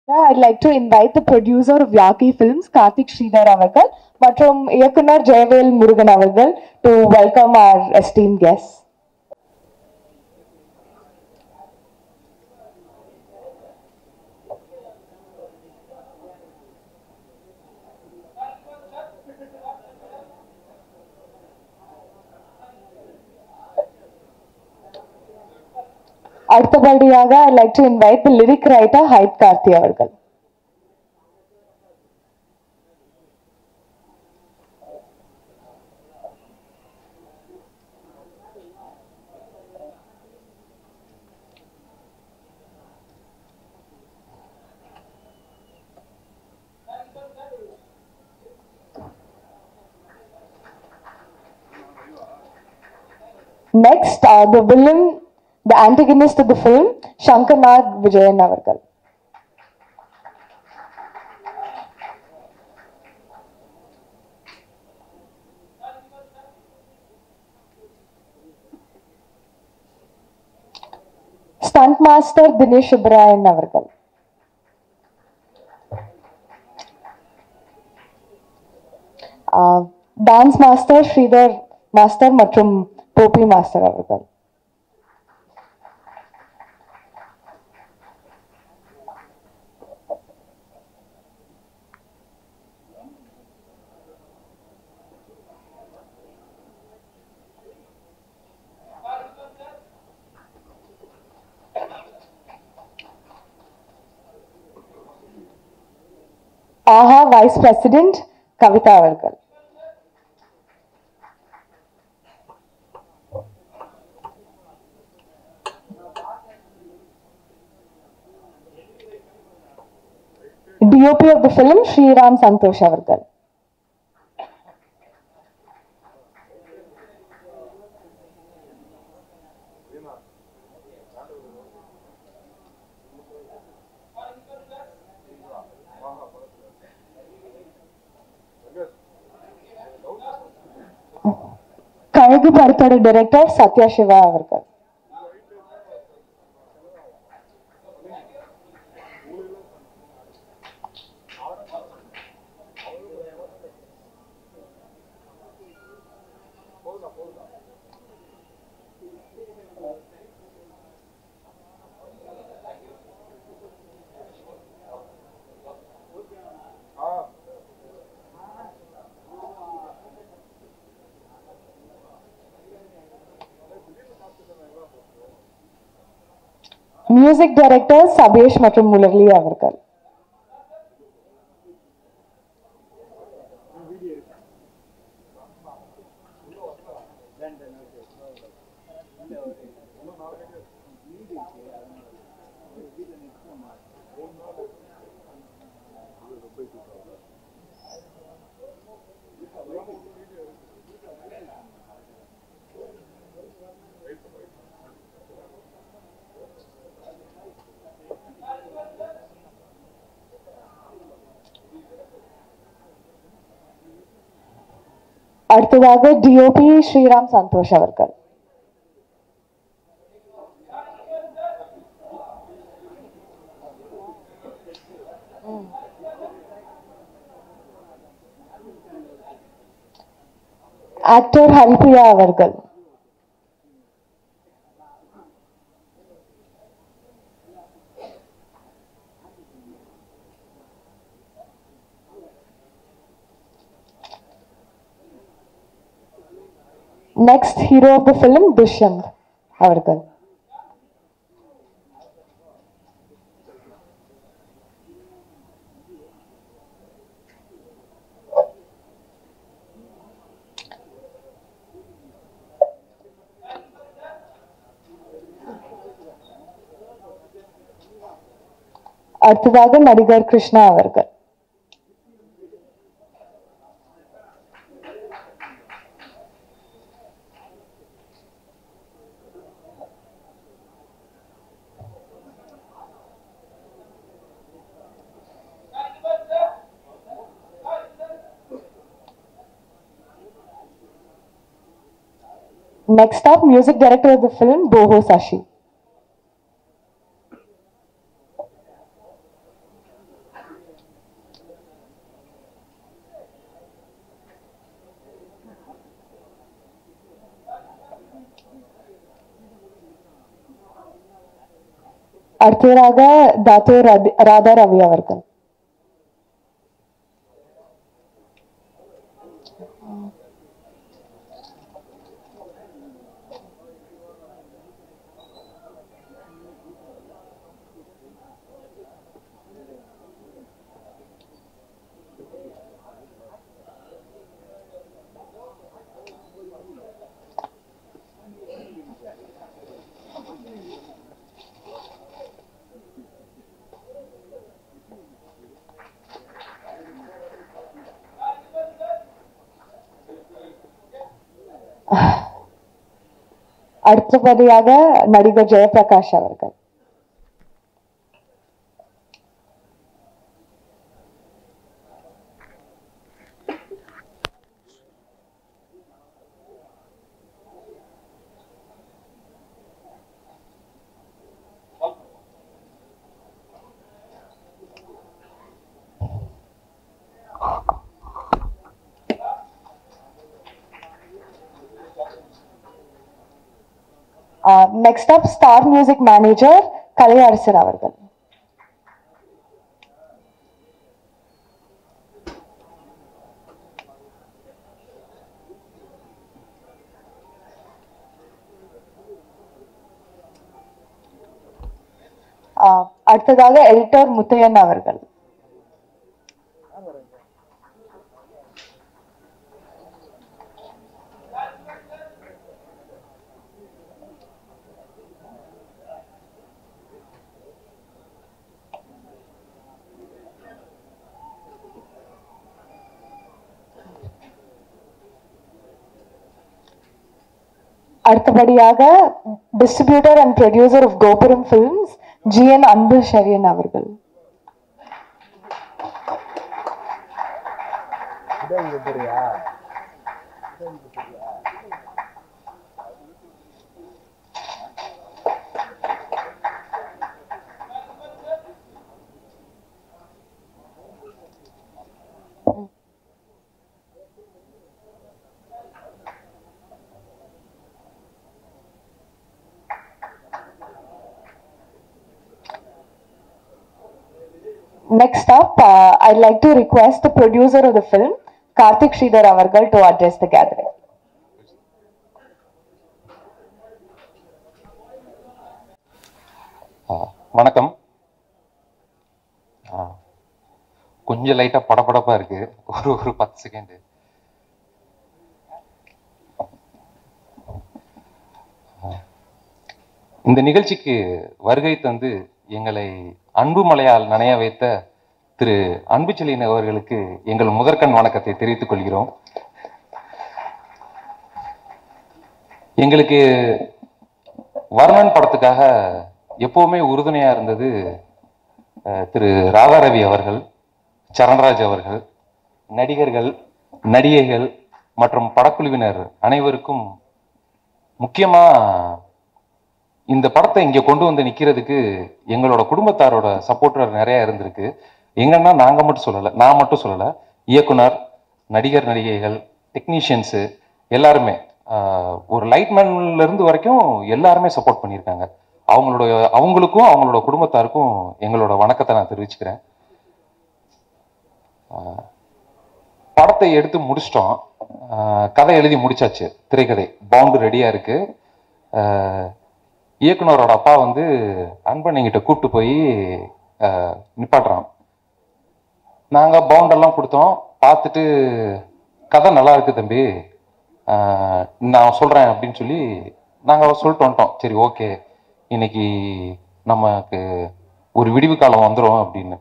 I'd like to invite the producer of Yaki Films, Karthik Sridhar அவர்கள் மற்றும் இயக்குனர் ஜெயவேல் முருகன் அவர்கள் to welcome our esteemed guests. அடுத்தபடியாக I'd like to invite the lyric writer Hyde Karthi அவர்கள். Next, the villain, the antagonist of the film, Shankarnag Vijayan அவர்கள். Stunt master Dinesh Ibrahim அவர்கள். Dance master Sridhar master மற்றும் போப்பி master அவர்கள். ஆஹா vice president Kavitha அவர்கள். DOP of the film Sriram Santosh அவர்கள். கழகு படத்தோட director Sathya Siva அவர்கள். Music director Sabesh மற்றும் முரளி அவர்கள். அடுத்ததாக DOP ஸ்ரீராம் சந்தோஷ் அவர்கள். ஆக்டர் ஹரிப்ரியா அவர்கள். Next hero of the film Dushyant அவர்கள். அடுத்ததாக நடிகர் கிருஷ்ணா அவர்கள். Next up, music director of the film, Boho Sashi. அடுத்ததாக தாத்தோ ராதா ரவி அவர்கள். அடுத்தபடியாக நடிகர் ஜெயபிரகாஷ் அவர்கள். Next up, Star Music Manager கலையரசர் அவர்கள். அடுத்ததாக எடிட்டர் முத்தையன் அவர்கள். அடுத்தபடியாக டிஸ்ட்ரிபியூட்டர் அண்ட் ப்ரொடியூசர் ஆஃப் கோபுரம் ஃபிலிம்ஸ் ஜிஎன் அன்பு ஷரியன் அவர்கள். Next up, I'd like to request the producer of the film, Karthik Sridhar Avargal, to address the gathering. வணக்கம். கொஞ்சம் லைட்டா படபடப்பா இருக்கு. ஒரு 10 செகண்ட். இந்த நிகழ்ச்சிக்கு வருகை தந்து எங்களை அன்பு மலையால் நனைய வைத்த திரு அன்புச்செழியன் அவர்களுக்கு எங்கள் முதற்கண் வணக்கத்தை தெரிவித்துக் கொள்கிறோம். எங்களுக்கு வர்ணன் படத்துக்காக எப்பவுமே உறுதுணையா இருந்தது திரு ராதாரவி அவர்கள், சரண்ராஜ் அவர்கள், நடிகர்கள், நடிகைகள் மற்றும் படக்குழுவினர் அனைவருக்கும் முக்கியமா இந்த படத்தை இங்க கொண்டு வந்து நிக்கிறதுக்கு எங்களோட குடும்பத்தாரோட சப்போர்ட்டர் நிறைய இருந்திருக்கு. எங்கன்னா நான் மட்டும் சொல்லல, இயக்குனர், நடிகர், நடிகைகள், டெக்னீஷியன்ஸு எல்லாருமே, ஒரு லைட்மேன்ல இருந்து வரைக்கும் எல்லாருமே சப்போர்ட் பண்ணியிருக்காங்க. அவங்களுக்கும் அவங்களோட குடும்பத்தாருக்கும் எங்களோட வணக்கத்தை நான் தெரிவிச்சுக்கிறேன். படத்தை எடுத்து முடிச்சிட்டோம், கதை எழுதி முடிச்சாச்சு, திரைக்கதை பவுண்டு ரெடியா இருக்கு. இயக்குனரோட அப்பா வந்து அன்பன் எங்கிட்ட கூப்பிட்டு போய் நிப்பாட்டுறான். நாங்கள் பவுண்டெல்லாம் கொடுத்தோம், பார்த்துட்டு கதை நல்லா இருக்கு தம்பி, நான் சொல்கிறேன் அப்படின்னு சொல்லி நாங்கள் சொல்லிட்டு வந்துட்டோம். சரி, ஓகே, இன்னைக்கு நமக்கு ஒரு விடிவு காலம் வந்துடும் அப்படின்னு.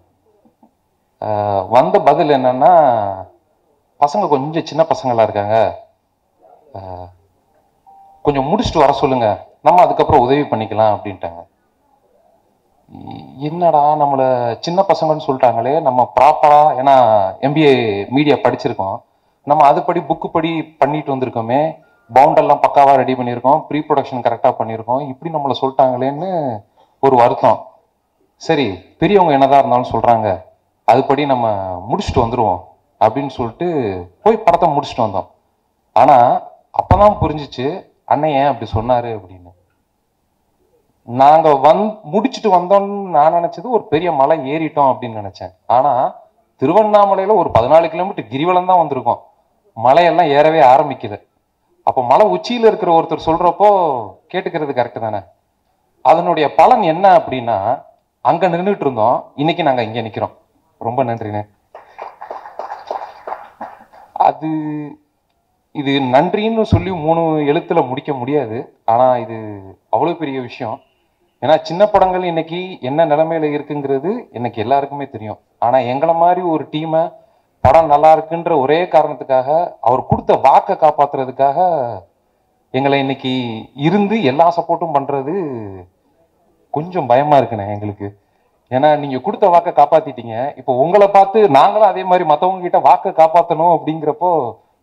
வந்த பதில் என்னன்னா, பசங்க கொஞ்சம் சின்ன பசங்களா இருக்காங்க, கொஞ்சம் முடிச்சுட்டு வர சொல்லுங்க, நம்ம அதுக்கப்புறம் உதவி பண்ணிக்கலாம் அப்படின்ட்டாங்க. என்னடா நம்மளை சின்ன பசங்கன்னு சொல்லிட்டாங்களே, நம்ம ப்ராப்பரா, ஏன்னா எம்பிஏ மீடியா படிச்சிருக்கோம், நம்ம அதுபடி புக்கு படி பண்ணிட்டு வந்திருக்கோமே, பவுண்டெல்லாம் பக்காவா ரெடி பண்ணியிருக்கோம், ப்ரீ ப்ரொடக்ஷன் கரெக்டாக பண்ணியிருக்கோம், இப்படி நம்மளை சொல்லிட்டாங்களேன்னு ஒரு வருத்தம். சரி, பெரியவங்க என்னதான் இருந்தாலும் சொல்றாங்க, அதுபடி நம்ம முடிச்சுட்டு வந்துடுவோம் அப்படின்னு சொல்லிட்டு போய் படத்தை முடிச்சுட்டு வந்தோம். ஆனா அப்பதான் புரிஞ்சிச்சு அண்ணன் ஏன் அப்படி சொன்னாரு அப்படின்னு. நாங்கள் முடிச்சுட்டு வந்தோம்னு நான் நினச்சது ஒரு பெரிய மலை ஏறிட்டோம் அப்படின்னு நினச்சேன். ஆனால் திருவண்ணாமலையில் ஒரு 14 கிலோமீட்டர் கிரிவலம் தான் வந்திருக்கோம். மலையெல்லாம் ஏறவே ஆரம்பிக்கல. அப்போ மலை உச்சியில் இருக்கிற ஒருத்தர் சொல்கிறப்போ கேட்டுக்கிறது கரெக்டு தானே? அதனுடைய பலன் என்ன அப்படின்னா, அங்கே நின்றுட்டு இருந்தோம், இன்னைக்கு நாங்கள் இங்கே நிற்கிறோம். ரொம்ப நன்றிண்ணே. இது நன்றின்னு சொல்லி 3 எழுத்துல முடிக்க முடியாது. ஆனால் இது அவ்வளோ பெரிய விஷயம். ஏன்னா சின்ன படங்கள் இன்னைக்கு என்ன நிலைமையில இருக்குங்கிறது எனக்கு எல்லாருக்குமே தெரியும். ஆனால் எங்களை மாதிரி ஒரு டீமை படம் நல்லா இருக்குன்ற ஒரே காரணத்துக்காக, அவர் கொடுத்த வாக்கை காப்பாத்துறதுக்காக எங்களை இன்னைக்கு இருந்து எல்லா சப்போர்ட்டும் பண்றது கொஞ்சம் பயமா இருக்குண்ணே எங்களுக்கு. ஏன்னா நீங்க கொடுத்த வாக்கை காப்பாத்திட்டீங்க. இப்போ உங்களை பார்த்து நாங்களும் அதே மாதிரி மற்றவங்க கிட்ட வாக்கை காப்பாற்றணும் அப்படிங்கிறப்போ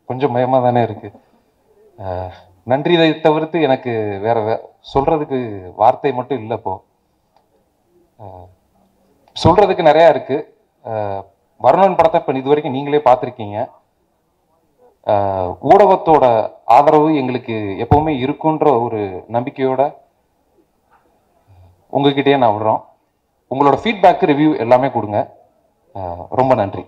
கொஞ்சம் பயமா தானே இருக்கு. நன்றி தவிர்த்து எனக்கு வேற சொல்றதுக்கு வார்த்தை மட்டும் இல்லை. இப்போ சொல்றதுக்கு நிறைய இருக்கு. வருணன் படத்தை இப்போ இது வரைக்கும் நீங்களே பார்த்துருக்கீங்க. ஊடகத்தோட ஆதரவு எங்களுக்கு எப்பவுமே இருக்குன்ற ஒரு நம்பிக்கையோட உங்ககிட்டயே நான் விடுறோம். உங்களோட ஃபீட்பேக், ரிவ்யூ எல்லாமே கொடுங்க. ரொம்ப நன்றி.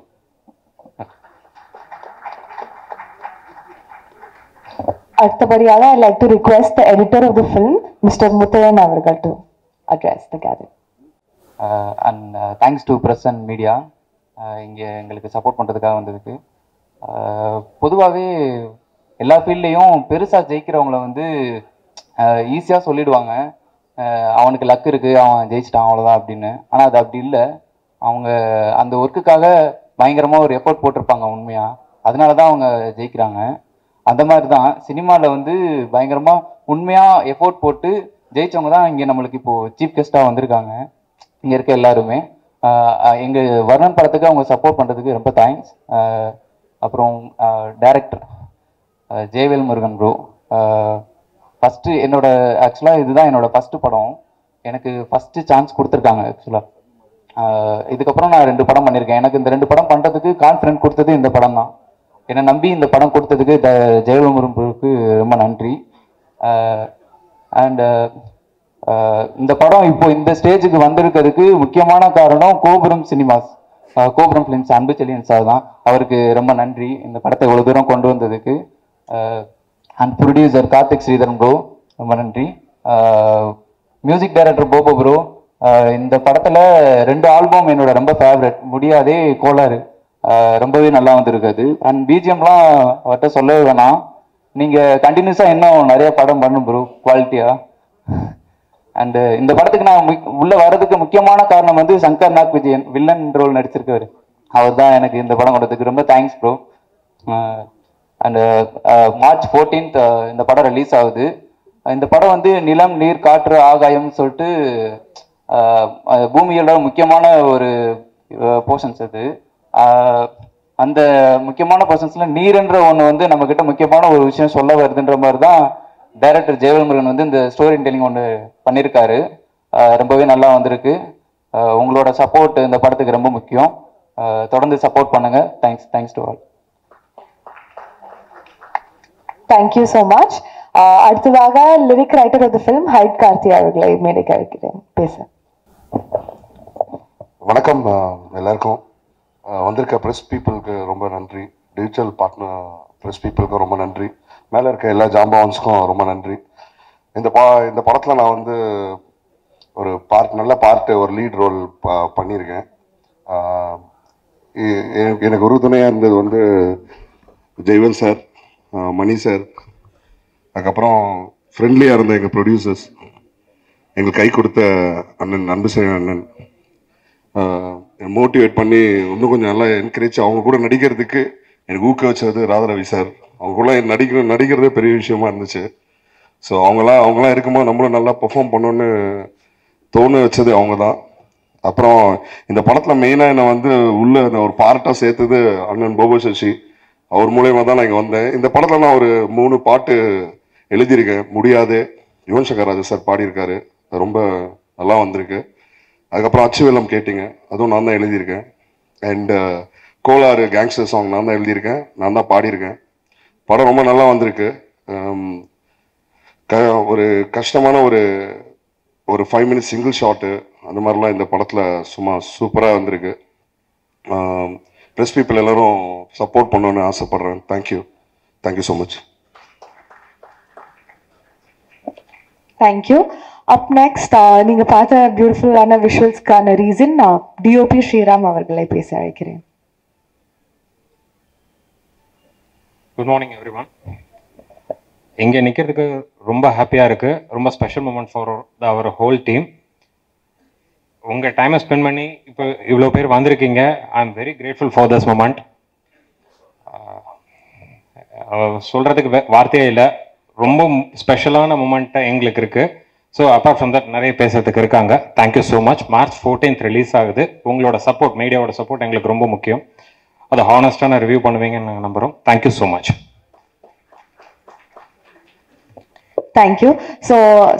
அடுத்தபடியாக I'd like to request the editor of the film, Mr. Muthayan அவர்கள் to address the gathering. And thanks to press and media இங்கே எங்களுக்கு சப்போர்ட் பண்ணுறதுக்காக வந்ததுக்கு. பொதுவாகவே எல்லா ஃபீல்ட்லேயும் பெருசாக ஜெயிக்கிறவங்கள வந்து ஈஸியாக சொல்லிடுவாங்க, அவனுக்கு லக் இருக்குது, அவன் ஜெயிச்சிட்டான் அவ்வளோதான் அப்படின்னு. ஆனால் அது அப்படி இல்லை. அவங்க அந்த ஒர்க்குக்காக பயங்கரமாக ஒரு எஃபோர்ட் போட்டிருப்பாங்க உண்மையாக. அதனால தான் அவங்க ஜெயிக்கிறாங்க. அந்த மாதிரி தான் சினிமாவில் வந்து பயங்கரமாக உண்மையாக எஃபோர்ட் போட்டு ஜெயித்தவங்க தான் இங்கே நம்மளுக்கு இப்போது சீஃப் கெஸ்ட்டாக வந்திருக்காங்க. இங்கே இருக்க எல்லாருமே எங்கள் வர்ணன் படத்துக்கு அவங்க சப்போர்ட் பண்ணுறதுக்கு ரொம்ப தேங்க்ஸ். அப்புறம் director Jayavel Murugan bro, first ஆக்சுவலாக இதுதான் என்னோடய ஃபஸ்ட்டு படம். எனக்கு ஃபஸ்ட்டு சான்ஸ் கொடுத்துருக்காங்க. ஆக்சுவலாக இதுக்கப்புறம் நான் 2 படம் பண்ணியிருக்கேன். எனக்கு இந்த 2 படம் பண்ணுறதுக்கு கான்ஃபிடென்ட் கொடுத்தது இந்த படம் தான். என்னை நம்பி இந்த படம் கொடுத்ததுக்கு ஜெயவேல் முருகன் ப்ரோவுக்கு ரொம்ப நன்றி. அண்ட் இந்த படம் இப்போ இந்த ஸ்டேஜுக்கு வந்திருக்கிறதுக்கு முக்கியமான காரணம் கோபுரம் சினிமாஸ், கோபுரம் ஃபிலிம்ஸ் அன்பு செல்லியன் சார் தான். அவருக்கு ரொம்ப நன்றி இந்த படத்தை இவ்வளோ தூரம் கொண்டு வந்ததுக்கு. And producer Karthik Sridharan bro ரொம்ப நன்றி. மியூசிக் டைரக்டர் போபோ ப்ரோ, இந்த படத்தில் 2 ஆல்பம் என்னோட ரொம்ப ஃபேவரட். முடியாதே கோளாறு ரொம்பவே நல்லா வந்திருக்காது. அண்ட் பிஜிஎம்லாம் அவர்கிட்ட சொல்லவே வேணாம். நீங்கள் கண்டினியூஸாக இன்னும் நிறைய படம் பண்ணும் ப்ரோ குவாலிட்டியாக. அண்டு இந்த படத்துக்கு நான் உள்ளே வர்றதுக்கு முக்கியமான காரணம் வந்து சங்கர் நாக் விஜயன் வில்லன் ரோல் நடிச்சிருக்காரு. அவர் தான் எனக்கு இந்த படம் கொடுத்ததுக்கு ரொம்ப thanks bro. And March 14th இந்த படம் ரிலீஸ் ஆகுது. இந்த படம் வந்து நிலம், நீர், காற்று, ஆகாயம்னு சொல்லிட்டு பூமியோட முக்கியமான ஒரு போர்ஷன்ஸ் அது. அந்த முக்கியமான போர்ஷன்ஸில் நீர்ன்ற ஒன்று வந்து நம்மக்கிட்ட முக்கியமான ஒரு விஷயம் சொல்ல வருதுன்ற மாதிரி தான் டைரக்டர் ஜெயவேல் முருகன் வந்து இந்த ஸ்டோரி டெல்லிங் ஒன்று பண்ணியிருக்காரு. ரொம்பவே நல்லா வந்திருக்கு. உங்களோட சப்போர்ட் இந்த படத்துக்கு ரொம்ப முக்கியம். தொடர்ந்து சப்போர்ட் பண்ணுங்க. Thanks to all. Thank you so much. அடுத்ததாக lyric writer of the film Hyde Karthi அவர்களை மேடைக்கு அழைக்கிறேன் பேச. வணக்கம் எல்லாருக்கும். வந்திருக்க ப்ரெஸ் பீப்புளுக்கு ரொம்ப நன்றி. டிஜிட்டல் பார்ட்னர் ப்ரெஸ் பீப்புளுக்கும் ரொம்ப நன்றி. மேலே இருக்க எல்லா ஜாம்பவான்ஸுக்கும் ரொம்ப நன்றி. இந்த படத்தில் நான் வந்து ஒரு நல்ல பார்ட்டு, ஒரு லீட் ரோல் பண்ணியிருக்கேன். எனக்கு உறுதுணையாக இருந்தது வந்து ஜெய்வல் சார், மணி சார், அதுக்கப்புறம் ஃப்ரெண்ட்லியாக இருந்த எங்கள் ப்ரொடியூசர்ஸ், எங்களுக்கு கை கொடுத்த அண்ணன் அன்புசேகர் அண்ணன், மோட்டிவேட் பண்ணி இன்னும் கொஞ்சம் நல்லா என்கரேஜ், அவங்க கூட நடிக்கிறதுக்கு எனக்கு ஊக்குவிச்சது ராதாரவி சார். அவங்க கூட நடிக்கிறதே பெரிய விஷயமா இருந்துச்சு. ஸோ அவங்களாம் இருக்கும்போது நம்மளும் நல்லா பெர்ஃபார்ம் பண்ணணுன்னு தோண வச்சது அவங்க தான். அப்புறம் இந்த படத்தில் மெயினாக என்னை வந்து உள்ள ஒரு பார்ட்டாக சேர்த்தது அண்ணன் போபோ சசி. அவர் மூலயமா தான் நான் இங்கே வந்தேன். இந்த படத்தில் நான் ஒரு 3 பாட்டு எழுதியிருக்கேன். முடியாதே யுவன் சங்கர் ராஜா சார் பாடியிருக்காரு, ரொம்ப நல்லா வந்திருக்கு. அதுக்கப்புறம் அச்சுவெல்லம் கேட்டிங்க, அதுவும் நான் தான் எழுதியிருக்கேன். அண்டு கோலாறு கேங்ஸ்டர் சாங் நான் தான் எழுதியிருக்கேன், நான் தான் பாடியிருக்கேன். படம் ரொம்ப நல்லா வந்திருக்கு. ஒரு கஷ்டமான ஒரு 5 மினிட்ஸ் சிங்கிள் ஷாட்டு அந்த மாதிரிலாம் இந்த படத்தில் சும்மா சூப்பராக வந்திருக்கு. ப்ரெஸ் பீப்புள் எல்லோரும் சப்போர்ட் பண்ணணுன்னு ஆசைப்பட்றேன். Thank you so much. தேங்க்யூ. அப் நெக்ஸ்ட் நீங்க பார்த்த பியூட்டிஃபுல்லான விஷுவல்ஸ்க்கான ரீசன் டிஓபி ஸ்ரீராம் அவர்களை பேச அழைக்கிறேன். Good morning everyone. இங்கே நிற்கிறதுக்கு ரொம்ப ஹாப்பியாக இருக்குது. ரொம்ப special moment for our whole team. உங்கள் டைமை ஸ்பெண்ட் பண்ணி இப்போ இவ்வளோ பேர் வந்திருக்கீங்க. I am very grateful for this moment. சொல்கிறதுக்கு வார்த்தையே இல்லை. ரொம்ப ஸ்பெஷலான மூமெண்ட்டாக எங்களுக்கு இருக்குது. ஸோ அப்பார்ட் ஃப்ரம் தட் நிறைய பேசுறதுக்கு இருக்காங்க. Thank you so much. March 14th release ஆகுது. உங்களோட சப்போர்ட், மீடியாவோட சப்போர்ட் எங்களுக்கு ரொம்ப முக்கியம். அதை ஹானஸ்டான ரிவ்யூ பண்ணுவீங்கன்னு நாங்கள் நம்புகிறோம். Thank you so much. Thank you. So,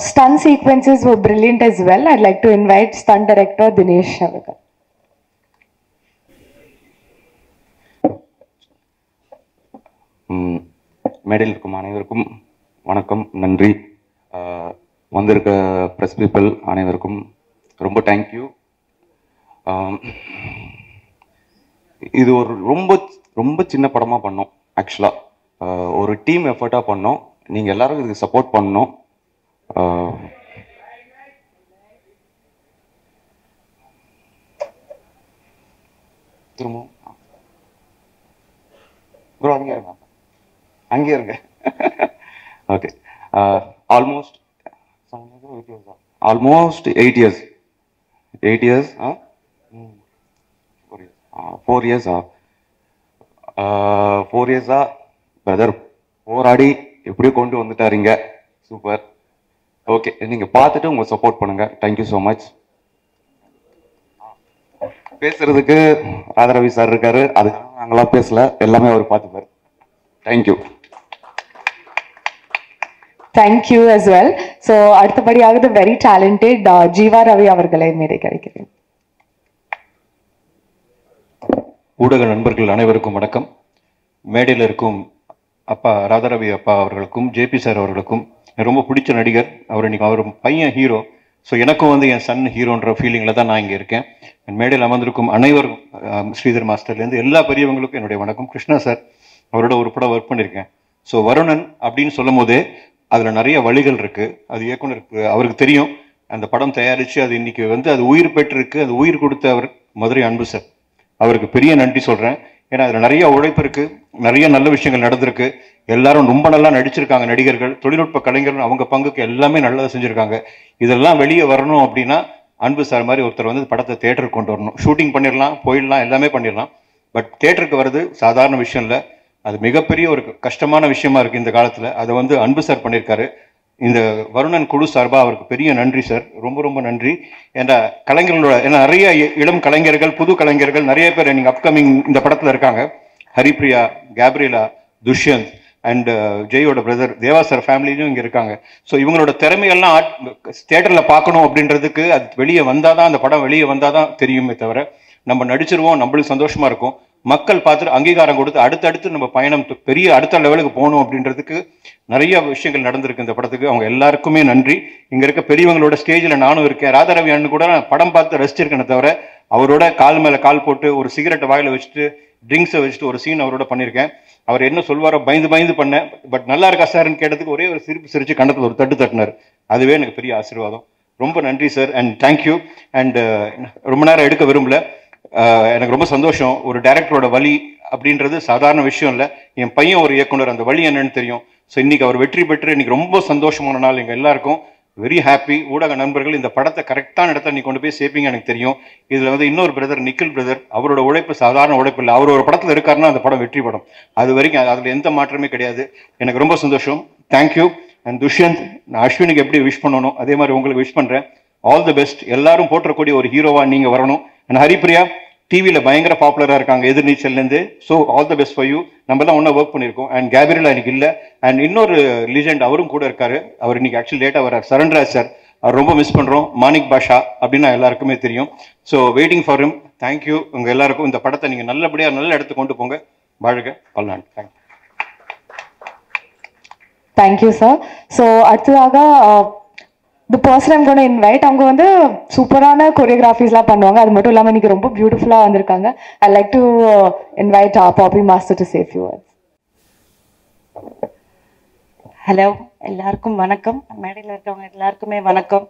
stunt sequences were brilliant as well. I'd like to invite stunt director Dinesh Shavakar. மேடையில் இருக்கும் அனைவருக்கும் வணக்கம், நன்றி. வந்திருக்க ப்ரெஸ் பீப்புள் அனைவருக்கும் ரொம்ப தேங்க்யூ. இது ஒரு ரொம்ப சின்ன படமாக பண்ணோம். ஆக்சுவலாக ஒரு டீம் எஃபர்ட்டாக பண்ணோம். நீங்கள் எல்லாரும் இதுக்கு சப்போர்ட் பண்ணணும். திரும்ப ப்ரோ அங்கே இருங்க. Okay. Almost 8 years. 4 years brother போராடி எப்படியோ கொண்டு வந்துட்டாருங்க. சூப்பர். ஓகே, நீங்கள் பார்த்துட்டு உங்கள் சப்போர்ட் பண்ணுங்க. Thank you so much. பேசுறதுக்கு ராதாரவி சார் இருக்காரு. அது நாங்களாம் பேசல, எல்லாமே அவர் பார்த்துப்பாரு. Thank you. Thank you as well. So, அடுத்தபடியாக the very talented Jeeva Ravi அவர்களை மேடை கிடைக்கிறேன். ஊடக நண்பர்கள் அனைவருக்கும் வணக்கம். மேடையில் இருக்கும் அப்பா ராதாரவி அப்பா அவர்களுக்கும் ஜேபி சார் அவர்களுக்கும் ரொம்ப பிடிச்ச நடிகர் அவர். இன்னைக்கு அவர் பையன் ஹீரோ. ஸோ எனக்கும் வந்து என் சன் ஹீரோன்ற ஃபீலிங்கில் தான் நான் இங்கே இருக்கேன். மேடையில் அமர்ந்திருக்கும் அனைவரும், ஸ்ரீதர் மாஸ்டர்லேருந்து எல்லா பெரியவங்களுக்கும் என்னுடைய வணக்கம். கிருஷ்ணா சார் அவரோட ஒரு படம் ஒர்க் பண்ணியிருக்கேன். ஸோ வருணன் அப்படின்னு சொல்லும் போதே அதில் நிறைய வழிகள் இருக்குது. அது இயக்குனருக்கு அவருக்கு தெரியும். அந்த படம் தயாரித்து அது இன்னைக்கு வந்து அது உயிர் பெற்றிருக்கு. அது உயிர் கொடுத்த அவர் மதுரை அன்பு சார், அவருக்கு பெரிய நன்றி சொல்கிறேன். ஏன்னா அதில் நிறைய உழைப்பு இருக்குது, நிறைய நல்ல விஷயங்கள் நடந்திருக்கு. எல்லாரும் ரொம்ப நல்லா நடிச்சிருக்காங்க. நடிகர்கள், தொழில்நுட்ப கலைஞர்கள் அவங்க பங்குக்கு எல்லாமே நல்லதாக செஞ்சுருக்காங்க. இதெல்லாம் வெளியே வரணும் அப்படின்னா அன்பு சார் மாதிரி ஒருத்தர் வந்து படத்தை தேட்டருக்கு கொண்டு வரணும். ஷூட்டிங் பண்ணிடலாம், போயிடலாம், எல்லாமே பண்ணிடலாம். பட் தேட்டருக்கு வர்றது சாதாரண விஷயம் இல்லை. அது மிகப்பெரிய ஒரு கஷ்டமான விஷயமா இருக்குது இந்த காலத்தில். அதை வந்து அன்பு சார் பண்ணியிருக்காரு. இந்த வருணன் குழு சார்பாக அவருக்கு பெரிய நன்றி சார். ரொம்ப ரொம்ப நன்றி. ஏன்னா கலைஞர்களோட, ஏன்னா நிறைய இளம் கலைஞர்கள், புது கலைஞர்கள் நிறைய பேர் நீங்கள் அப்கமிங் இந்த படத்தில் இருக்காங்க. ஹரிப்ரியா, கேப்ரியலா, துஷ்யந்த் அண்ட் ஜெயோட பிரதர் தேவா சார் ஃபேமிலியும் இங்கே இருக்காங்க. ஸோ இவங்களோட திறமையெல்லாம் தியேட்டரில் பார்க்கணும் அப்படின்றதுக்கு அது வெளியே வந்தால் தான், அந்த படம் வெளியே வந்தால் தான் தெரியுமே தவிர நம்ம நடிச்சிருவோம், நம்மளுக்கு சந்தோஷமா இருக்கும். மக்கள் பார்த்துட்டு அங்கீகாரம் கொடுத்து அடுத்தடுத்து நம்ம பயணம் பெரிய அடுத்த லெவலுக்கு போகணும் அப்படின்றதுக்கு நிறைய விஷயங்கள் நடந்திருக்கு இந்த படத்துக்கு. அவங்க எல்லாருக்குமே நன்றி. இங்கே இருக்க பெரியவங்களோட ஸ்டேஜில் நானும் இருக்கேன். ராதாரவி அண்ணன் கூட நான் படம் பார்த்து ரசிச்சிருக்கேனே தவிர அவரோட கால் மேலே கால் போட்டு ஒரு சிகரெட்டை வாயில் வச்சுட்டு ட்ரிங்க்ஸை வச்சுட்டு ஒரு சீன் அவரோட பண்ணியிருக்கேன். அவர் என்ன சொல்வாரோ பயந்து பண்ணேன். பட் நல்லா இருக்கா சார்ன்னு கேட்டதுக்கு ஒரே ஒரு சிரிப்பு சிரிச்சு கண்டத்தில் ஒரு தட்டு தட்டினார். அதுவே எனக்கு பெரிய ஆசீர்வாதம். ரொம்ப நன்றி சார் அண்ட் தேங்க்யூ. அண்ட் ரொம்ப நேரம் எடுக்க விரும்பல. எனக்கு ரொம்ப சந்தோஷம். ஒரு டைரக்டரோட வழி அப்படின்றது சாதாரண விஷயம் இல்லை. என் பையன் ஒரு இயக்குனர், அந்த வழி என்னன்னு தெரியும். ஸோ இன்னைக்கு அவர் வெற்றி பெற்று இன்னைக்கு ரொம்ப சந்தோஷமான நாள் எங்கள் எல்லாருக்கும். Very happy. ஊடக நண்பர்கள் இந்த படத்தை கரெக்டான இடத்துல நீ கொண்டு போய் சேர்ப்பீங்க எனக்கு தெரியும். இதில் வந்து இன்னொரு பிரதர் நிக்கில் பிரதர், அவரோட உழைப்பு சாதாரண உழைப்பு இல்லை. அவர் ஒரு படத்தில் இருக்காருன்னா அந்த படம் வெற்றி படம். அது வரைக்கும் அதில் எந்த மாற்றமே கிடையாது. எனக்கு ரொம்ப சந்தோஷம். தேங்க்யூ. அண்ட் துஷ்யந்த், நான் அஸ்வினுக்கு எப்படி விஷ் பண்ணணும் அதே மாதிரி உங்களுக்கு விஷ் பண்ணுறேன். All the best. எல்லாரும் போற்றக்கூடிய ஒரு ஹீரோவா நீங்கள் வரணும். அண்ட் ஹரிப்ரியா டிவியில் பயங்கர பாப்புலராக இருக்காங்க எதிர்நீச்சல்லேருந்து. So all the best for you. நம்ம தான் ஒன்றா ஒர்க் பண்ணியிருக்கோம். அண்ட் கேப்ரியலா எனக்கு இல்லை. அண்ட் இன்னொரு லீஜெண்ட் அவரும் கூட இருக்காரு. அவர் இன்னைக்கு ஆக்சுவலி லேட்டாக வர்றார், சரண்ராஜ் சார். அவர் ரொம்ப மிஸ் பண்ணுறோம். மாணிக் பாஷா அப்படின்னு எல்லாருக்குமே தெரியும். So waiting for him. Thank you. உங்கள் எல்லாருக்கும் இந்த படத்தை நீங்கள் நல்லபடியாக நல்ல இடத்துக்கு கொண்டு போங்க. வாழ்க பல்லாண்டு. தேங்க்யூ. Thank you sir. ஸோ அடுத்ததாக the person I'm going to invite, அவங்க வந்து சூப்பரான கொரியோகிராஃபிஸ்லாம் பண்ணுவாங்க. அது மட்டும் இல்லாமல் இன்னைக்கு ரொம்ப பியூட்டிஃபுல்லாக வந்திருக்காங்க. I like to invite poppy master to say few words. Hello, எல்லாருக்கும் வணக்கம். மேடையில் இருக்கவங்க எல்லாருக்குமே வணக்கம்.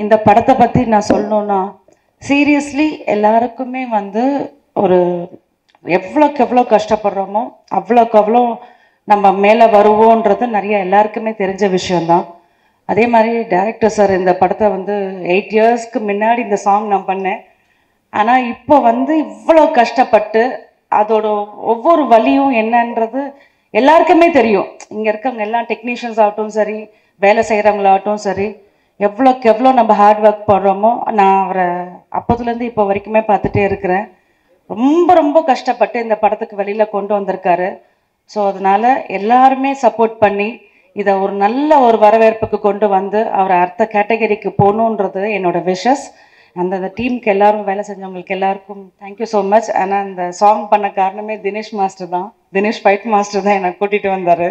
இந்த படத்தை பற்றி நான் சொல்லணுன்னா, சீரியஸ்லி எல்லாருக்குமே வந்து ஒரு எவ்வளோக்கு எவ்வளோ கஷ்டப்படுறோமோ அவ்வளோக்கு அவ்வளோ நம்ம மேலே வருவோன்றது நிறைய எல்லாருக்குமே தெரிஞ்ச விஷயந்தான். அதே மாதிரி டைரக்டர் சார் இந்த படத்தை வந்து 8 இயர்ஸ்க்கு முன்னாடி இந்த சாங் நான் பண்ணேன். ஆனால் இப்போ வந்து இவ்வளோ கஷ்டப்பட்டு அதோட ஒவ்வொரு வலியும் என்னன்றது எல்லாருக்குமே தெரியும். இங்கே இருக்கவங்க எல்லாம் டெக்னீஷியன்ஸ் ஆகட்டும் சரி, வேலை செய்கிறவங்களாகட்டும் சரி, எவ்வளோக்கு எவ்வளோ நம்ம ஹார்ட் ஒர்க் பண்ணுறோமோ. நான் அவரை அப்போதுலேருந்து இப்போ வரைக்குமே பார்த்துட்டே இருக்கிறேன். ரொம்ப ரொம்ப கஷ்டப்பட்டு இந்த படத்துக்கு வெளியில் கொண்டு வந்திருக்காரு. ஸோ அதனால் எல்லாருமே சப்போர்ட் பண்ணி இதை ஒரு நல்ல ஒரு வரவேற்புக்கு கொண்டு வந்து அவரை அடுத்த கேட்டகரிக்கு போகணுன்றது என்னோட விஷஸ். அந்த டீமுக்கு எல்லாரும் வேலை செஞ்சவங்களுக்கு எல்லாருக்கும் தேங்க்யூ ஸோ மச். ஆனால் இந்த சாங் பண்ண காரணமே தினேஷ் மாஸ்டர் தான். தினேஷ் ஃபைட் மாஸ்டர் தான் என்னை கூட்டிகிட்டு வந்தார்.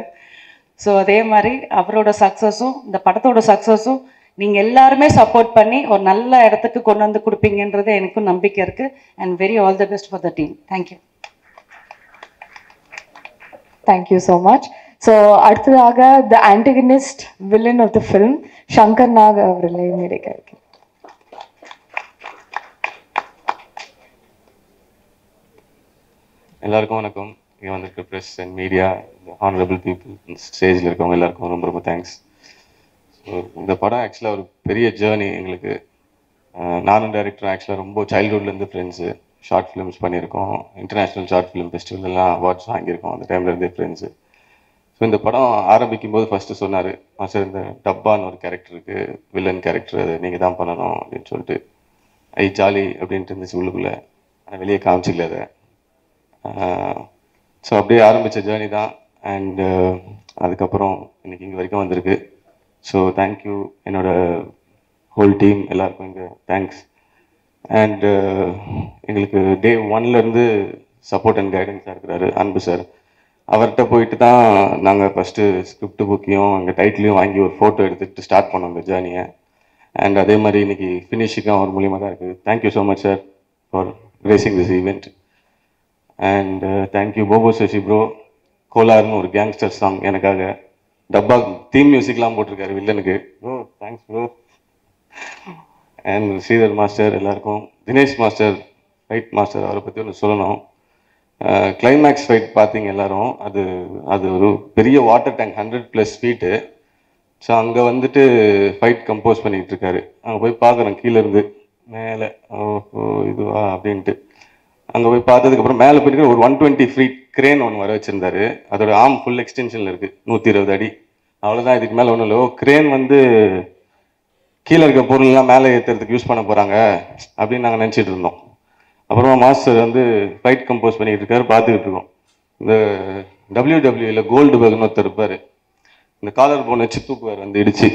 ஸோ அதே மாதிரி அவரோட சக்ஸஸும் இந்த படத்தோட சக்ஸஸும் நீங்கள் எல்லாருமே சப்போர்ட் பண்ணி ஒரு நல்ல இடத்துக்கு கொண்டு வந்து கொடுப்பீங்கன்றது எனக்கும் நம்பிக்கை இருக்குது. And very all the best for the team. Thank you. Thank you so much. So அடுத்ததாக the antagonist villain of the film Shankar Nag அவர்களை மேடைக்கு அழைக்கிறேன். எல்லாருக்கும் வணக்கம். இங்கே வந்திருக்க press and media, honourable people, ஸ்டேஜில் இருக்கவங்க எல்லாருக்கும் ரொம்ப ரொம்ப தேங்க்ஸ். ஸோ இந்த படம் ஆக்சுவலாக ஒரு பெரிய ஜேர்னி எங்களுக்கு. நானும் டைரக்டரும் ஆக்சுவலாக ரொம்ப சைல்ட்ஹுட்லேருந்து ஃப்ரெண்ட்ஸு. ஷார்ட் ஃபிலிம்ஸ் பண்ணியிருக்கோம், இன்டர்நேஷ்னல் ஷார்ட் ஃபிலிம் ஃபெஸ்டிவல்லாம் அவார்ட்ஸ் வாங்கியிருக்கோம் அந்த டைம்லேருந்தே ஃப்ரெண்ட்ஸு. ஸோ இந்த படம் ஆரம்பிக்கும் போது ஃபஸ்ட்டு சொன்னார், சார் இந்த டப்பான்னு ஒரு கேரக்டர் இருக்குது, வில்லன் கேரக்டர், அது நீங்கள் தான் பண்ணணும் அப்படின்னு சொல்லிட்டு. ஐ ஜாலி அப்படின்ட்டு இருந்துச்சு உள்ளுக்குள்ளே, ஆனால் வெளியே காமிச்சிக்கல அதை. ஸோ அப்படியே ஆரம்பித்த ஜேர்னி தான். அண்டு அதுக்கப்புறம் இன்னைக்கு இங்கே வரைக்கும் வந்திருக்கு. ஸோ தேங்க்யூ என்னோட ஹோல் டீம் எல்லாருக்கும் இங்கே தேங்க்ஸ். அண்டு எங்களுக்கு டே 1லேருந்து சப்போர்ட் அண்ட் கைடன்ஸாக இருக்கிறாரு அன்பு சார். அவர்கிட்ட போயிட்டு தான் நாங்கள் ஃபஸ்ட்டு ஸ்கிரிப்ட் புக்கையும் எங்கள் டைட்டிலையும் வாங்கி ஒரு ஃபோட்டோ எடுத்துகிட்டு ஸ்டார்ட் பண்ணோம் இந்த ஜேர்னியை. அண்ட் அதே மாதிரி இன்னைக்கு ஃபினிஷிங்கும் அவர் மூலியமாக தான் இருக்குது. Thank you so much sir for gracing this event. And thank you Bobo Sasi bro. கோலார்னு ஒரு கேங்ஸ்டர் சாங் எனக்காக டப்பா தீம் மியூசிக்லாம் போட்டிருக்காரு வில்லனுக்கு. Bro thanks bro. And Sridhar master எல்லாருக்கும். தினேஷ் மாஸ்டர் ஃபைட் மாஸ்டர், அவரை பற்றி ஒன்று சொல்லணும். கிளைமேக்ஸ் ஃபைட் பார்த்தீங்க எல்லாரும். அது ஒரு பெரிய வாட்டர் டேங்க் 100+ ஃபீட்டு. ஸோ அங்கே வந்துட்டு ஃபைட் கம்போஸ் பண்ணிகிட்டு இருக்காரு. அங்கே போய் பார்க்குறேன் கீழேருந்து மேலே, ஓஹோ இதுவா அப்படின்ட்டு. அங்கே போய் பார்த்ததுக்கப்புறம் மேலே போயிட்டு ஒரு 120 ஃபீட் கிரேன் ஒன்று வர வச்சுருந்தாரு. அதோட ஆர்ம் ஃபுல் எக்ஸ்டென்ஷனில் இருக்குது, 120 அடி. அவ்வளோதான், இதுக்கு மேலே ஒன்றும் இல்லை. கிரேன் வந்து கீழே இருக்க பொருள்லாம் மேலே ஏற்றுறதுக்கு யூஸ் பண்ண போகிறாங்க அப்படின்னு நாங்கள் நினச்சிட்டு இருந்தோம். அப்புறமா மாஸ்டர் வந்து ஃபைட் கம்போஸ் பண்ணிக்கிட்டு இருக்காரு, பார்த்துக்கிட்டு இருக்கோம். இந்த WWEல கோல்டு பர்க்னு ஒருத்தர் இருப்பார், இந்த காலர் போன வச்சு தூக்குவார் வந்து இடிச்சு.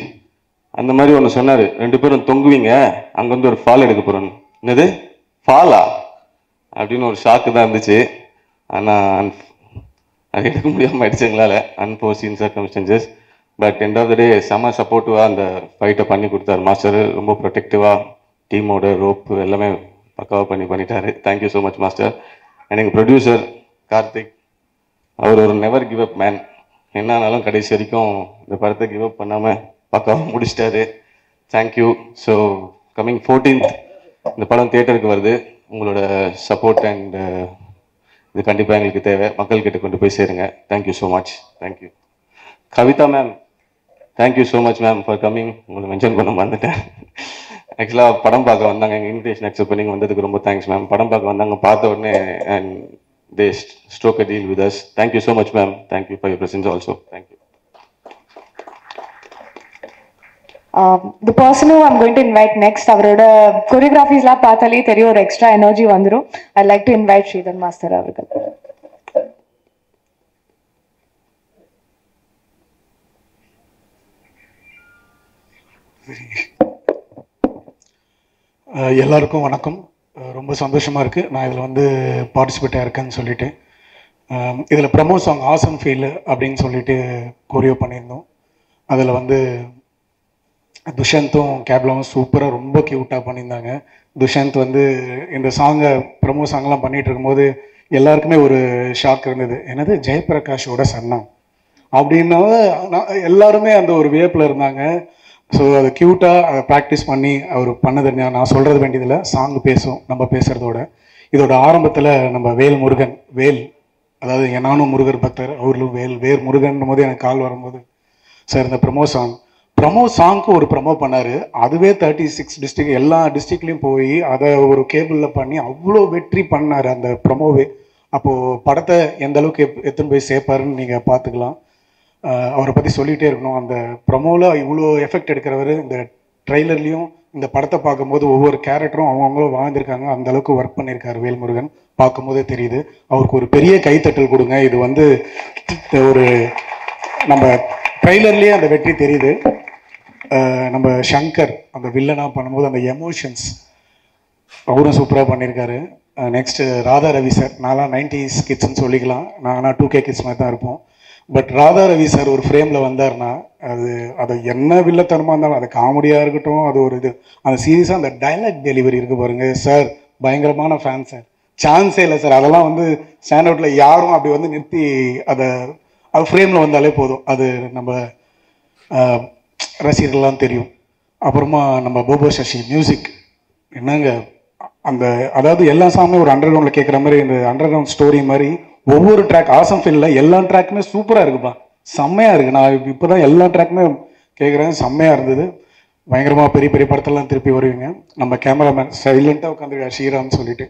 அந்த மாதிரி ஒன்று சொன்னார், 2 பேரும் தொங்குவீங்க, அங்கே வந்து ஒரு ஃபால் எடுக்க போகிறோன்னு. என்னது ஃபாலா அப்படின்னு ஒரு ஷாக்கு தான் இருந்துச்சு. ஆனால் அது எடுக்க முடியாமல் ஆயிடுச்சு எங்களால், unforeseen circumstances. But end of the day செம்ம சப்போர்ட்டிவாக அந்த ஃபைட்டை பண்ணி கொடுத்தாரு மாஸ்டர். ரொம்ப ப்ரொடெக்டிவாக டீமோட ரோப்பு எல்லாமே பக்காவாக பண்ணிட்டாரு. Thank you so much master. And எங்கள் ப்ரொடியூசர் கார்த்திக், அவர் ஒரு நெவர் கிவ் அப் மேன். என்னானாலும் கடைசி வரைக்கும் இந்த படத்தை கிவ் அப் பண்ணாமல் பக்காவாக முடிச்சிட்டாரு. தேங்க்யூ. ஸோ கம்மிங் 14th இந்த படம் தியேட்டருக்கு வருது. உங்களோட சப்போர்ட் அண்ட் இது கண்டிப்பாக எங்களுக்கு தேவை. மக்கள்கிட்ட கொண்டு போய் சேருங்க. Thank you so much. Thank you. Kavitha ma'am, thank you so much ma'am for coming. உங்களை மென்ஷன் பண்ண வந்துட்டேன். ஆக்சுவலாக படம் பார்க்க வந்தாங்க, எங்கள் இன்விடேஷன் அக்செப்ட் பண்ணி வந்ததுக்கு ரொம்ப தேங்க்ஸ் மேம். படம் பார்க்க வந்தாங்க, பார்த்த உடனே and they struck a deal with us. Thank you so much ma'am. Thank you for your presence also. Thank you. The person who I'm going to invite next, அவரோட கொரியோகிராஃபிஸ்லாம் பார்த்தாலே தெரியும், ஒரு எக்ஸ்ட்ரா எனர்ஜி வந்துடும். I'd like to invite Sridhar master அவர்கள். எல்லாருக்கும் வணக்கம். ரொம்ப சந்தோஷமாக இருக்குது நான் இதில் வந்து பார்ட்டிசிபேட் ஆயிருக்கேன்னு சொல்லிட்டு. இதில் ப்ரமோ சாங் ஆசம் ஃபீல் அப்படின்னு சொல்லிட்டு கோரியோ பண்ணியிருந்தோம். அதில் வந்து துஷந்தும் கேப்லாவும் சூப்பராக ரொம்ப க்யூட்டாக பண்ணியிருந்தாங்க. துஷந்த் வந்து இந்த சாங்கை ப்ரமோ சாங்லாம் பண்ணிகிட்டு இருக்கும்போது எல்லாருக்குமே ஒரு ஷாக் இருந்தது. என்னது ஜெயபிரகாஷோட சன்னா அப்படின்னா எல்லாருமே அந்த ஒரு வியப்பில் இருந்தாங்க. ஸோ அது க்யூட்டாக அதை ப்ராக்டிஸ் பண்ணி அவர் பண்ணது. நான் சொல்கிறது வேண்டியதில்லை, சாங் பேசும் நம்ம பேசுகிறதோட. இதோட ஆரம்பத்தில் நம்ம வேல் முருகன், வேல் அதாவது நானும் முருகர் பக்தர், அவர்களும் வேல் முருகன் போது எனக்கு கால் வரும்போது சார் இந்த ப்ரமோ சாங்க்கு ஒரு ப்ரமோ பண்ணார். அதுவே 36 டிஸ்ட்ரிக்ட் எல்லா டிஸ்ட்ரிக்ட்லேயும் போய் அதை ஒரு கேபிளில் பண்ணி அவ்வளோ வெற்றி பண்ணார் அந்த ப்ரமோவே. அப்போது படத்தை எந்த அளவுக்கு எத்தனை போய் சேர்ப்பாருன்னு நீங்கள் பார்த்துக்கலாம். அவரை பற்றி சொல்லிகிட்டே இருக்கணும். அந்த ப்ரமோவில் இவ்வளோ எஃபெக்ட் எடுக்கிறவர் இந்த ட்ரெய்லர்லேயும் இந்த படத்தை பார்க்கும்போது ஒவ்வொரு கேரக்டரும் அவங்கவுங்களும் வாழ்ந்திருக்காங்க. அந்த அளவுக்கு ஒர்க் பண்ணியிருக்காரு வேல்முருகன். பார்க்கும்போதே தெரியுது. அவருக்கு ஒரு பெரிய கைத்தட்டல் கொடுங்க. இது வந்து ஒரு நம்ம ட்ரெய்லர்லேயே அந்த வெற்றி தெரியுது. நம்ம சங்கர் அந்த வில்லனாக பண்ணும்போது அந்த எமோஷன்ஸ் அவரும் சூப்பராக பண்ணியிருக்காரு. Next Radha Ravi sir. நான்லாம் 90s கிட்ஸ்ன்னு சொல்லிக்கலாம், நாங்கள் 2K கிட்ஸ் மாதிரி தான் இருப்போம். பட் ராதா ரவி சார் ஒரு ஃப்ரேமில் வந்தார்னா அது என்ன வில்லத்தனமாக இருந்தாலும், அது காமெடியாக இருக்கட்டும், அது ஒரு இது அந்த சீரியஸாக அந்த டைலாக் டெலிவரி இருக்குது பாருங்கள் சார், பயங்கரமான ஃபேன் சார். சான்ஸே இல்லை சார். அதெல்லாம் வந்து ஸ்டாண்ட் அவுட்டில் யாரும் அப்படி வந்து நிறுத்தி அது ஃப்ரேமில் வந்தாலே போதும். அது நம்ம ரசிகர்கள்லாம் தெரியும். அப்புறமா நம்ம போபோ சசி மியூசிக் என்னங்க அந்த அதாவது எல்லா சாங்குமே ஒரு அண்டர் கிரவுண்டில் கேட்குற மாதிரி, இந்த அண்டர் கிரவுண்ட் ஸ்டோரி மாதிரி ஒவ்வொரு ட்ராக் ஆசம் ஃபீல்டில் எல்லா ட்ராக்குமே சூப்பராக இருக்குப்பா, செம்மையாக இருக்குது. நான் இப்போ தான் எல்லா ட்ராக்குமே கேட்குறேன், செம்மையாக இருந்தது. பயங்கரமாக பெரிய பெரிய படத்தெல்லாம் திருப்பி வருவீங்க. நம்ம கேமராமேன் சைலண்ட்டாக உட்காந்துருக்காரு ஸ்ரீராம்னு சொல்லிட்டு.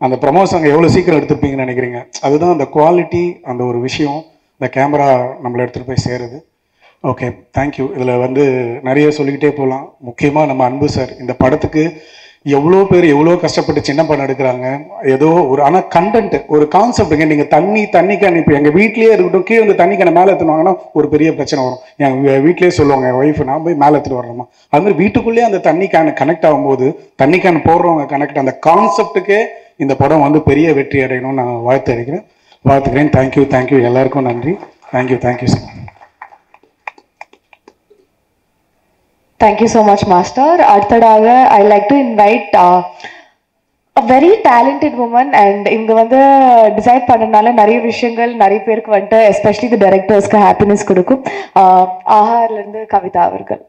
அந்த ப்ரமோ சாங் எவ்வளோ சீக்கிரம் எடுத்துருப்பீங்கன்னு நினைக்கிறீங்க? அதுதான் அந்த குவாலிட்டி, அந்த ஒரு விஷயம் இந்த கேமரா நம்மளை எடுத்துகிட்டு போய் சேருது. Okay, thank you. இதில் வந்து நிறைய சொல்லிக்கிட்டே போகலாம். முக்கியமாக நம்ம அன்பு சார் இந்த படத்துக்கு எவ்வளோ பேர் எவ்வளோ கஷ்டப்பட்டு சின்ன படம் எடுக்கிறாங்க. ஏதோ ஒரு ஆனால் கண்டென்ட் ஒரு கான்செப்ட்டுங்க. நீங்கள் தண்ணிக்கு அனுப்பி எங்கள் வீட்லேயே இருக்கட்டும், கீழே இந்த தண்ணிக்கான மேலே எடுத்துனாங்கன்னா ஒரு பெரிய பிரச்சனை வரும். எங்கள் வீட்லேயே சொல்லுவாங்க என் ஒய்ஃப், நான் போய் மேலே எடுத்துகிட்டு வரணுமா. அது மாதிரி வீட்டுக்குள்ளேயே அந்த தண்ணிக்கான கனெக்ட் ஆகும்போது தண்ணிக்கான போடுறவங்க கனெக்ட், அந்த கான்செப்ட்டுக்கே இந்த படம் வந்து பெரிய வெற்றி அடையணும்னு நான் வாழ்த்துக்கிறேன். தேங்க்யூ எல்லாருக்கும் நன்றி. Thank you sir. Thank you so much, Master. அடுத்ததாக I like to invite a very talented woman, and இங்க வந்து டிசைட் பண்ணனால நிறைய விஷயங்கள் நிறைய பேருக்கு வந்துட்டு எஸ்பெஷலி தி டைரக்டர்ஸ்க்கு ஹாப்பினஸ் கொடுக்கும். ஆஹார்லேருந்து கவிதா அவர்கள்.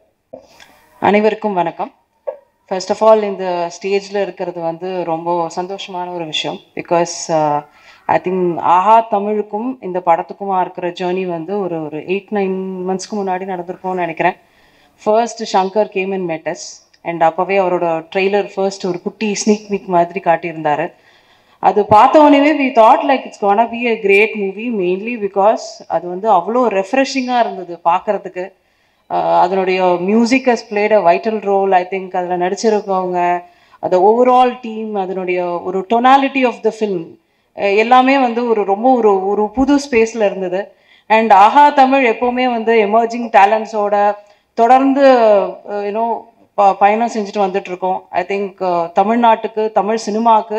அனைவருக்கும் வணக்கம். ஃபர்ஸ்ட் ஆஃப் ஆல் இந்த ஸ்டேஜில் இருக்கிறது வந்து ரொம்ப சந்தோஷமான ஒரு விஷயம். பிகாஸ் ஐ திங்க் ஆஹா தமிழுக்கும் இந்த படத்துக்குமா இருக்கிற ஜேர்னி வந்து ஒரு 8-9 மந்த்ஸ்க்கு முன்னாடி நடந்திருக்கும்னு நினைக்கிறேன். First Shankar game and met us, and அப்போவே அவரோட ட்ரெய்லர் ஃபர்ஸ்ட் ஒரு குட்டி ஸ்னீக் பீக் மாதிரி காட்டியிருந்தார். அது பார்த்தோன்னே we thought like it's gonna be a great movie, mainly because அது வந்து அவ்வளோ ரெஃப்ரெஷிங்காக இருந்தது பார்க்குறதுக்கு. அதனுடைய music has played a vital role. I think அதில் நடிச்சிருக்கவங்க, அந்த ஓவரால் டீம், அதனுடைய ஒரு டொனாலிட்டி ஆஃப் த ஃபில்ம் எல்லாமே வந்து ஒரு புது ஸ்பேஸில் இருந்தது. அண்ட் ஆஹா தமிழ் எப்போவுமே வந்து எமர்ஜிங் டேலண்ட்ஸோட தொடர்ந்து பயணம் செஞ்சுட்டு வந்துட்டுருக்கோம். ஐ திங்க் தமிழ்நாட்டுக்கு, தமிழ் சினிமாவுக்கு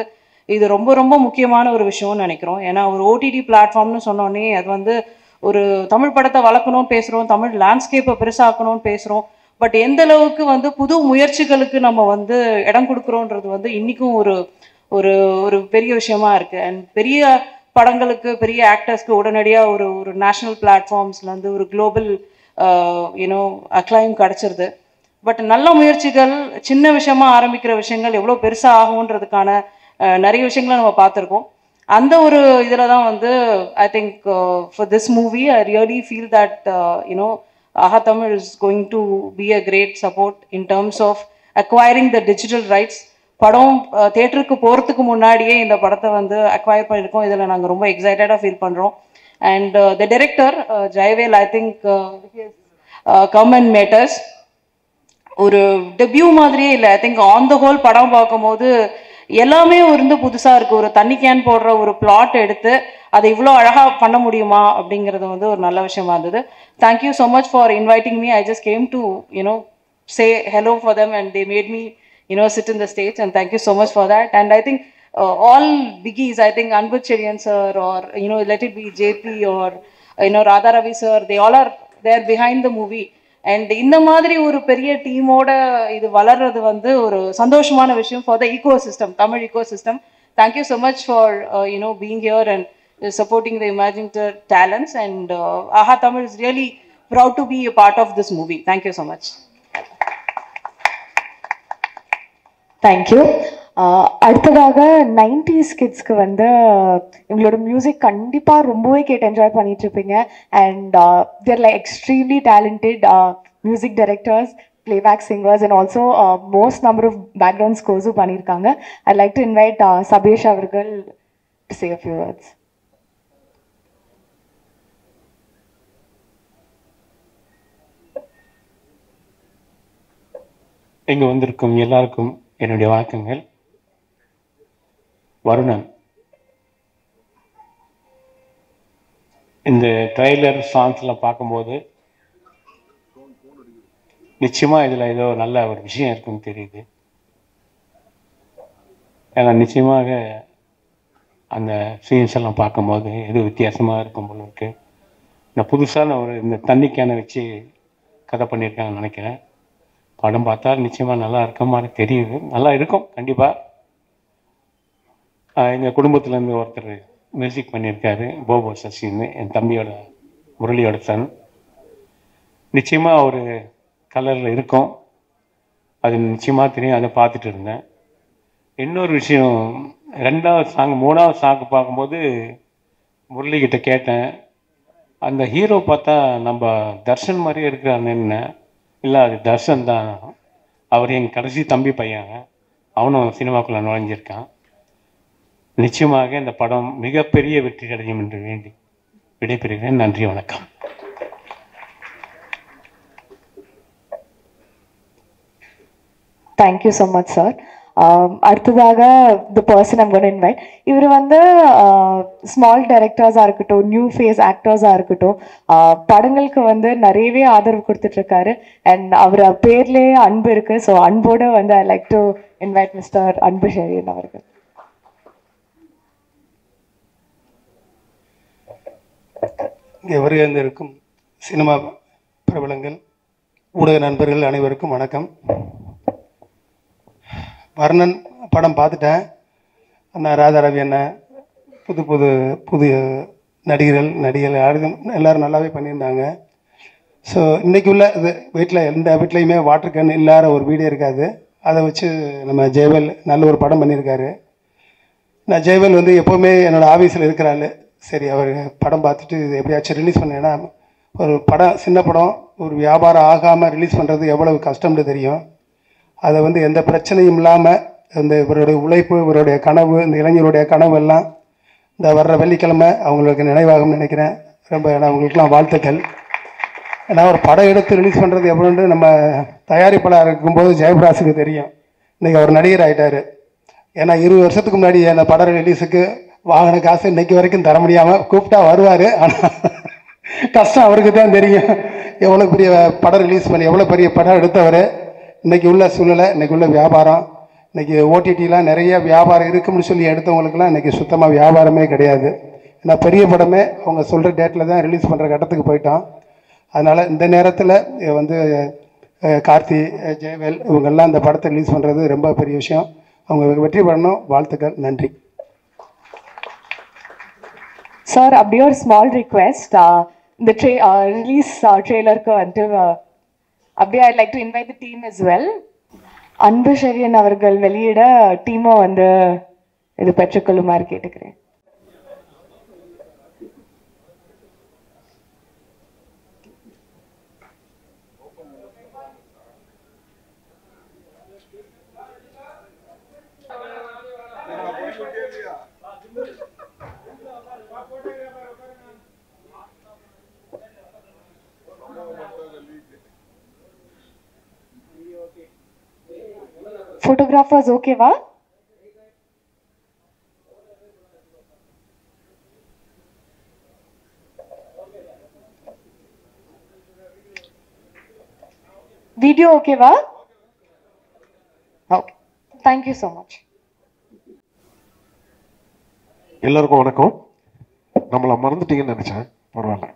இது ரொம்ப ரொம்ப முக்கியமான ஒரு விஷயம்னு நினைக்கிறோம். ஏன்னா ஒரு ஓடிடி பிளாட்ஃபார்ம்னு சொன்னோன்னே அது வந்து ஒரு தமிழ் படத்தை வளர்க்கணும்னு பேசுகிறோம், தமிழ் லேண்ட்ஸ்கேப்பை பெருசாக்கணும்னு பேசுகிறோம். பட் எந்த அளவுக்கு வந்து புது முயற்சிகளுக்கு நம்ம வந்து இடம் கொடுக்குறோன்றது வந்து இன்றைக்கும் ஒரு ஒரு ஒரு பெரிய விஷயமா இருக்குது. அண்ட் பெரிய படங்களுக்கு, பெரிய ஆக்டர்ஸ்க்கு உடனடியாக ஒரு நேஷ்னல் பிளாட்ஃபார்ம்ஸ்லேருந்து ஒரு குளோபல் அக்ளைம் கிடச்சிருது. பட் நல்ல முயற்சிகள், சின்ன விஷயமா ஆரம்பிக்கிற விஷயங்கள் எவ்வளோ பெருசாக ஆகுன்றதுக்கான நிறைய விஷயங்களை நம்ம பார்த்துருக்கோம். அந்த ஒரு இதில் தான் வந்து I think for this movie I really feel that aha Tamil is going to be a great support in terms of acquiring the digital rights. படம் தேட்டருக்கு போகிறதுக்கு முன்னாடியே இந்த படத்தை வந்து அக்வயர் பண்ணியிருக்கோம். இதில் நாங்கள் ரொம்ப எக்ஸைட்டடாக ஃபீல் பண்ணுறோம். And the director, Jaivel, I think he has come and met us. ஒரு டெபியூ மாதிரியே இல்லை. I think on the whole படம் பார்க்கும்போது எல்லாமே வந்து புதுசாக இருக்குது. ஒரு தண்ணி கேன் போடுற ஒரு பிளாட் எடுத்து அதை இவ்வளோ அழகாக பண்ண முடியுமா அப்படிங்கிறது வந்து ஒரு நல்ல விஷயமா இருந்தது. Thank you so much for inviting me. I just came to say hello for them and they made me sit in the stage, and thank you so much for that. And I think all biggies, I think Anbu Cherian sir, or let it be JP, or Radha Ravi sir, they all are there behind the movie. And இந்த மாதிரி ஒரு பெரிய டீமோட இது வளர்றது வந்து ஒரு சந்தோஷமான விஷயம் for the ecosystem, Tamil ecosystem. Thank you so much for being here and supporting the emerging talents, and Aha Tamil is really proud to be a part of this movie. Thank you so much. Thank you. அடுத்ததாக 90s கிட்ஸ்க்கு வந்து இவங்களோட music கண்டிப்பாக ரொம்பவே கேட்டு enjoy பண்ணிட்டு இருப்பீங்க. And there like extremely talented music directors, playback singers, and also most number of background scores பண்ணியிருக்காங்க. I'd like to invite Sabyesh அவர்கள் to say a few words. இங்கே வந்திருக்கும் எல்லாருக்கும் என்னுடைய வணக்கங்கள். வருணன், இந்த ட்ரெய்லர் சாங்ஸ்லாம் பார்க்கும்போது நிச்சயமாக இதில் ஏதோ நல்ல ஒரு விஷயம் இருக்குன்னு தெரியுது. ஏன்னா நிச்சயமாக அந்த சீன்ஸ் எல்லாம் பார்க்கும்போது ஏதோ வித்தியாசமாக இருக்கும் போல இருக்கு. இந்த புதுசான ஒரு இந்த தண்ணி கேனை வச்சு கதை பண்ணியிருக்காங்கன்னு நினைக்கிறேன். படம் பார்த்தா நிச்சயமாக நல்லா இருக்க மாதிரி தெரியுது. நல்லா இருக்கும் கண்டிப்பாக. எங்கள் குடும்பத்துலேருந்து ஒருத்தர் மியூசிக் பண்ணியிருக்காரு, போபோ சசின்னு, என் தம்பியோட முரளியோட சன். நிச்சயமாக ஒரு கலரில் இருக்கும், அது நிச்சயமாக தெரியும். அதை பார்த்துட்டு இருந்தேன். இன்னொரு விஷயம், 2வது சாங் 3வது சாங் பார்க்கும்போது முரளிக்கிட்ட கேட்டேன், அந்த ஹீரோ பார்த்தா நம்ம தர்ஷன் மாதிரியே இருக்கிறான்னு. இல்லை, அது தர்ஷன் தான். அவர் எங்கள் கடைசி தம்பி பையன், அவனும் சினிமாக்குள்ளே நுழைஞ்சிருக்கான். நிச்சயமாக இந்த படம் மிகப்பெரிய வெற்றி அடையும் என்று வேண்டி விடைபெறுகிறேன். நன்றி, வணக்கம். Thank you so much sir. அடுத்ததாக the person I'm gonna invite. இவர் வந்து ஸ்மால் டைரக்டர்ஸாக இருக்கட்டும், நியூ ஃபேஸ் ஆக்டர்ஸாக இருக்கட்டும், படங்களுக்கு வந்து நிறையவே ஆதரவு கொடுத்துட்ருக்காரு. அண்ட் அவர் பேர்லேயே அன்பு இருக்குது. ஸோ அன்போடு வந்து I like to invite mister அன்பு ஷெரியன் அவர்கள். இங்கே வருகின்றிருக்கும் சினிமா பிரபலங்கள், ஊடக நண்பர்கள் அனைவருக்கும் வணக்கம். வர்ணன் படம் பார்த்துட்டேன். அண்ணா ராதாரவி அண்ணன், புது நடிகர்கள் யாரும் எல்லோரும் நல்லாவே பண்ணியிருந்தாங்க. ஸோ இன்றைக்கி உள்ள இது வீட்டில் எந்த வீட்லேயுமே வாட்டர் கேன் இல்லாத ஒரு வீடியோ இருக்காது. அதை வச்சு நம்ம ஜெயவேல் நல்ல ஒரு படம் பண்ணியிருக்காரு. நான் ஜெயவேல் வந்து எப்போவுமே என்னோடய ஆஃபீஸில் இருக்கிறாள். சரி, அவர் படம் பார்த்துட்டு இது எப்படியாச்சும் ரிலீஸ் பண்ணேன்னா, ஒரு படம் சின்ன படம் ஒரு வியாபாரம் ஆகாமல் ரிலீஸ் பண்ணுறது எவ்வளவு கஷ்டம்னு தெரியும். அதை வந்து எந்த பிரச்சனையும் இல்லாமல் இந்த இவருடைய உழைப்பு, இவருடைய கனவு, இந்த இளைஞருடைய கனவு எல்லாம் இந்த வர்ற வெள்ளிக்கிழமை அவங்களுக்கு நினைவாகும் நினைக்கிறேன். ரொம்ப அவங்களுக்கெல்லாம் வாழ்த்துக்கள். ஏன்னா ஒரு படம் எடுத்து ரிலீஸ் பண்ணுறது எப்படின்னு நம்ம தயாரிப்பாளர் இருக்கும்போது ஜெயபிராஸுக்கு தெரியும். இன்றைக்கி அவர் நடிகர் ஆகிட்டார். ஏன்னா 20 வருஷத்துக்கு முன்னாடி அந்த படம் ரிலீஸுக்கு வாங்கின காசு இன்றைக்கி வரைக்கும் தர முடியாமல் கூப்பிட்டா வருவார். ஆனால் கஷ்டம் அவருக்கு தான் தெரியும். எவ்வளோ பெரிய படம் ரிலீஸ் பண்ணி எவ்வளோ பெரிய படம் எடுத்தவர். இன்றைக்கி உள்ள சூழ்நிலை, இன்றைக்கி உள்ள வியாபாரம், இன்றைக்கி ஓடிடிலாம் நிறைய வியாபாரம் இருக்கும்னு சொல்லி எடுத்தவங்களுக்கெல்லாம் இன்றைக்கி சுத்தமாக வியாபாரமே கிடையாது. ஏன்னா பெரிய படமே அவங்க சொல்கிற டேட்டில் தான் ரிலீஸ் பண்ணுற கட்டத்துக்கு போயிட்டோம். அதனால் இந்த நேரத்தில் வந்து கார்த்தி, ஜெயவேல் இவங்கெல்லாம் இந்த படத்தை ரிலீஸ் பண்ணுறது ரொம்ப பெரிய விஷயம். அவங்க வெற்றி பெறணும். வாழ்த்துக்கள். நன்றி சார். அப்படியே ஒரு ஸ்மால் ரிக்வெஸ்ட், இந்த ரிலீஸ் ட்ரெய்லருக்கு வந்து அப்படியே I like to invite the team as well. அன்பு ஷெரியன் அவர்கள் வெளியிட டீமை வந்து இது பெற்றுக்கொள்ளுமாறு கேட்டுக்கிறேன். Photographers ஓகேவா? வீடியோ ஓகேவா? Okay, thank you so much. எல்லாருக்கும் வணக்கம். நம்மளை மறந்துட்டீங்கன்னு நினைச்சேன், பரவாயில்ல.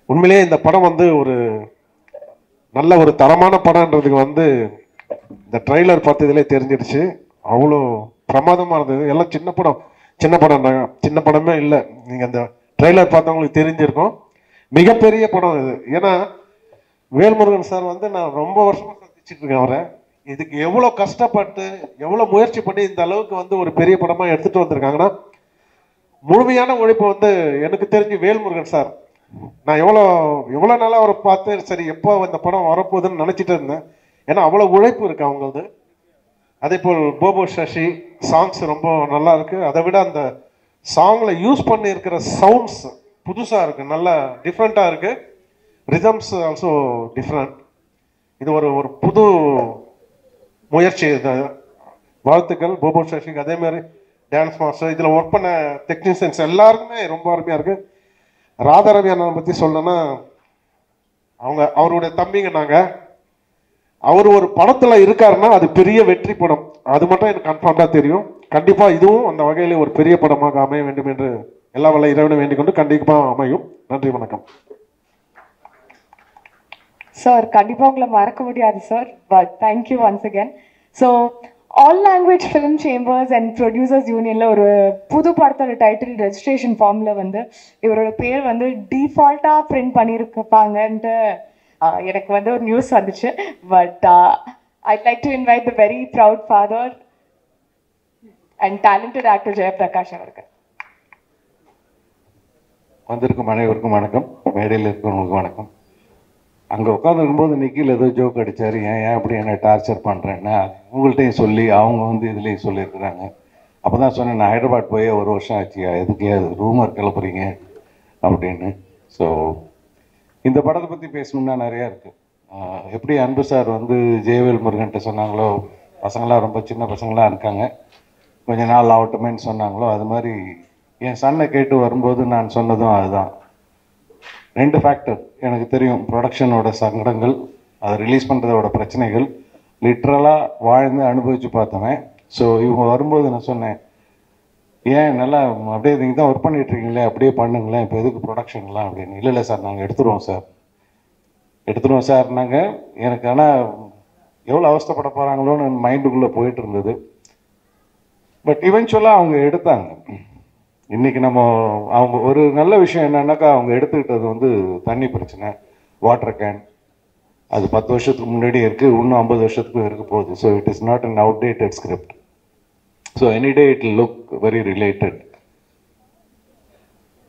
உண்மையிலேயே இந்த படம் வந்து ஒரு நல்ல ஒரு தரமான படம்ன்றதுக்கு வந்து இந்த ட்ரைலர் பார்த்ததுலே தெரிஞ்சிடுச்சு. அவ்வளோ பிரமாதமாக இருந்தது. எல்லாம் சின்ன படம் தாங்க, சின்ன படமே இல்லை. நீங்கள் அந்த ட்ரைலர் பார்த்தவங்களுக்கு தெரிஞ்சிருக்கும். மிகப்பெரிய படம் இது. ஏன்னா வேல்முருகன் சார் வந்து நான் ரொம்ப வருஷமாக சந்திச்சுட்டு இருக்கேன் அவரை. இதுக்கு எவ்வளோ கஷ்டப்பட்டு எவ்வளோ முயற்சி பண்ணி இந்த அளவுக்கு வந்து ஒரு பெரிய படமாக எடுத்துகிட்டு வந்திருக்காங்கன்னா முழுமையான உழைப்பு வந்து எனக்கு தெரிஞ்சு வேல்முருகன் சார். நான் எவ்வளோ நாளாக அவரை பார்த்து சரி எப்போ இந்த படம் வரப்போகுதுன்னு நினச்சிட்டு இருந்தேன். ஏன்னா அவ்வளோ உழைப்பு இருக்கு அவங்களது. அதே போல் போபோ சசி சாங்ஸ் ரொம்ப நல்லா இருக்கு. அதை விட அந்த சாங்ல யூஸ் பண்ணி இருக்கிற சவுண்ட்ஸ் புதுசாக இருக்கு, நல்லா டிஃப்ரெண்ட்டாக இருக்கு. Rhythms also different. இது ஒரு புது முயற்சி. வாழ்த்துக்கள் போபோ சசிக்கு. அதே மாதிரி டான்ஸ் மாஸ்டர், இதில் ஒர்க் பண்ண டெக்னீஷியன்ஸ் எல்லாருக்குமே ரொம்ப அருமையாக இருக்கு. ராதாரவி அண்ணனை பற்றி சொல்லணும்னா அவருடைய தம்பிங்க நாங்கள். அவர் ஒரு படத்தில் இருக்காருன்னா அது பெரிய வெற்றி படம், அது மட்டும் எனக்கு கன்ஃபார்மாக தெரியும். கண்டிப்பாக இதுவும் அந்த வகையில் ஒரு பெரிய படமாக அமைய வேண்டும் என்று எல்லா வல்ல இறைவனை வேண்டிக் கொண்டு கண்டிப்பாக அமையும். நன்றி, வணக்கம். சார் கண்டிப்பாக உங்களை மறக்க முடியாது sir, but thank you once again. So all language film chambers and producers யூனியனில் ஒரு புது படத்தோட டைட்டில் ரெஜிஸ்ட்ரேஷன் ஃபார்மில் வந்து இவரோட பேர் வந்து டிஃபால்ட்டாக பிரிண்ட் பண்ணியிருப்பாங்கன்ட்டு எனக்கு வந்து ஒரு நியூஸ் வந்துச்சு. But I'd like to invite the very proud father and talented actor Jayaprakash அவர்கள். வந்திருக்கும் அனைவருக்கும் வணக்கம். மேடையில் இருக்கிறவங்களுக்கு வணக்கம். அங்கே உட்காந்துருக்கும்போது நிக்கில் ஏதோ ஜோக் அடித்தார், ஏன் அப்படி என்ன டார்ச்சர் பண்ணுறேன்னா உங்கள்கிட்டையும் சொல்லி அவங்க வந்து இதுலேயும் சொல்லியிருக்கிறாங்க. அப்போ தான் சொன்னேன், நான் ஹைதராபாத் போய் ஒரு வருஷம் ஆச்சு, எதுக்கே அது ரூமர் கிளப்புறீங்க அப்படின்னு. ஸோ இந்த படத்தை பற்றி பேசணுன்னா நிறையா இருக்குது. எப்படி அன்பு சார் வந்து ஜெயவேல் முருகன்ட்ட சொன்னாங்களோ பசங்களாம் ரொம்ப சின்ன பசங்களாக இருக்காங்க, கொஞ்ச நாள் ஆகட்டுமேன்னு சொன்னாங்களோ, அது மாதிரி என் சன்னை கேட்டு வரும்போது நான் சொன்னதும் அதுதான். 2 ஃபேக்டர் எனக்கு தெரியும். ப்ரொடக்ஷனோட சங்கடங்கள், அதை ரிலீஸ் பண்ணுறதோட பிரச்சனைகள், லிட்ரலாக வாழ்ந்து அனுபவித்து பார்த்தவன். ஸோ இவங்க வரும்போது நான் சொன்னேன், ஏன் நல்லா அப்படியே நீங்கள் தான் ஒர்க் பண்ணிகிட்ருக்கீங்களே அப்படியே பண்ணுங்களேன், இப்போ எதுக்கு ப்ரொடக்ஷன்லாம் அப்படின்னு. இல்லை சார் நாங்கள் எடுத்துருவோம் சார்னாங்க. எனக்கு ஆனால் எவ்வளோ அவஸ்தைப்பட போகிறாங்களோன்னு மைண்டுக்குள்ளே போயிட்டு இருந்தது. பட் இவென்ச்சுவலாக அவங்க எடுத்தாங்க. இன்றைக்கி அவங்க ஒரு நல்ல விஷயம் என்னன்னாக்கா, அவங்க எடுத்துக்கிட்டது வந்து தண்ணி பிரச்சனை, வாட்டர் கேன், அது 10 வருஷத்துக்கு முன்னாடி இருக்குது, இன்னும் 50 வருஷத்துக்கும் இருக்க போகுது. So it is not an outdated script. So any day it look very related.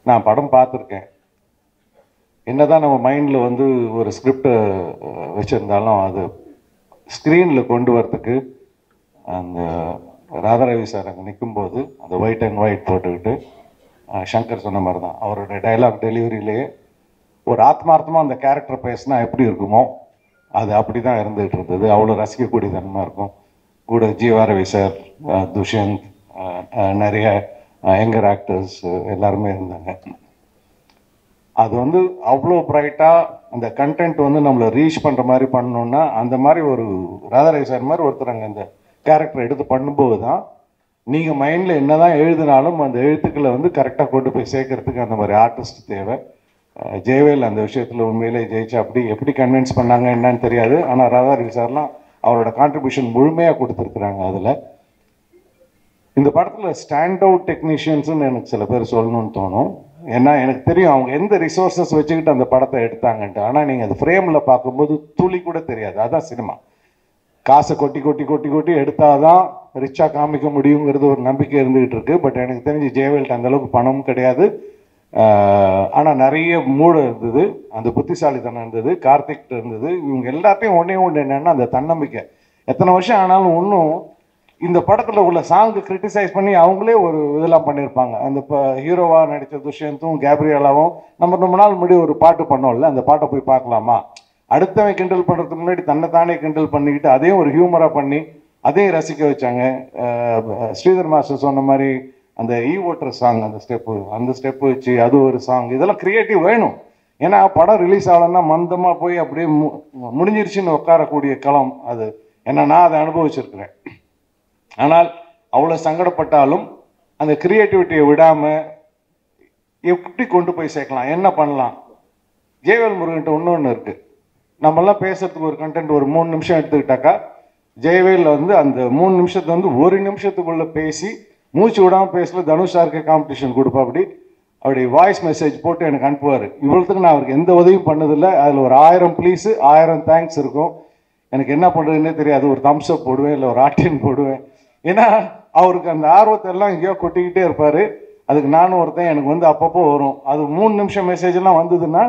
நான் படம் பார்த்துருக்கேன். என்னதான் நம்ம மைண்டில் வந்து ஒரு ஸ்கிரிப்டை வச்சுருந்தாலும் அது ஸ்க்ரீனில் கொண்டு வரத்துக்கு அந்த ராதாரவி சார் அங்கே நிற்கும்போது அந்த ஒயிட் அண்ட் ஒயிட் போட்டுக்கிட்டு சங்கர் சொன்ன மாதிரி தான் அவரோட டைலாக் டெலிவரியிலேயே ஒரு ஆத்மார்த்தமாக அந்த கேரக்டர் பேசினா எப்படி இருக்குமோ அது அப்படி தான் இருந்துகிட்டு இருந்தது. அவ்வளோ ரசிக்கக்கூடிய தன்மை இருக்கும். கூட ஜீவாரவி சார், துஷ்யந்த், நிறைய யங்கர் ஆக்டர்ஸ் எல்லாருமே இருந்தாங்க. அது வந்து அவ்வளோ ப்ரைட்டாக அந்த கண்டென்ட் வந்து நம்மளை ரீச் பண்ணுற மாதிரி பண்ணணுன்னா அந்த மாதிரி ஒரு ராதாரவி சார் மாதிரி ஒருத்தர் அங்கே அந்த கேரக்டர் எடுத்து பண்ணும்போது தான் நீங்கள் மைண்டில் என்ன தான் எழுதினாலும் அந்த எழுத்துக்களை வந்து கரெக்டாக கொண்டு போய் சேர்க்கறதுக்கு அந்த மாதிரி ஆர்டிஸ்ட் தேவை. ஜெயவேல் அந்த விஷயத்தில் உண்மையிலே ஜெயிச்சு எப்படி கன்வின்ஸ் பண்ணாங்க என்னன்னு தெரியாது. ஆனால் ராதாரவி சார்லாம் அவரோட கான்ட்ரிபியூஷன் முழுமையாக கொடுத்துருக்குறாங்க. அதில் இந்த படத்தில் ஸ்டாண்ட் அவுட் டெக்னீஷியன்ஸுன்னு எனக்கு சில பேர் சொல்லணும்னு தோணும். ஏன்னா எனக்கு தெரியும் அவங்க எந்த ரிசோர்ஸஸ் வச்சுக்கிட்டு அந்த படத்தை எடுத்தாங்கன்ட்டு. ஆனால் நீங்கள் அது ஃப்ரேமில் பார்க்கும்போது துளி கூட தெரியாது. அதான் சினிமா. காசை கொட்டி கொட்டி கொட்டி கொட்டி எடுத்தாதான் ரிச்சாக காமிக்க முடியுங்கிறது ஒரு நம்பிக்கை இருந்துகிட்டு இருக்கு. பட் எனக்கு தெரிஞ்சு ஜெயவேல்ட்ட அந்தளவுக்கு பணமும் கிடையாது. ஆனால் நிறைய மூடு இருந்தது, அந்த புத்திசாலித்தனம் இருந்தது, கார்த்திக் இருந்தது. இவங்க எல்லாத்தையும் ஒன்று என்னென்னா அந்த தன்னம்பிக்கை. எத்தனை வருஷம் ஆனாலும் இன்னும் இந்த படத்தில் உள்ள சாங்கு கிரிட்டிசைஸ் பண்ணி அவங்களே ஒரு இதெல்லாம் பண்ணியிருப்பாங்க. அந்த இப்போ ஹீரோவாக நடித்த துஷ்யந்தும் கேப்ரியலாவும் நம்ம ரொம்ப நாள் முன்னாடி ஒரு பாட்டு பண்ணோம்ல, அந்த பாட்டை போய் பார்க்கலாமா, அடுத்தவன் கிண்டல் பண்ணுறதுக்கு முன்னாடி தன்னை தானே கிண்டல் பண்ணிக்கிட்டு அதையும் ஒரு ஹியூமராக பண்ணி அதையும் ரசிக்க வச்சாங்க. ஸ்ரீதர் மாஸ்டர் சொன்ன மாதிரி அந்த ஓட்டர் சாங், அந்த ஸ்டெப்பு வச்சு அது ஒரு சாங், இதெல்லாம் கிரியேட்டிவ் வேணும். ஏன்னா படம் ரிலீஸ் ஆகலன்னா மந்தமாக போய் அப்படியே முடிஞ்சிருச்சுன்னு உட்காரக்கூடிய களம் அது. ஏன்னா நான் அதை அனுபவிச்சிருக்கிறேன். ஆனால் அவ்வளோ சங்கடப்பட்டாலும் அந்த கிரியேட்டிவிட்டியை விடாமல் எப்படி கொண்டு போய் சேர்க்கலாம், என்ன பண்ணலாம், ஜெயவேல் முருகன்ட்ட இன்னொன்று இருக்குது. நம்மெல்லாம் பேசுறதுக்கு ஒரு கண்டென்ட் ஒரு 3 நிமிஷம் எடுத்துக்கிட்டாக்கா, ஜெயவேல் வந்து அந்த 3 நிமிஷத்தை வந்து 1 நிமிஷத்துக்குள்ளே பேசி மூச்சு விடாமல் பேசல தனுஷ் சாருக்கு காம்படிஷன் கொடுப்பா. அப்படி வாய்ஸ் மெசேஜ் போட்டு எனக்கு அனுப்புவார். இவ்வளோத்துக்கு நான் அவருக்கு எந்த உதவியும் பண்ணதில்லை. அதில் ஒரு 1000 ப்ளீஸு 1000 தேங்க்ஸ் இருக்கும். எனக்கு என்ன பண்ணுறதுன்னே தெரியாது. ஒரு தம்ஸ் அப் போடுவேன், இல்லை ஒரு ஆட்டின் போடுவேன். ஏன்னா அவருக்கு அந்த ஆர்வத்தை எல்லாம் எங்கேயோ கொட்டிக்கிட்டே இருப்பார். அதுக்கு நானும் ஒருத்தன் எனக்கு வந்து அப்பப்போ வரும். அது 3 நிமிஷம் மெசேஜ் எல்லாம் வந்ததுன்னா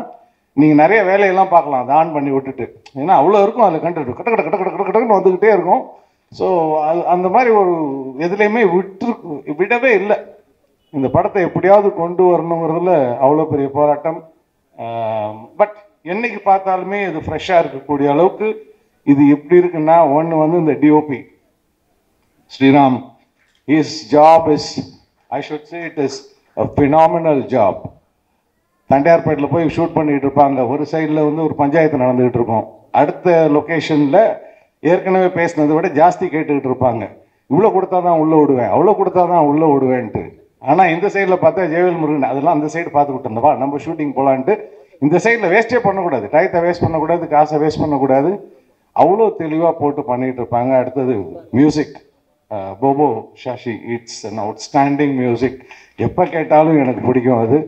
நீங்கள் நிறைய வேலையெல்லாம் பார்க்கலாம் அதை ஆன் பண்ணி விட்டுட்டு. ஏன்னா அவ்வளோ இருக்கும் அதில் கண்டென்ட் கட்ட கட்ட கட்ட கட்ட கட்டன்னு வந்துக்கிட்டே இருக்கும். ஸோ அது அந்த மாதிரி ஒரு எதுலேயுமே விடவே இல்லை. இந்த படத்தை எப்படியாவது கொண்டு வரணுங்கிறதுல அவ்வளோ பெரிய போராட்டம். பட் என்னைக்கு பார்த்தாலுமே இது ஃப்ரெஷ்ஷாக இருக்கக்கூடிய அளவுக்கு இது எப்படி இருக்குன்னா, ஒன்று வந்து இந்த DOP Sriram, his job is, I should say it is a phenomenal job. தண்டையார்பேட்டில் போய் ஷூட் பண்ணிகிட்டு இருப்பாங்க. ஒரு சைடில் வந்து ஒரு பஞ்சாயத்து நடந்துகிட்டு இருக்கும். அடுத்த லொக்கேஷனில் ஏற்கனவே பேசினதை விட ஜாஸ்தி கேட்டுக்கிட்டு இருப்பாங்க. இவ்வளோ கொடுத்தா தான் உள்ளே விடுவேன், அவ்வளோ கொடுத்தா தான் உள்ளே விடுவேன்ட்டு. ஆனால் இந்த சைடில் பார்த்தா ஜெயவேல் முருகன் அதெல்லாம் அந்த சைடு பார்த்துக்கிட்டு இருந்தவா நம்ம ஷூட்டிங் போகலான்ட்டு. இந்த சைடில் வேஸ்ட்டே பண்ணக்கூடாது, டயத்தை வேஸ்ட் பண்ணக்கூடாது, காசை வேஸ்ட் பண்ணக்கூடாது. அவ்வளோ தெளிவாக போட்டு பண்ணிகிட்டு இருப்பாங்க. அடுத்தது music, Bobo Shashi, it's an outstanding music. எப்போ கேட்டாலும் எனக்கு பிடிக்கும் அது.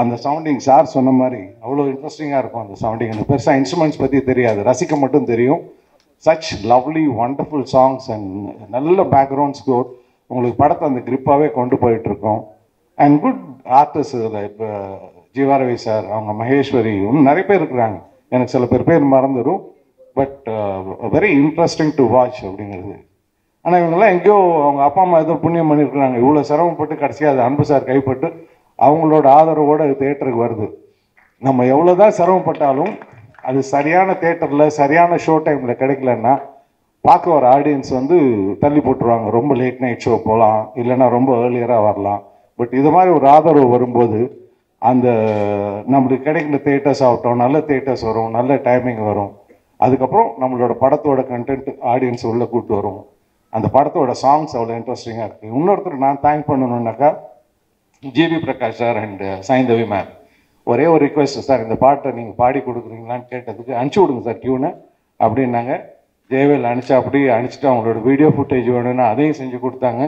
அந்த சவுண்டிங் சார் சொன்ன மாதிரி அவ்வளோ இன்ட்ரெஸ்டிங்காக இருக்கும் அந்த சவுண்டிங். எனக்கு பெருசாக இன்ஸ்ட்ருமெண்ட்ஸ் பற்றி தெரியாது, ரசிக்க மட்டும் தெரியும். Such lovely wonderful songs and நல்ல பேக்ரவுண்ட் ஸ்கோர். உங்களுக்கு படத்தை அந்த கிரிப்பாகவே கொண்டு போயிட்டுருக்கோம். அண்ட் குட் ஆர்டிஸ்ட் இப்போ ஜீவாரவி சார், அவங்க மகேஸ்வரி, இன்னும் நிறைய பேர் இருக்கிறாங்க. எனக்கு சில பேர் மறந்துடும். But very interesting to watch அப்படிங்கிறது. ஆனால் இவங்கெல்லாம் எங்கேயோ அவங்க அப்பா அம்மா ஏதோ புண்ணியம் பண்ணியிருக்கிறாங்க. இவ்வளோ சிரமப்பட்டு கடைசியாக அது அன்பு சார் கைப்பட்டு அவங்களோட ஆதரவோடு அது தேட்டருக்கு வருது. நம்ம எவ்வளோ தான் சிரமப்பட்டாலும் அது சரியான தேட்டரில் சரியான ஷோ டைமில் கிடைக்கலன்னா பார்க்க வர ஆடியன்ஸ் வந்து தள்ளி போட்டுருவாங்க. ரொம்ப லேட் நைட் ஷோ போகலாம், இல்லைன்னா ரொம்ப ஏர்லியராக வரலாம். பட் இது மாதிரி ஒரு ஆதரவு வரும்போது அந்த நம்மளுக்கு கிடைக்கிற தேட்டர்ஸ் ஆகட்டும், நல்ல தேட்டர்ஸ் வரும், நல்ல டைமிங் வரும். அதுக்கப்புறம் நம்மளோட படத்தோட கண்டென்ட் ஆடியன்ஸ் உள்ளே கூப்பிட்டு வரும். அந்த படத்தோட சாங்ஸ் அவ்வளோ இன்ட்ரெஸ்டிங்காக இருக்குது. இன்னொருத்தர் நான் தேங்க் பண்ணணுன்னாக்கா GV Prakash sir and Saindhavi ma'am. ஒரே ஒரு ரிக்வெஸ்ட் சார், இந்த பாட்டை நீங்கள் பாடி கொடுக்குறீங்களான்னு கேட்டதுக்கு அனுப்பிச்சி விடுங்க சார் டியூனை அப்படின்னாங்க. ஜெயவேல் அனுப்பிச்சிட்டு அவங்களோட வீடியோ ஃபுட்டேஜ் வேணும்னா அதையும் செஞ்சு கொடுத்தாங்க.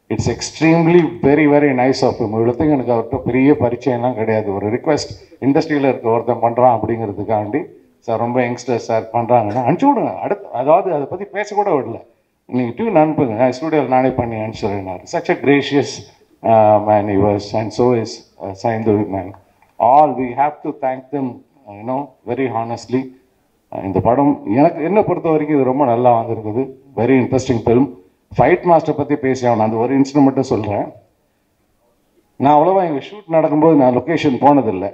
It's extremely very very nice of him. இவ்வளோத்துக்கு எனக்கு அவர்கிட்ட பெரிய பரிச்சயம்லாம் கிடையாது. ஒரு ரிக்வெஸ்ட் இண்டஸ்ட்ரியில் இருக்க ஒருத்தன் பண்ணுறான் அப்படிங்கிறதுக்காண்டி, சார் ரொம்ப யங்ஸ்டர்ஸ் சார் பண்ணுறாங்கன்னா அனுப்பிச்சி விடுங்க. அதாவது அதை பற்றி பேசக்கூட விடல, நீங்கள் டியூன் அனுப்புங்க, நான் ஸ்டூடியோவில் நானே பண்ணி அனுப்பிச்சிடுறேன். Such a gracious man he was, and so is Saindavi man. All we have to thank them, very honestly. இந்த படம் எனக்கு என்ன பொறுத்த வரைக்கும் இது ரொம்ப நல்லா வந்திருக்குது. Very interesting film. Fight master பற்றி பேசி ஆகணும். அந்த ஒரு இன்சிடென்ட் மட்டும் சொல்கிறேன். நான் அவ்வளோவா எங்கள் ஷூட் நடக்கும்போது நான் லொக்கேஷன் போனதில்லை.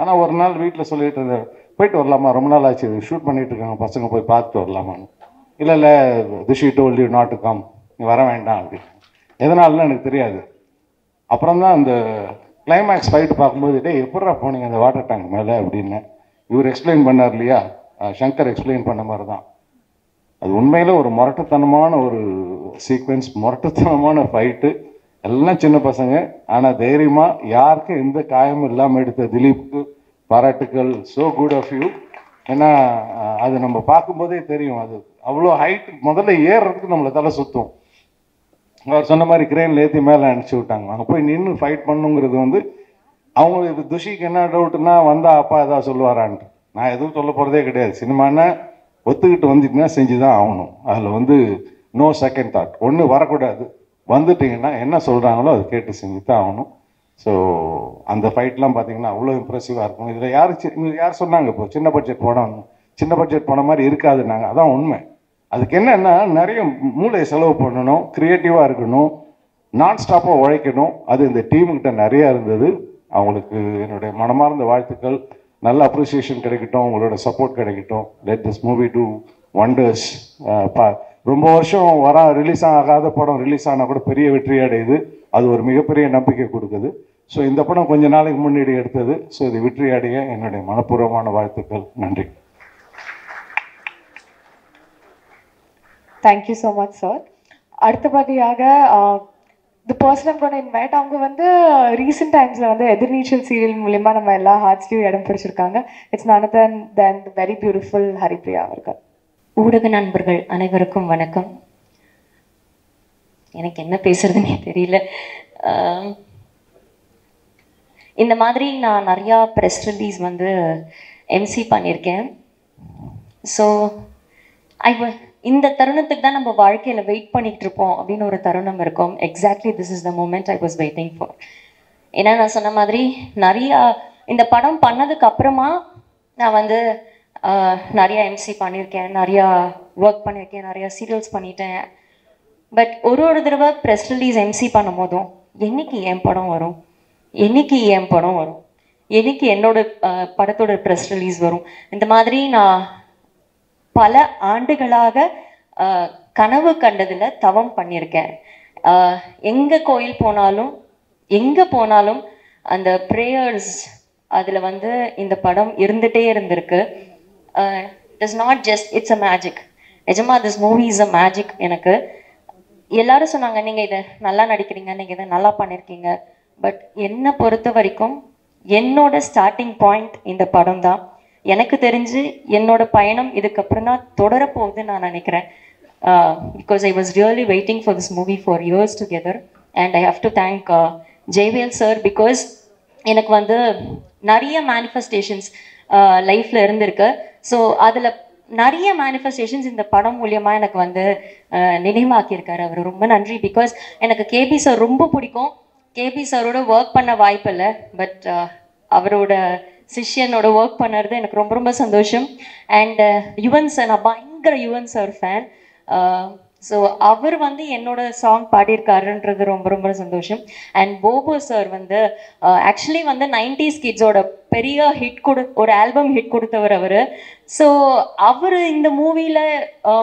ஆனால் ஒரு நாள் வீட்டில் சொல்லிட்டு இருந்தேன், போயிட்டு வரலாமா, ரொம்ப நாள் ஆச்சு ஷூட் பண்ணிட்டு இருக்காங்க பசங்க, போய் பார்த்துட்டு வரலாமான்னு. இல்லை she told you not to come, நீ வர வேண்டாம் அப்படின்னு. எதனாலலாம் எனக்கு தெரியாது. அப்புறம் தான் அந்த கிளைமேக்ஸ் ஃபைட்டு பார்க்கும்போது, டே எப்படா போனீங்க அந்த வாட்டர் டேங்க் மேலே அப்படின்னு இவர் எக்ஸ்பிளைன் பண்ணார் இல்லையா, சங்கர் எக்ஸ்பிளைன் பண்ண மாதிரி தான். அது உண்மையில் ஒரு முரட்டுத்தனமான ஒரு சீக்வென்ஸ், முரட்டுத்தனமான ஃபைட்டு. எல்லாம் சின்ன பசங்க, ஆனால் தைரியமாக யாருக்கும் எந்த காயமும் இல்லாமல் எடுத்த திலீப்புக்கு பாராட்டுக்கள். So good of you. ஏன்னா அது நம்ம பார்க்கும்போதே தெரியும், அது அவ்வளோ ஹைட் முதல்ல ஏறுறதுக்கு நம்மளை தலை சுற்றும். அவர் சொன்ன மாதிரி கிரேனில் ஏற்றி மேலே அனுப்பிச்சி விட்டாங்க. அங்கே போய் நின்று ஃபைட் பண்ணுங்கிறது வந்து அவங்களுக்கு துஷிக்கு என்ன டவுட்டுன்னா, வந்தால் அப்பா எதாவது சொல்லுவாரான்ட்டு. நான் எதுவும் சொல்ல போகிறதே கிடையாது. சினிமானா ஒத்துக்கிட்டு வந்துட்டுனா செஞ்சு தான் ஆகணும். அதில் வந்து நோ செகண்ட் தாட். ஒன்று வரக்கூடாது, வந்துட்டிங்கன்னா என்ன சொல்கிறாங்களோ அதை கேட்டு செஞ்சு தான் ஆகணும். ஸோ அந்த ஃபைட்லாம் பார்த்தீங்கன்னா அவ்வளோ இம்ப்ரெசிவாக இருக்கும். இதில் யார் சொன்னாங்க இப்போ சின்ன பட்ஜெட் படம் மாதிரி இருக்காதுன்னாங்க. அதான் உண்மை. அதுக்கு என்னென்னா நிறைய மூளையை செலவு பண்ணணும், க்ரியேட்டிவாக இருக்கணும், நான் ஸ்டாப்பாக உழைக்கணும். அது இந்த டீமுக்கிட்ட நிறையா இருந்தது. அவங்களுக்கு என்னுடைய மனமார்ந்த வாழ்த்துக்கள். நல்ல அப்ரிசியேஷன் கிடைக்கட்டும், உங்களோட சப்போர்ட் கிடைக்கட்டும். Let this movie two wonders. ரொம்ப வருஷம் ரிலீஸ் ஆகாத படம் ரிலீஸ் ஆனால் கூட பெரிய வெற்றி அடையுது. அது ஒரு மிகப்பெரிய நம்பிக்கை கொடுக்குது. ஸோ இந்த படம் கொஞ்ச நாளைக்கு முன்னாடி எடுத்தது. ஸோ இது வெற்றி அடைய என்னுடைய மனப்பூர்வமான வாழ்த்துக்கள். நன்றி. Thank you so much sir. அடுத்தபடியாக the person I'm gonna invite அவங்க வந்து ரீசெண்ட் டைம்ஸில் வந்து எதிர்நீச்சல் சீரியல் மூலிமா நம்ம எல்லா ஹார்ட்ஸ்லையும் இடம் பிடிச்சிருக்காங்க. It's none other than the very beautiful Haripriya அவர்கள். ஊடக நண்பர்கள் அனைவருக்கும் வணக்கம். எனக்கு என்ன பேசுறதுன்னே தெரியல. இந்த மாதிரி நான் நிறையா ப்ரெஸ் ரிலீஸ் வந்து எம்சி பண்ணியிருக்கேன். ஸோ இந்த தருணத்துக்கு தான் நம்ம வாழ்க்கையில் வெயிட் பண்ணிகிட்டு இருப்போம் அப்படின்னு ஒரு தருணம் இருக்கும். Exactly this is the moment I was waiting for. ஏன்னா நான் சொன்ன மாதிரி நிறையா இந்த படம் பண்ணதுக்கு அப்புறமா நான் வந்து நிறையா எம்சி பண்ணியிருக்கேன், நிறையா ஒர்க் பண்ணியிருக்கேன், நிறையா சீரியல்ஸ் பண்ணிட்டேன். பட் ஒரு தடவை ப்ரெஸ் ரிலீஸ் எம்சி பண்ணும் போதும் என்னைக்கு என் படம் வரும், என்னைக்கு என் படம் வரும், என்னைக்கு என்னோட படத்தோட ப்ரெஸ் ரிலீஸ் வரும், இந்த மாதிரி நான் பல ஆண்டுகளாக கனவு கண்டதில் தவம் பண்ணியிருக்கேன். எங்கே கோயில் போனாலும் எங்கே போனாலும் அந்த ப்ரேயர்ஸ் அதில் வந்து இந்த படம் இருந்துகிட்டே இருந்திருக்கு. It is not just it's a magic. நிஜமா this movie is a magic. எனக்கு எல்லாரும் சொன்னாங்க நீங்கள் இதை நல்லா நடிக்கிறீங்க, நீங்கள் இதை நல்லா பண்ணியிருக்கீங்க. பட் என்னை பொறுத்த வரைக்கும் என்னோட ஸ்டார்டிங் பாயிண்ட் இந்த படம் தான். எனக்கு தெரிஞ்சு என்னோட பயணம் இதுக்கப்புறம் தான் தொடரப்போகுதுன்னு நான் நினைக்கிறேன். Because I was really waiting for this movie for years together. And I have to thank Jaivel sir. Because எனக்கு வந்து நிறைய மேனிஃபெஸ்டேஷன்ஸ் லைஃப்பில் இருந்திருக்கு. ஸோ அதில் நிறைய மேனிஃபெஸ்டேஷன்ஸ் இந்த படம் மூலியமாக எனக்கு வந்து நினைவாக்கியிருக்காரு. அவர் ரொம்ப நன்றி. பிகாஸ் எனக்கு கேபி சார் ரொம்ப பிடிக்கும். கேபி சாரோட ஒர்க் பண்ண வாய்ப்பு இல்லை. பட் அவரோட சிஷ்யனோட ஒர்க் பண்ணுறது எனக்கு ரொம்ப ரொம்ப சந்தோஷம். அண்ட் யுவன் சார், நான் பயங்கர யுவன் சார் ஃபேன். ஸோ அவர் வந்து என்னோட சாங் பாடியிருக்காருன்றது ரொம்ப ரொம்ப சந்தோஷம். அண்ட் போபோ சார் வந்து ஆக்சுவலி வந்து 90s கிட்ஸோட பெரிய ஹிட் ஒரு ஆல்பம் ஹிட் கொடுத்தவர் அவர். ஸோ அவர் இந்த மூவியில்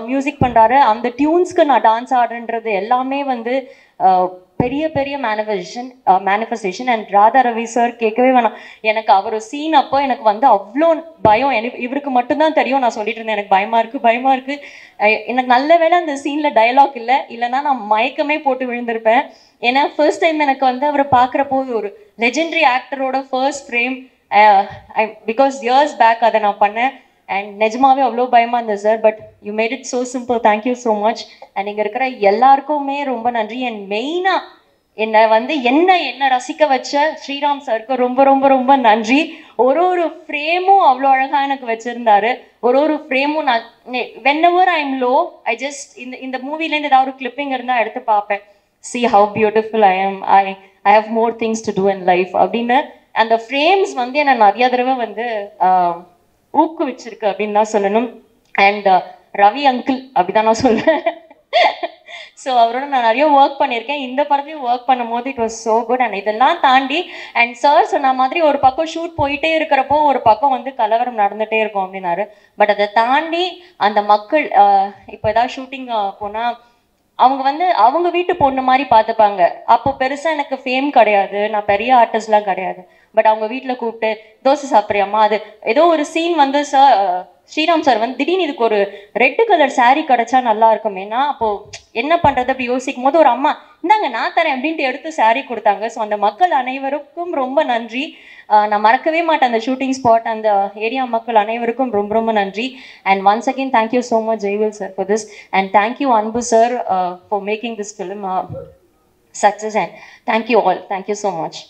மியூசிக் பண்ணுறாரு. அந்த டியூன்ஸ்க்கு நான் டான்ஸ் ஆடுன்றது எல்லாமே வந்து பெரிய பெரிய manifestation. And Radha Ravi sir கேட்கவே வேணாம். எனக்கு அவர் சீன் அப்போ எனக்கு வந்து அவ்வளோ பயம். இவருக்கு மட்டும்தான் தெரியும். நான் சொல்லிட்டு இருந்தேன் எனக்கு பயமாக இருக்குது. எனக்கு நல்ல வேளை அந்த சீனில் டயலாக் இல்லைன்னா நான் மயக்கமே போட்டு விழுந்திருப்பேன். ஏன்னா ஃபர்ஸ்ட் டைம் எனக்கு வந்து அவரை பார்க்குறப்போ ஒரு லெஜெண்டரி ஆக்டரோட first frame. Because years back அதை நான் பண்ணேன். அண்ட் நிஜமாவே அவ்வளோ பயமாக இருந்தது sir. But you made it so simple. Thank you so much. And இங்கே இருக்கிற எல்லாருக்குமே ரொம்ப நன்றி. அண்ட் மெயினாக என்னை வந்து என்ன ரசிக்க வச்ச ஸ்ரீராம் சாருக்கு ரொம்ப ரொம்ப ரொம்ப நன்றி. ஒரு ஃப்ரேமும் அவ்வளோ அழகாக எனக்கு வச்சுருந்தாரு. ஒரு ஃப்ரேமும் நான் whenever I'm low, I just இந்த மூவிலேருந்து ஏதாவது ஒரு கிளிப்பிங் இருந்தால் எடுத்து பார்ப்பேன். see how beautiful I am, I have more things to do in life அப்படின்னு அந்த ஃப்ரேம்ஸ் வந்து என்னை நிறைய தடவை வந்து ஊக்குவிச்சிருக்கு அப்படின்னு தான் சொல்லணும். அண்ட் ரவி அங்கிள் அப்படிதான் நான் சொல்வேன். ஸோ அவரோட நான் நிறைய ஒர்க் பண்ணியிருக்கேன். இந்த படத்தையும் ஒர்க் பண்ணும் போது it was so good. And இதெல்லாம் தாண்டி அண்ட் சார் சொன்ன மாதிரி ஒரு பக்கம் ஷூட் போயிட்டே இருக்கிறப்போ ஒரு பக்கம் வந்து கலவரம் நடந்துகிட்டே இருக்கும் அப்படின்னாரு. பட் அதை தாண்டி அந்த மக்கள் இப்போ ஏதாவது ஷூட்டிங் போனால் அவங்க வந்து அவங்க வீட்டு பொண்ணு மாதிரி பார்த்துப்பாங்க. அப்போ பெருசாக எனக்கு ஃபேம் கிடையாது, நான் பெரிய ஆர்டிஸ்ட்லாம் கிடையாது. பட் அவங்க வீட்டில் கூப்பிட்டு தோசை சாப்பிட்றியாம்மா, அது ஏதோ ஒரு சீன் வந்து சார் ஸ்ரீராம் சார் வந்து திடீர்னு இதுக்கு ஒரு ரெட் கலர் சாரீ கிடைச்சா நல்லா இருக்குமேனா அப்போது என்ன பண்ணுறது அப்படி யோசிக்கும் போது ஒரு அம்மா இந்தாங்க நான் தரேன் அப்படின்ட்டு எடுத்து சாரீ கொடுத்தாங்க. ஸோ அந்த மக்கள் அனைவருக்கும் ரொம்ப நன்றி. நான் மறக்கவே மாட்டேன் அந்த ஷூட்டிங் ஸ்பாட், அந்த ஏரியா மக்கள் அனைவருக்கும் ரொம்ப ரொம்ப நன்றி. And once again thank you so much Jayvel sir for this. And thank you Anbu sir for making this film success. And thank you all. Thank you so much.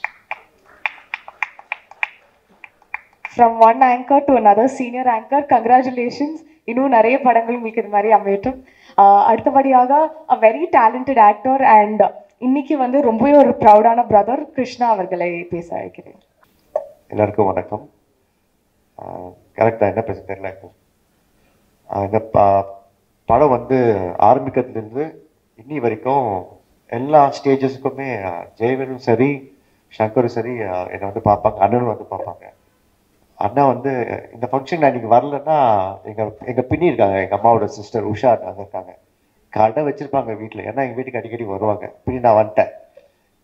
From one anchor to another senior anchor, congratulations. இன்னும் நிறைய படங்கள் உங்களுக்கு இது மாதிரி அமையட்டும். அடுத்தபடியாக a very talented actor and இன்னைக்கு வந்து ரொம்பவே ஒரு ப்ரௌடான பிரதர் கிருஷ்ணா அவர்களை பேச அழைக்கிறேன். எல்லாருக்கும் வணக்கம். கரெக்டாக என்ன பேச தெரியல. இந்த படம் வந்து ஆரம்பிக்கிறதுலேருந்து இன்னி வரைக்கும் எல்லா ஸ்டேஜஸுக்குமே ஜெயவேலும் சரி சங்கரும் சரி என்னை வந்து பார்ப்பாங்க, அண்ணனும் வந்து பார்ப்பாங்க. அண்ணா வந்து இந்த ஃபங்க்ஷன் அன்றைக்கி வரலன்னா எங்கள் பின்னி இருக்காங்க, எங்கள் அம்மாவோட சிஸ்டர் உஷா அங்கே இருக்காங்க, கடை வச்சுருப்பாங்க வீட்டில். ஏன்னா எங்கள் வீட்டுக்கு அடிக்கடி வருவாங்க. பின்னி நான் வந்துட்டேன்,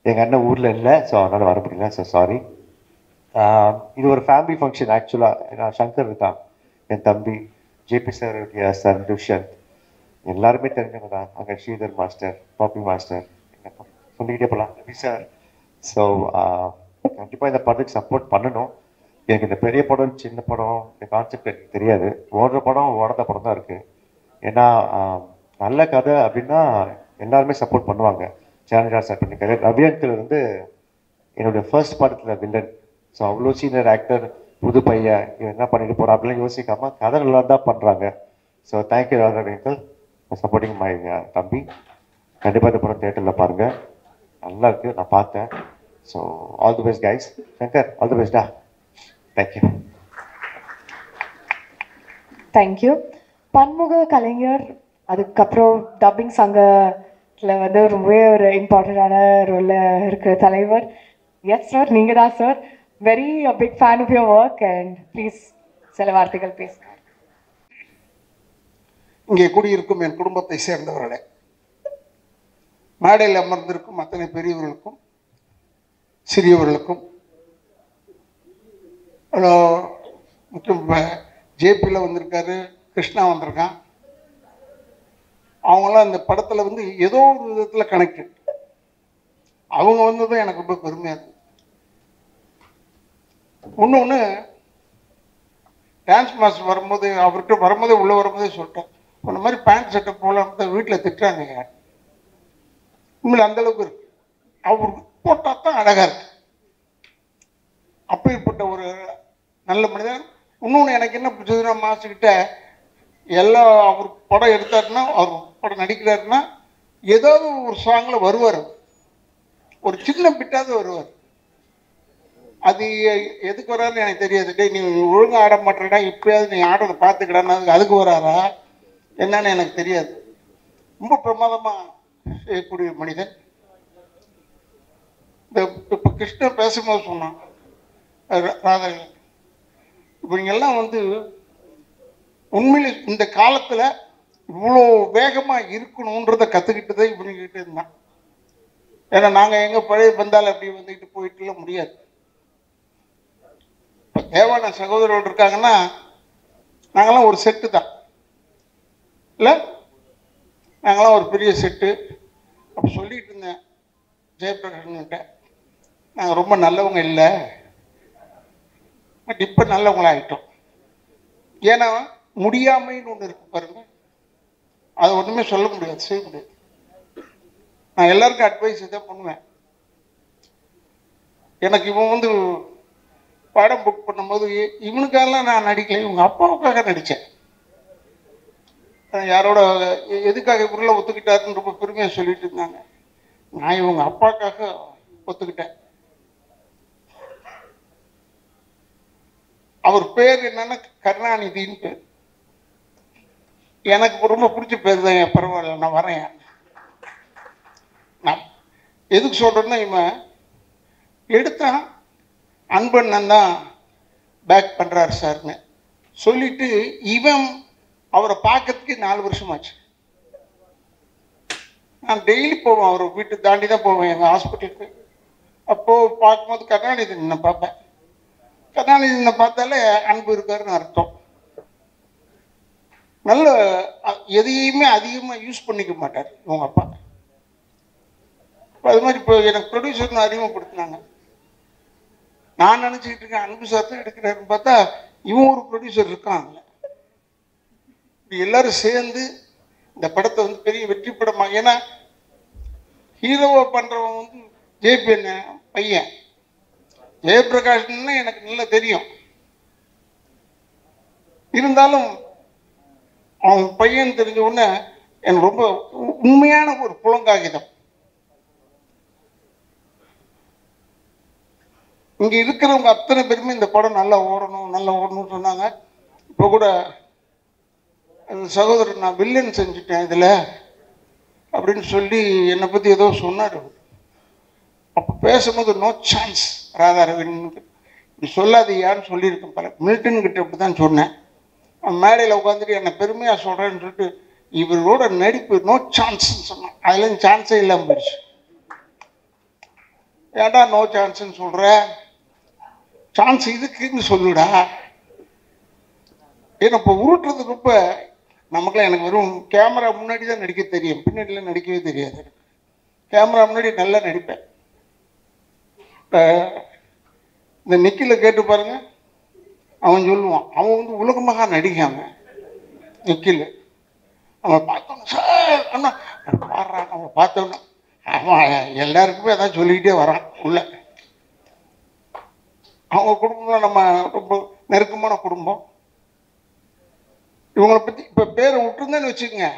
எங்கள் அண்ணன் ஊரில் இல்லை, ஸோ அதனால் வர முடியல, ஸோ சாரி. இது ஒரு ஃபேமிலி ஃபங்க்ஷன். ஆக்சுவலாக நான் சங்கர் இருக்கான், என் தம்பி ஜேபி சாருடைய சன் துஷந்த், எல்லாருமே தெரிஞ்சவங்க தான். அங்கே ஸ்ரீதர் மாஸ்டர், பாப்பி மாஸ்டர், சொல்லிக்கிட்டே போகலாம். ரவி சார், ஸோ கண்டிப்பாக இந்த படத்துக்கு சப்போர்ட் பண்ணணும். எனக்கு இந்த பெரிய படம் சின்ன படம் இந்த கான்செப்ட் எனக்கு தெரியாது. ஓடுற படம் ஓடாத படம் தான் இருக்குது. ஏன்னா நல்ல கதை அப்படின்னா எல்லாருமே சப்போர்ட் பண்ணுவாங்க. சேனல் சார் பண்ணியிருக்காரு. ரவி அங்கிள் வந்து என்னுடைய ஃபர்ஸ்ட் படத்தில் வில்லன். ஸோ அவ்வளோ சீனியர் ஆக்டர், புது பையன், இவன் என்ன பண்ணிட்டு போகிறான் அப்படிலாம் யோசிக்காமல் கதை நல்லா தான் பண்ணுறாங்க. So thank you Ravi uncle supporting my தம்பி. கண்டிப்பாக இந்த படம் தியேட்டரில் பாருங்கள், நல்லா இருக்குது, நான் பார்த்தேன். So all the best guys. Shankar, all the பெஸ்டா. தேங்க்யூ. தேங்க்யூ. பன்முக கலைஞர், அதுக்கப்புறம் டப்பிங் சங்கத்தில் வந்து ரொம்பவே ஒரு இம்பார்ட்டண்டான ரோலில் இருக்கிற தலைவர். எஸ் சார், நீங்கள் தான் sir. Very big fan of your work and please சில வார்த்தைகள் பேசுங்க. இங்கே குடியிருக்கும் என் குடும்பத்தை சேர்ந்தவர்களே, மேடையில் அமர்ந்திருக்கும் அத்தனை பெரியவர்களுக்கும் சிறியவர்களுக்கும், முக்கியம் ஜேபியில் வந்திருக்காரு, கிருஷ்ணா வந்திருக்கான். அவங்களாம் இந்த படத்தில் வந்து ஏதோ ஒரு விதத்தில் கனெக்டட். அவங்க வந்ததும் எனக்கு ரொம்ப பெருமையாக இருக்குது. ஒன்று டான்ஸ் மாஸ்டர் வரும்போது, அவர்கிட்ட வரும்போதே உள்ளே வரும்போதே சொல்லிட்டேன், இந்த மாதிரி பேண்ட் சட்டை போகலாம் வீட்டில் திட்டுறாங்க. உண்மையில் அந்தளவுக்கு இருக்கு. அவர் போட்டால் தான் அழகாக இருக்கு. அப்பேற்பட்ட ஒரு நல்ல மனிதன். இன்னொன்று எனக்கு என்ன பிடிச்சதுன்னா, மாஸ்டர்கிட்ட எல்லா அவர் படம் எடுத்தாருன்னா, அவர் படம் நடிக்கிறாருன்னா ஏதாவது ஒரு சாங்கில் வருவார், ஒரு சின்ன பிட்டாவது வருவார். அது எதுக்கு வராருன்னு எனக்கு தெரியாது. டே நீ ஒழுங்காக ஆட மாட்டேடா, இப்போயாவது நீ ஆடுறதை பார்த்துக்கிடான்னு அதுக்கு வராரா என்னன்னு எனக்கு தெரியாது. ரொம்ப பிரமாதமாக செய்யக்கூடிய மனிதன். இந்த இப்போ கிருஷ்ணன் பேசும்போது சொன்னான், ராதா இவங்கெல்லாம் வந்து உண்மையில இந்த காலத்தில் இவ்வளோ வேகமாக இருக்கணுன்றதை கற்றுக்கிட்டதே இவங்ககிட்ட இருந்தான். ஏன்னா நாங்கள் எங்கள் பழைய பந்தால் அப்படி வந்துக்கிட்டு போயிட்டுலாம் முடியாது. இப்போ தேவான சகோதரர்கள் இருக்காங்கன்னா நாங்களாம் ஒரு செட்டு தான் இல்லை, நாங்களாம் ஒரு பெரிய செட்டு. அப்படி சொல்லிட்டு இருந்தேன் ஜெயபிரகாஷ்கிட்ட, நாங்கள் ரொம்ப நல்லவங்க இல்லை, பட் இப்போ நல்லவங்களாகிட்டோம். ஏன்னா முடியாமைன்னு ஒன்று இருக்கு பாருங்க, அதை ஒன்றுமே சொல்ல முடியாது, செய்ய முடியாது. நான் எல்லாருக்கும் அட்வைஸ் இதான் பண்ணுவேன். எனக்கு இவன் வந்து படம் புக் பண்ணும்போது இவனுக்காகலாம் நான் நடிக்கல, இவங்க அப்பாவுக்காக நடித்தேன். யாரோட எதுக்காக இவரெல்லாம் ஒத்துக்கிட்டாருன்னு ரொம்ப பெருமையாக சொல்லிட்டு இருந்தாங்க. நான் இவங்க அப்பாவுக்காக ஒத்துக்கிட்டேன். அவர் பேர் என்னன்னா கருணாநிதின்னு பேர். எனக்கு ரொம்ப பிடிச்ச பேர் தான். பரவாயில்ல, நான் வரேன். நான் எதுக்கு சொல்கிறேன்னா, இவன் எடுத்தான் அன்பண்ணன் தான் பேக் பண்ணுறாரு சார்னு சொல்லிட்டு, இவன் அவரை பார்க்கறதுக்கு 4 வருஷமாச்சு. நான் டெய்லி போவேன், அவர் வீட்டு தாண்டி தான் போவேன் எங்கள் ஹாஸ்பிட்டலுக்கு. அப்போது பார்க்கும்போது கருணாநிதி நான் பார்ப்பேன். கருணாநிதி பார்த்தாலே அன்பு இருக்காருன்னு அர்த்தம். நல்ல எதையுமே அதிகமாக யூஸ் பண்ணிக்க மாட்டார் இவங்க அப்பா. அது மாதிரி இப்போ எனக்கு ப்ரொடியூசர்னு அறிமுகப்படுத்தினாங்க. நான் நினச்சிக்கிட்டு இருக்கேன் அன்பு சார் தான் எடுக்கிறாருன்னு பார்த்தா இவன் ஒரு ப்ரொடியூசர் இருக்காங்க. இப்படி எல்லாரும் சேர்ந்து இந்த படத்தை வந்து பெரிய வெற்றி படமாக, ஏன்னா ஹீரோவை பண்ணுறவன் வந்து ஜேபி பையன் ஜெயபிரகாஷ்னா எனக்கு நல்லா தெரியும். இருந்தாலும் அவன் பையன் தெரிஞ்ச உடனே எனக்கு ரொம்ப உண்மையான ஒரு புலங்காகிதம். இங்கே இருக்கிறவங்க அத்தனை பேருமே இந்த படம் நல்லா ஓடணும்னு சொன்னாங்க. இப்போ கூட சகோதரர் நான் வில்லன் செஞ்சுட்டேன் இதில் அப்படின்னு சொல்லி என்னை பற்றி ஏதோ சொன்னார். அப்போ பேசும்போது நோ சான்ஸ் ராதாரவின் இப்படி சொல்லாதீயான்னு சொல்லியிருக்கேன். பல மில்டன் கிட்ட அப்படி தான் சொன்னேன். மேடையில் உட்காந்துட்டு என்னை பெருமையாக சொல்கிறேன்னு சொல்லிட்டு இவரோட நடிப்பு நோ சான்ஸ்ன்னு சொன்னான். அதுலேருந்து சான்ஸே இல்லாமல் போயிடுச்சு. ஏன்டா நோ சான்ஸ்ன்னு சொல்கிற, சான்ஸ் இதுக்குன்னு சொல்லுடா. ஏன்னா இப்போ உருட்டுறது ரொம்ப நமக்குலாம், எனக்கு வெறும் கேமரா முன்னாடி தான் நடிக்க தெரியும், பின்னாடிலாம் நடிக்கவே தெரியாது. கேமரா முன்னாடி நல்லா நடிப்பேன். இந்த நிக்கில கேட்டு பாருங்க, அவன் சொல்லுவான், அவன் வந்து உலகமாக நடிக்காம நிக்கில் அவன் பார்த்தோன்னு சார் அண்ணா பாடுறான். அவன் பார்த்தோன்னா அவன் எல்லாருக்குமே அதான் சொல்லிக்கிட்டே வரான் உள்ள. அவங்க குடும்பம் நம்ம ரொம்ப நெருக்கமான குடும்பம். இவங்களை பற்றி இப்போ பேரை விட்டுருந்தேன்னு வச்சுக்கோங்க,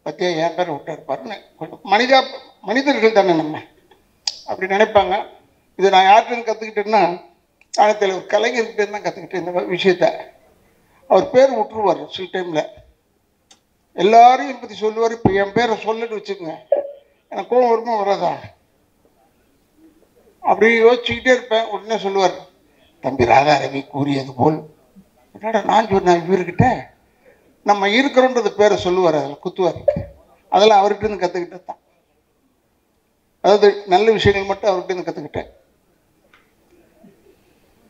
பற்றியா என் பேரை விட்டார் பாருன்னு கொஞ்சம் மனிதர்கள் தானே நம்ம அப்படி நினைப்பாங்க. இதை நான் யார்கிட்ட கற்றுக்கிட்டேன்னா, ஆனத்தில் ஒரு கலைஞர்கிட்ட தான் கற்றுக்கிட்டேன் இந்த விஷயத்த. அவர் பேர் விட்டுருவார் சில டைமில், எல்லாரையும் பற்றி சொல்லுவார். இப்போ என் பேரை சொல்லன்னு வச்சுக்கோங்க, எனக்கு கோவம் வருமா வராதா? அப்படி யோசிச்சுக்கிட்டே இருப்பேன். உடனே சொல்லுவார், தம்பி ராதாரவி கூறியது போல். என்னடா நான் சொன்னேன் இவர்கிட்ட, நம்ம இருக்கிறோன்றது பேரை சொல்லுவார், அதில் குத்துவார். அதெல்லாம் அவர்கிட்ட இருந்து கற்றுக்கிட்டது தான். அதாவது நல்ல விஷயங்கள் மட்டும் அவர்கிட்ட இருந்து கற்றுக்கிட்டேன்.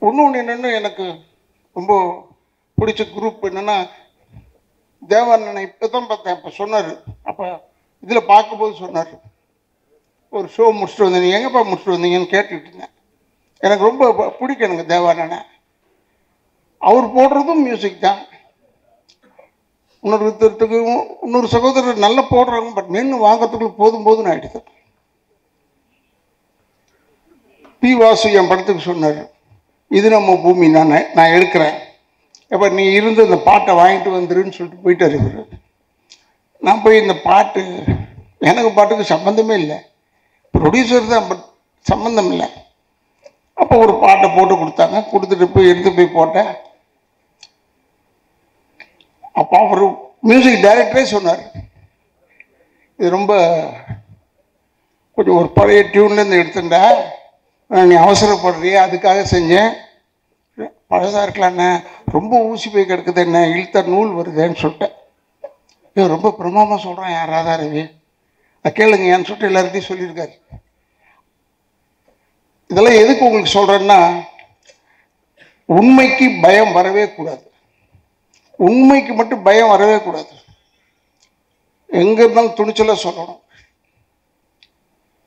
இன்னொன்று என்னென்னு எனக்கு ரொம்ப பிடிச்ச குரூப் என்னென்னா, தேவானனை இப்போ தான் பார்த்தேன். இப்போ சொன்னார், அப்போ இதில் பார்க்கும்போது சொன்னார், ஒரு ஷோ முடிச்சுட்டு வந்தேன், நீ எங்கேப்பா முடிச்சுட்டு வந்தீங்கன்னு கேட்டுக்கிட்டு இருந்தேன். எனக்கு ரொம்ப பிடிக்கும் எனக்கு தேவானனை. அவர் போடுறதும் மியூசிக் தான். இன்னொரு சகோதரர் நல்லா போடுறாங்க, பட் நின்று வாங்கிறதுக்குள்ள போதும் போதுன்னு ஆகிடுது. பி வாசு என் படத்துக்கு சொன்னார், இது நம்ம பூமி நான் எடுக்கிறேன், எப்போ நீ இருந்து இந்த பாட்டை வாங்கிட்டு வந்துருன்னு சொல்லிட்டு போயிட்டார் இவர். நான் போய் இந்த பாட்டு எனக்கு பாட்டுக்கு சம்மந்தமே இல்லை, ப்ரொடியூசர் தான், பட் சம்மந்தம் இல்லை. அப்போ ஒரு பாட்டை போட்டு கொடுத்தாங்க, கொடுத்துட்டு போய் எடுத்து போய் போட்டேன். அப்போ அவர் மியூசிக் டைரக்டரே சொன்னார், இது ரொம்ப கொஞ்சம் ஒரு பழைய டியூன்லேருந்து எடுத்துட்டா, நீ அவசரப்படுறியே அதுக்காக செஞ்சேன், பழசாக இருக்கலாண்ணே, ரொம்ப ஊசி போய் கிடக்குது, என்ன இழுத்த நூல் வருதுன்னு சொல்லிட்டேன். இவன் ரொம்ப பிரமாதமாக சொல்கிறான் யார் ராதாரவி, நான் கேளுங்க ஏன்னு சொல்லிட்டு எல்லார்கிட்டையும் சொல்லியிருக்காரு. இதெல்லாம் எதுக்கு உங்களுக்கு சொல்கிறேன்னா, உண்மைக்கு பயம் வரவே கூடாது. உண்மைக்கு மட்டும் பயம் வரவே கூடாது. எங்கே இருந்தாலும் துணிச்சலாக சொல்லணும்.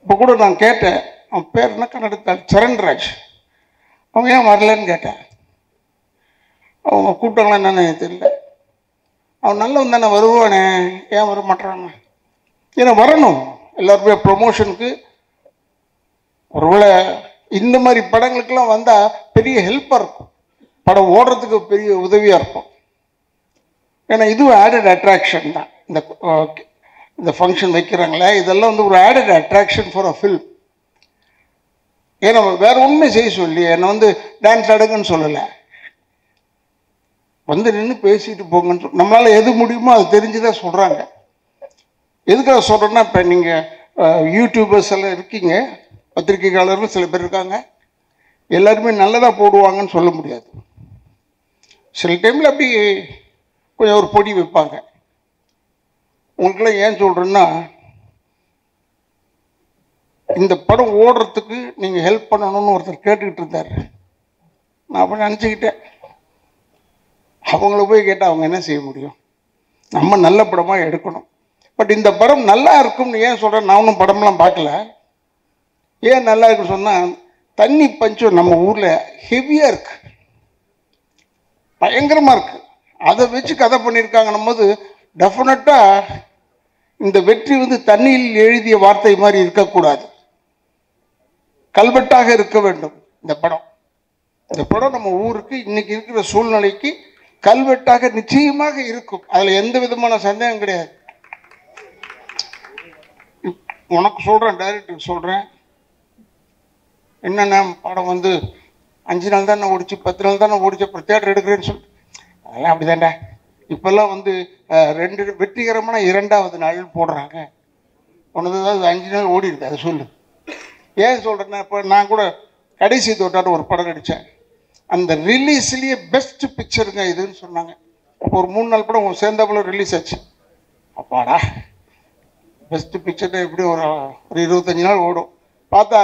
இப்போ கூட நான் கேட்டேன், அவன் பேர் என்ன கன்னடத்தாள், சரண்ராஜ், அவங்க ஏன் வரலன்னு கேட்டேன். அவங்க கூப்பிட்டாங்களா என்னன்னு தெரியல. அவன் நல்லவன் தானே, வருவானே, ஏன் வர மாட்டாங்க? ஏன்னா வரணும், எல்லாருமே ப்ரொமோஷனுக்கு. ஒருவேளை இந்த மாதிரி படங்களுக்கெல்லாம் வந்தால் பெரிய ஹெல்ப்பாக இருக்கும், படம் ஓடுறதுக்கு பெரிய உதவியாக இருக்கும். ஏன்னா இதுவும் ஆடட் அட்ராக்ஷன் தான். இந்த ஃபங்க்ஷன் வைக்கிறாங்களே, இதெல்லாம் வந்து ஒரு added attraction for a film. ஏன்னா வேற உண்மை செய்ய சொல்லி என்னை வந்து டான்ஸ் ஆடுங்கன்னு சொல்லலை, வந்து நின்று பேசிட்டு போங்கன்னு சொல்லி நம்மளால் எது முடியுமோ அது தெரிஞ்சுதான் சொல்கிறாங்க. எதுக்காக சொல்கிறேன்னா, இப்போ நீங்கள் யூடியூபர்ஸ் எல்லாம் இருக்கீங்க, பத்திரிகையாளர்கள் சில பேர் இருக்காங்க, எல்லாருமே நல்லதாக போடுவாங்கன்னு சொல்ல முடியாது. சில டைமில் அப்படி கொஞ்சம் ஒரு பொடி வைப்பாங்க. உங்களுக்கெல்லாம் ஏன் சொல்கிறேன்னா, இந்த படம் ஓடுறதுக்கு நீங்கள் ஹெல்ப் பண்ணணும்னு ஒருத்தர் கேட்டுக்கிட்டு இருந்தார். நான் அப்போ நினச்சிக்கிட்டேன், அவங்கள போய் கேட்டால் அவங்க என்ன செய்ய முடியும், நம்ம நல்ல படமாக எடுக்கணும். பட் இந்த படம் நல்லா இருக்கும்னு ஏன் சொல்கிறேன், நான் ஒன்றும் படம்லாம் பார்க்கல. ஏன் நல்லா இருக்குன்னு சொன்னால், தண்ணி பஞ்சம் நம்ம ஊரில் ஹெவியாக இருக்கு, பயங்கரமாக இருக்குது. அதை வச்சு கதை பண்ணியிருக்காங்கன்னும் போது டெஃபினட்டாக இந்த வெற்றி வந்து தண்ணியில் எழுதிய வார்த்தை மாதிரி இருக்கக்கூடாது, கல்வெட்டாக இருக்க வேண்டும். இந்த படம் நம்ம ஊருக்கு இன்னைக்கு இருக்கிற சூழ்நிலைக்கு கல்வெட்டாக நிச்சயமாக இருக்கும், அதில் எந்த விதமான சந்தேகம் கிடையாது. உனக்கு சொல்கிறேன், டைரக்டருக்கு சொல்கிறேன், என்னென்ன படம் வந்து 5 நாள் தானே ஓடிச்சு, 10 நாள் தானே ஓடிச்சு, அப்புறம் தேட்டர் எடுக்கிறேன்னு சொல்லிட்டு, அதெல்லாம் அப்படி தாண்டா. இப்போல்லாம் வந்து 2 வெற்றிகரமான 2வது நாள் போடுறாங்க. உனது ஏதாவது 5 நாள் ஓடி இருக்கு, அதை சொல்லு. ஏன் சொல்கிறேன்னா, இப்போ நான் கூட கடைசி தோட்டான்னு ஒரு படம் நடித்தேன், அந்த ரிலீஸ்லேயே பெஸ்ட் பிக்சருங்க இதுன்னு சொன்னாங்க. அப்போ ஒரு 3 நாள் படம் சேர்ந்தாப்புல ரிலீஸ் ஆச்சு. அப்பாடா, பெஸ்ட் பிக்சர் எப்படி ஒரு 25 நாள் ஓடும். பார்த்தா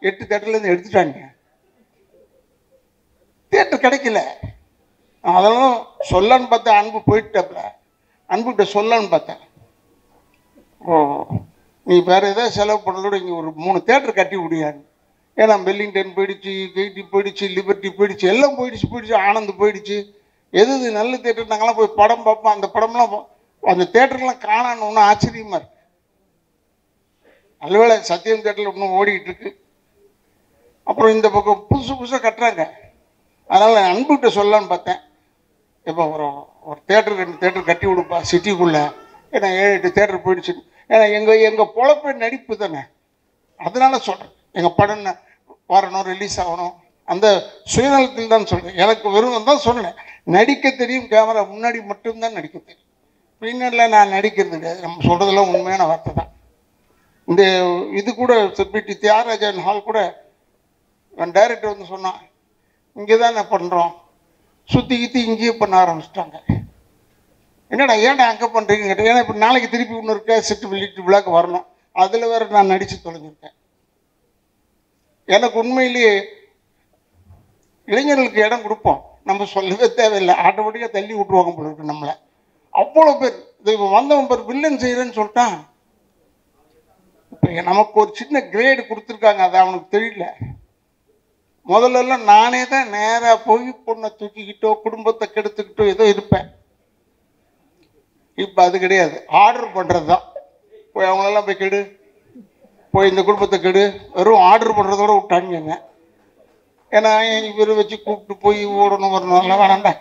8 தேட்டர்லேருந்து எடுத்துட்டாங்க, தேட்டர் கிடைக்கல. அதெல்லாம் சொல்லன்னு பார்த்தேன், அன்பு போயிட்டாப்புல, அன்புகிட்ட சொல்லன்னு பார்த்தேன். ஓ நீ வேறு எதாவது செலவு பண்ணுறதோட இங்கே ஒரு 3 தேட்டர் கட்டி விடியான்னு. ஏன்னா வெல்லிங்டன் போயிடுச்சு, கேடி போயிடுச்சு, லிபர்ட்டி போயிடுச்சு, எல்லாம் போயிடுச்சு, ஆனந்த் போயிடுச்சு. எது நல்ல தேட்டர் நாங்களாம் போய் படம் பார்ப்போம். அந்த படம்லாம் அந்த தேட்டருக்கெலாம் காணான்னு ஒன்றும் ஆச்சரியமாக இருக்கு. நல்லவேளை சத்தியம் தேட்டரில் இன்னும் ஓடிக்கிட்டு இருக்கு. அப்புறம் இந்த பக்கம் புதுசாக கட்டுறாங்க. அதனால் நான் அன்புகிட்ட சொல்லலான்னு பார்த்தேன். இப்போ ஒரு தேட்டர் 2 தேட்டர் கட்டி விடுப்பா சிட்டிக்குள்ளே. ஏன்னா 7-8 தேட்டர் போயிடுச்சு. ஏன்னா எங்கள் பொழப்ப நடிப்பு தானே. அதனால சொல்கிறேன், எங்கள் படம் வரணும், ரிலீஸ் ஆகணும், அந்த சுயநலத்தில் தான் சொல்கிறேன். எனக்கு வெறும் தான் சொன்னேன், நடிக்க தெரியும், கேமரா முன்னாடி மட்டும்தான் நடிக்க தெரியும், பின்னரில் நான் நடிக்கிறது கிடையாது. நம்ம சொல்கிறதெல்லாம் உண்மையான வார்த்தை தான். இந்த இது கூட செப்பிட்டி தியாகராஜன் ஹால் கூட என் டைரக்டர் வந்து சொன்னான், இங்கே தான் நான் பண்ணுறோம், சுற்றி கித்தி இங்கேயே பண்ண ஆரம்பிச்சிட்டாங்க. என்னடா ஏன்டா அங்கே பண்ணுறீங்கன்னு கேட்டேன். ஏன்னா இப்போ நாளைக்கு திருப்பி இன்னொரு கேசட் வெளியிட்டு விழாக்கு வரணும், அதில் வேறு நான் நடித்து தொலைஞ்சிருக்கேன். எனக்கு உண்மையிலேயே இளைஞர்களுக்கு இடம் கொடுப்போம், நம்ம சொல்லவே தேவையில்லை, ஆட்டோமேட்டிக்காக தள்ளி விட்டுருவாங்க போல இருக்கு நம்மளை. அவ்வளோ பேர் இது இப்போ வந்தவன் பேர் வில்லன் செய்கிறேன்னு சொல்லிட்டான். இப்போ நமக்கு ஒரு சின்ன கிரேடு கொடுத்துருக்காங்க, அது அவனுக்கு தெரியல. முதல்லலாம் நானே தான் நேராக போய் பொண்ணை தூக்கிக்கிட்டோ குடும்பத்தை கெடுத்துக்கிட்டோ ஏதோ இருப்பேன். இப்போ அது கிடையாது, ஆர்டர் பண்ணுறது தான். போய் அவங்களெல்லாம் போய் கெடு, போய் இந்த குடும்பத்தை கெடு, வெறும் ஆர்டர் பண்ணுறதோட விட்டாங்க. ஏன்னா இவர் வச்சு கூப்பிட்டு போய் ஓடணும் வரணும் எல்லாம் வேணாண்டா,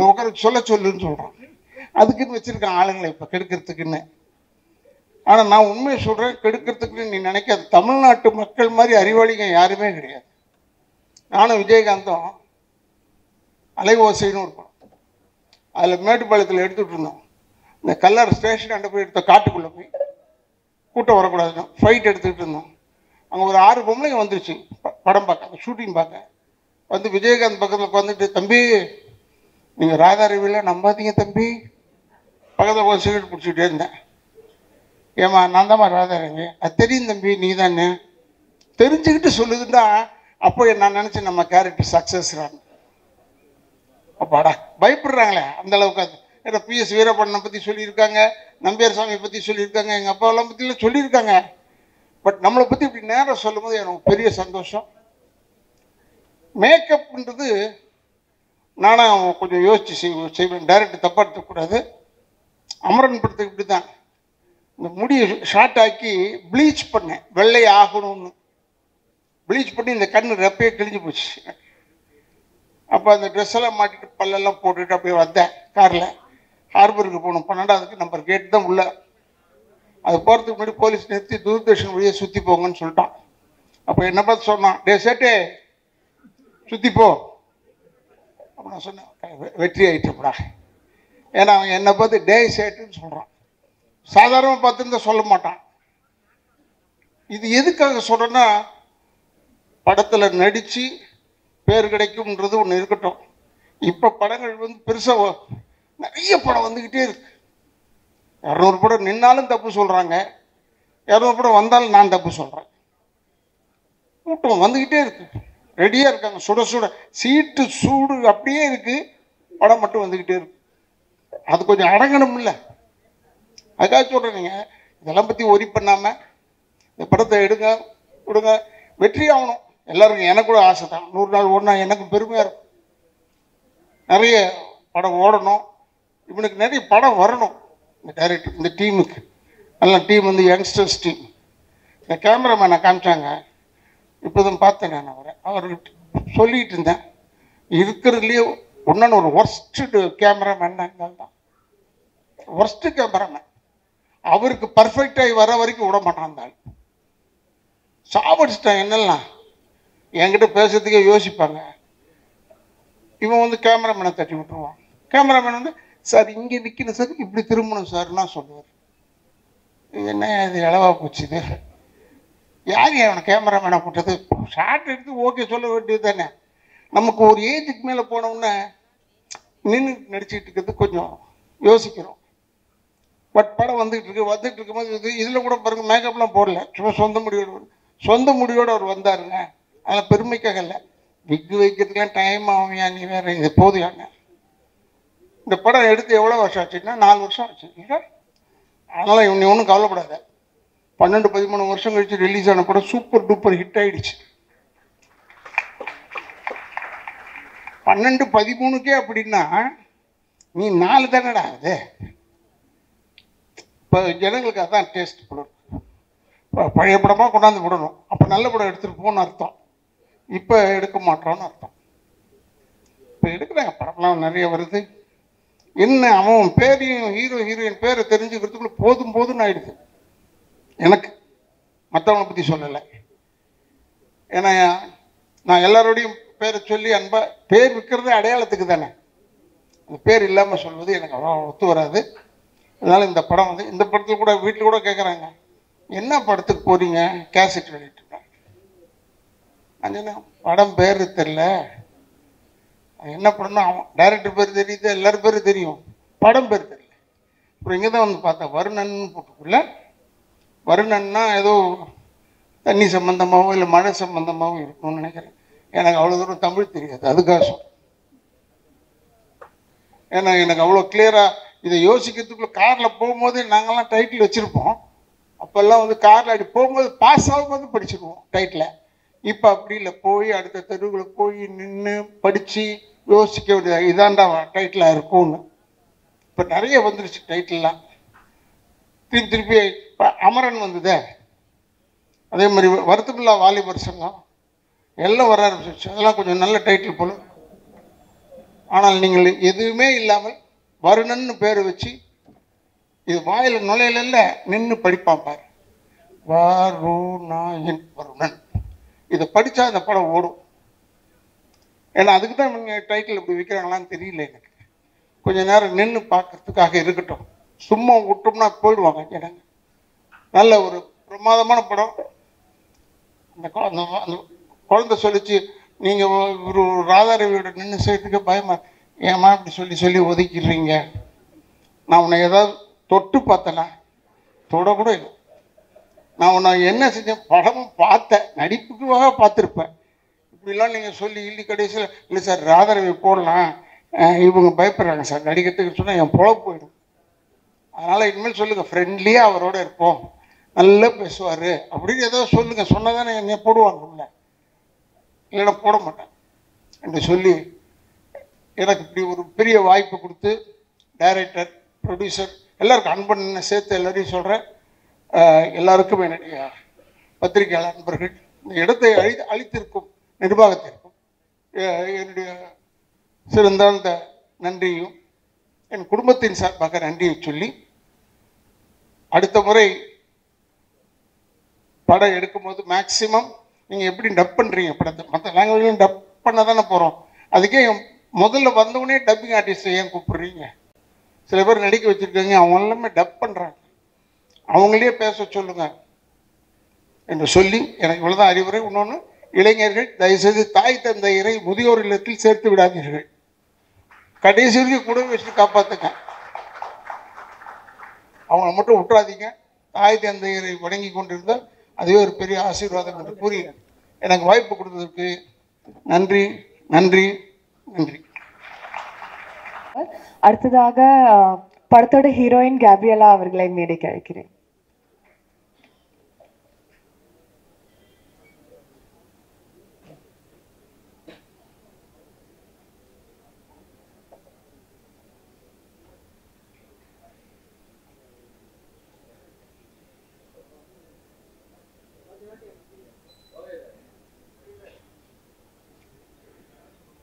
உட்கார சொல்லுன்னு சொல்கிறான். அதுக்குன்னு வச்சுருக்கான் ஆளுங்களை இப்போ கெடுக்கிறதுக்குன்னு. ஆனால் நான் உண்மையை சொல்கிறேன், கெடுக்கிறதுக்குன்னு நீ நினைக்காது. தமிழ்நாட்டு மக்கள் மாதிரி அறிவாளிங்க யாருமே கிடையாது. நானும் விஜயகாந்தும் அலைவோசைன்னு ஒரு படம், அதில் மேட்டுப்பாளையத்தில் எடுத்துகிட்டு இருந்தோம். இந்த கல்லர் ஸ்டேஷன் அண்டை போய் எடுத்த காட்டுக்குள்ளே போய் கூட்டம் வரக்கூடாதுன்னு ஃபைட் எடுத்துக்கிட்டு இருந்தோம். அங்கே ஒரு 6 பொம்பளைங்க வந்துருச்சு படம் பார்க்க, ஷூட்டிங் பார்க்க. வந்து விஜயகாந்த் பக்கத்தில் வந்துட்டு, தம்பி நீங்கள் ராதாரவியில் நம்பாதீங்க தம்பி. பக்கத்தில் போய் சிகரெட் பிடிச்சிக்கிட்டே இருந்தேன். ஏமா நான் தான்மா ராதாரவி. அது தெரியும் தம்பி, நீ தானே தெரிஞ்சுக்கிட்டு சொல்லுதுன்னா அப்போ நான் நினச்சேன் நம்ம கேரக்டர் சக்ஸஸ்றாங்க. அப்பாடா பயப்படுறாங்களே அந்த அளவுக்கு. அது ஏன்னா PS வீரப்பண்ணனை பற்றி சொல்லியிருக்காங்க, நம்பியார் சாமியை பற்றி சொல்லியிருக்காங்க, எங்கள் அப்பாவெல்லாம் பற்றிலாம் சொல்லியிருக்காங்க. பட் நம்மளை பற்றி இப்படி நேரம் சொல்லும் போது எனக்கு பெரிய சந்தோஷம். மேக்கப்ன்றது நானும் கொஞ்சம் யோசித்து செய்வேன், டைரக்டர் தப்பாக எடுத்துக்கூடாது. அமரன் படத்துக்கு இப்படி தான் இந்த முடியை ஷார்ட் ஆக்கி ப்ளீச் பண்ணேன், வெள்ளை ஆகணும்னு. ப்ளீச் பண்ணி இந்த கண்ணு ரெப்பையே கிழிஞ்சு போச்சு. அப்போ அந்த ட்ரெஸ்ஸெல்லாம் மாட்டிட்டு பல்லெல்லாம் போட்டுட்டு அப்படியே வந்தேன் காரில். ஹார்பருக்கு போகணும், 12வது நம்பர் கேட் தான் உள்ள. அது போகிறதுக்கு முன்னாடி போலீஸ் நிறுத்தி தூர்தர்ஷன் வழியை சுற்றி போங்கன்னு சொல்லிட்டான். அப்போ என்ன பார்த்து சொன்னான், டே சேட்டே சுற்றி போ. அப்போ நான் சொன்னேன், வெற்றி ஆகிட்டப்படா. ஏன்னா அவன் என்னை பார்த்து டே சேட்டுன்னு சொல்கிறான். சாதாரணமாக பார்த்துருந்தா சொல்ல மாட்டான். இது எதுக்காக சொல்கிறேன்னா, படத்தில் நடித்து பேர் கிடைக்கும்ன்றது ஒன்று இருக்கட்டும். இப்போ படங்கள் வந்து பெருசாக நிறைய படம் வந்துக்கிட்டே இருக்கு. 200 படம் நின்னாலும் தப்பு சொல்கிறாங்க, 200 படம் வந்தாலும் நான் தப்பு சொல்கிறேன். கூட்டம் வந்துக்கிட்டே இருக்கு, ரெடியாக இருக்காங்க, சுட சுட சீட்டு சூடு அப்படியே இருக்குது, படம் மட்டும் வந்துக்கிட்டே இருக்கு. அது கொஞ்சம் அடங்கணும் இல்லை? அதுக்காக சொல்கிறேன், நீங்கள் இதெல்லாம் பற்றி ஒரி பண்ணாமல் இந்த படத்தை எடுங்க விடுங்க, வெற்றி ஆகணும் எல்லாருக்கும். எனக்கு கூட ஆசை தான், 100 நாள் ஓடினா எனக்கு பெருமையாக இருக்கும். நிறைய படம் ஓடணும், இவனுக்கு நிறைய படம் வரணும். இந்த டைரக்டர் இந்த டீமுக்கு நல்ல டீம் வந்து யங்ஸ்டர்ஸ் டீம். இந்த கேமராமேனை காமிச்சாங்க, இப்போ தான் பார்த்தேன் நான் அவர்கிட்ட சொல்லிகிட்டு இருந்தேன். இருக்கிறதுலேயே ஒன்றான ஒரு ஒர்ஸ்ட்டு கேமராமேன் தான், ஒர்ஸ்ட்டு கேமராமேன். அவருக்கு பர்ஃபெக்டாகி வர வரைக்கும் விட மாட்டான். சாப்பிடுச்சிட்டான் என்னெல்லாம் என்கிட்ட பேசுறதுக்கே யோசிப்பாங்க. இவன் வந்து கேமராமேனை தட்டி விட்டுருவான். கேமராமேன் வந்து சார் இங்கே நிற்கணும் சார், இப்படி திரும்பணும் சார்னா சொல்லுவார். என்ன இது இளவா போச்சு இது, யார் அவனை கேமராமேனை போட்டது? ஷார்ட் எடுத்து ஓகே சொல்ல வேண்டியது தானே. நமக்கு ஒரு ஏஜுக்கு மேலே போனோம்னா நின்று நடிச்சுக்கிட்டு இருக்கிறது கொஞ்சம் யோசிக்கிறோம். பட் படம் வந்துகிட்டு இருக்கும்போது இதில் கூட பாருங்கள், மேக்கப்லாம் போடல, சும்மா சொந்த முடிவோடு அவர் வந்தாருங்க. அதில் பெருமைக்காக இல்லை, விக்கு வைக்கிறதுக்கெலாம் டைம் ஆகும்யா, நீ வேறு இது போதுயாங்க. இந்த படம் எடுத்து எவ்வளோ வருஷம் ஆச்சுன்னா 4 வருஷம் ஆச்சு. அதனால் இவனை ஒன்றும் கவலைப்படாத, 12-13 வருஷம் கழிச்சு ரிலீஸ் ஆன படம் சூப்பர் டூப்பர் ஹிட் ஆயிடுச்சு. 12-13க்கே அப்படின்னா நீ 4 தானடா அது. இப்போ ஜனங்களுக்கு அதான் டேஸ்ட் படம். பழைய படமாக கொண்டாந்து விடணும், அப்போ நல்ல படம் எடுத்துகிட்டு போகணும்னு அர்த்தம். இப்போ எடுக்க மாட்டோம்னு அர்த்தம். இப்போ எடுக்கிறாங்க, படம்லாம் நிறைய வருது. என்ன அவன் பேரையும் ஹீரோயின் பேரை தெரிஞ்சுக்கிறதுக்குள்ள போதும் போதும்னு ஆயிடுது எனக்கு. மற்றவனை பற்றி சொல்லலை. ஏன்னா நான் எல்லாரோடையும் பேரை சொல்லி அன்பா பேர் விற்கிறது அடையாளத்துக்கு தானே. அந்த பேர் இல்லாமல் சொல்வது எனக்கு அவ்வளோ ஒத்து வராது. அதனால் இந்த படம் வந்து இந்த படத்தில் கூட வீட்டில் கூட கேட்குறாங்க, என்ன படத்துக்கு போகிறீங்க, கேசட் வெளியிட்டுருக்கேன். நான் சொன்னேன் படம் பேர் தெரில, என்ன படம்னா அவன் டைரக்டர் பேர் தெரியுது, எல்லாரும் பேரும் தெரியும், படம் பேர் தெரியல. அப்புறம் இங்கே தான் வந்து பார்த்தேன் வருணன் போட்டுக்குள்ள. வருணன்னா ஏதோ தண்ணி சம்பந்தமாகவும் இல்லை மழை சம்பந்தமாகவும் இருக்கணும்னு நினைக்கிறேன். எனக்கு அவ்வளோ தூரம் தமிழ் தெரியாது, அதுக்காக சொல்கிறேன். ஏன்னா எனக்கு அவ்வளோ கிளியராக இதை யோசிக்கிறதுக்குள்ள காரில் போகும்போது நாங்கள்லாம் டைட்டில் வச்சுருப்போம். அப்போல்லாம் வந்து காரில் அப்படி போகும்போது பாஸ் ஆகும்போது படிச்சிருவோம் டைட்டில். இப்போ அப்படி இல்லை, போய் அடுத்த தெருவுகளை போய் நின்று படித்து யோசிக்க வேண்டியது, இதாண்டா டைட்டிலாக இருக்கும்னு. இப்போ நிறைய வந்துருச்சு டைட்டில்லாம். திருப்பி இப்போ அமரன் வந்ததே, அதே மாதிரி வருத்தமில்லா வாலிபர் சங்கம் எல்லாம் வர ஆரம்பிச்சிருச்சு. அதெல்லாம் கொஞ்சம் நல்ல டைட்டில் போல. ஆனால் நீங்கள் எதுவுமே இல்லாமல் வருணன்னு பேர் வச்சு இது வாயில் நுழையில நின்று படிப்பான் பாரு, வருணன். இதை படித்தா அந்த படம் ஓடும். ஏன்னா அதுக்கு தான் இவங்க டைட்டில் இப்படி விற்கிறாங்களான்னு தெரியல எனக்கு. கொஞ்சம் நேரம் நின்று பார்க்கறதுக்காக இருக்கட்டும், சும்மா விட்டோம்னா போயிடுவாங்க ஜனங்க. நல்ல ஒரு பிரமாதமான படம். அந்த குழந்தை சொல்லிச்சு, நீங்கள் ஒரு ராதாரவியோட நின்று செய்யறதுக்கு பயமா, ஏமா இப்படி சொல்லி சொல்லி ஒதுக்கிடுறீங்க, நான் உன்னை ஏதாவது தொட்டு பார்த்தேனா, தொடக்கூட இல்லை. நான் உன்னை என்ன செஞ்சேன், படமும் பார்த்தேன், நடிப்புக்காக பார்த்துருப்பேன். இப்படிலாம் நீங்கள் சொல்லி இல்லை கடைசியில் இல்லை சார் ராதாரவி போடலாம், இவங்க பயப்படுறாங்க சார் நடிக்கிறதுக்கு சொன்னால் என் பொழப்பு போயிடும். அதனால் இனிமேல் சொல்லுங்கள் ஃப்ரெண்ட்லியாக அவரோட இருப்போம், நல்லா பேசுவார் அப்படின்னு ஏதாவது சொல்லுங்கள். சொன்னால் தானே என்னை போடுவாங்க உள்ள, இல்லைன்னா போட மாட்டேன் என்று சொல்லி எனக்கு இப்படி ஒரு பெரிய வாய்ப்பு கொடுத்து டைரக்டர் ப்ரொடியூசர் எல்லாருக்கும் அன்பன் சேர்த்து எல்லாரையும் சொல்கிறேன். எல்லாருக்கும் என்னுடைய பத்திரிகையாளர் நண்பர்கள், இந்த இடத்தை அளித்திருக்கும் நிர்வாகத்திற்கும் என்னுடைய சிறந்த நன்றியும் என் குடும்பத்தின் சார்பாக நன்றியை சொல்லி, அடுத்த முறை படம் எடுக்கும்போது மேக்சிமம் நீங்கள் எப்படி டப் பண்ணுறீங்க படத்தை, மற்ற லாங்குவேஜ்லையும் டப் பண்ண தானே போகிறோம். அதுக்கே முதல்ல வந்தவுடனே டப்பிங் ஆர்டிஸ்ட்டை ஏன் கூப்பிடுறீங்க? சில பேர் நடிக்க வச்சுருக்காங்க, அவங்க எல்லாமே டப் பண்ணுறாங்க, அவங்களே பேச சொல்லுங்க என்று சொல்லி எனக்கு இவ்வளோதான் அறிவுரை. இன்னொன்று, இளைஞர்கள் தயவுசெய்து தாய் தந்தையரை முதியோர் இல்லத்தில் சேர்த்து விடாதீர்கள், கடைசி வரைக்கும் கூட வச்சுட்டு காப்பாற்றுங்க, அவங்கள மட்டும் விட்டுறாதீங்க. தாய் தந்தையரை வணங்கி கொண்டிருந்தால் அதுவே ஒரு பெரிய ஆசீர்வாதம் என்று கூறி எனக்கு வாய்ப்பு கொடுத்ததற்கு நன்றி நன்றி நன்றி. அடுத்ததாக படத்தோட ஹீரோயின் கேப்ரியலா அவர்களை மேடைக்கு அழைக்கிறேன்.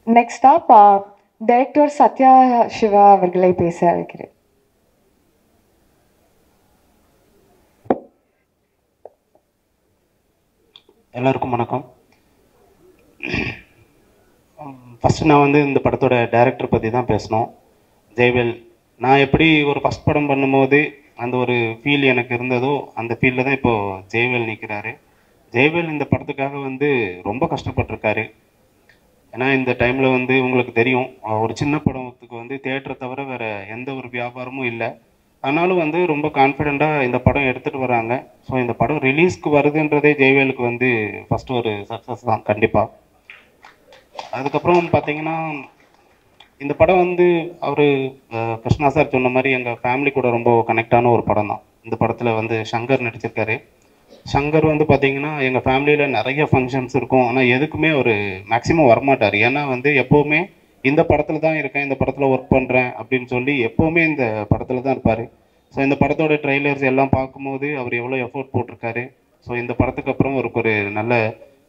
Next up director Sathya Siva அவர்களை பேச அழைக்கிறேன். எல்லாருக்கும் வணக்கம். ஃபஸ்ட்டு நான் வந்து இந்த படத்தோட டைரக்டர் பற்றி தான் பேசணும். ஜெய்வேல். நான் எப்படி ஒரு ஃபஸ்ட் படம் பண்ணும்போது அந்த ஒரு ஃபீல் எனக்கு இருந்ததோ அந்த ஃபீல்டில் தான் இப்போது ஜெய்வேல் நிற்கிறாரு. ஜெய்வேல் இந்த படத்துக்காக வந்து ரொம்ப கஷ்டப்பட்டிருக்காரு. ஏன்னா இந்த டைமில் வந்து உங்களுக்கு தெரியும், ஒரு சின்ன படத்துக்கு வந்து தியேட்டரை தவிர வேறு எந்த ஒரு வியாபாரமும் இல்லை. ஆனாலும் வந்து ரொம்ப கான்ஃபிடெண்ட்டாக இந்த படம் எடுத்துகிட்டு வராங்க. ஸோ இந்த படம் ரிலீஸ்க்கு வருதுன்றதே ஜெய்வேலுக்கு வந்து ஃபஸ்ட்டு ஒரு சக்ஸஸ் தான் கண்டிப்பாக. அதுக்கப்புறம் பார்த்தீங்கன்னா இந்த படம் வந்து அவர் கிருஷ்ணா சார் சொன்ன மாதிரி எங்கள் ஃபேமிலி கூட ரொம்ப கனெக்டான ஒரு படம் தான். இந்த படத்தில் வந்து சங்கர் நடிச்சிருக்காரு. சங்கர் வந்து பார்த்தீங்கன்னா எங்கள் ஃபேமிலியில் நிறைய ஃபங்க்ஷன்ஸ் இருக்கும், ஆனால் எதுக்குமே ஒரு மேக்ஸிமம் வரமாட்டார். ஏன்னா வந்து எப்போவுமே இந்த படத்தில் தான் இருக்கேன், இந்த படத்தில் ஒர்க் பண்ணுறேன் அப்படின்னு சொல்லி எப்போவுமே இந்த படத்தில் தான் இருப்பார். ஸோ இந்த படத்தோட ட்ரெய்லர்ஸ் எல்லாம் பார்க்கும்போது அவர் எவ்வளோ எஃபோர்ட் போட்டிருக்காரு. ஸோ இந்த படத்துக்கு அப்புறம் அவருக்கு ஒரு நல்ல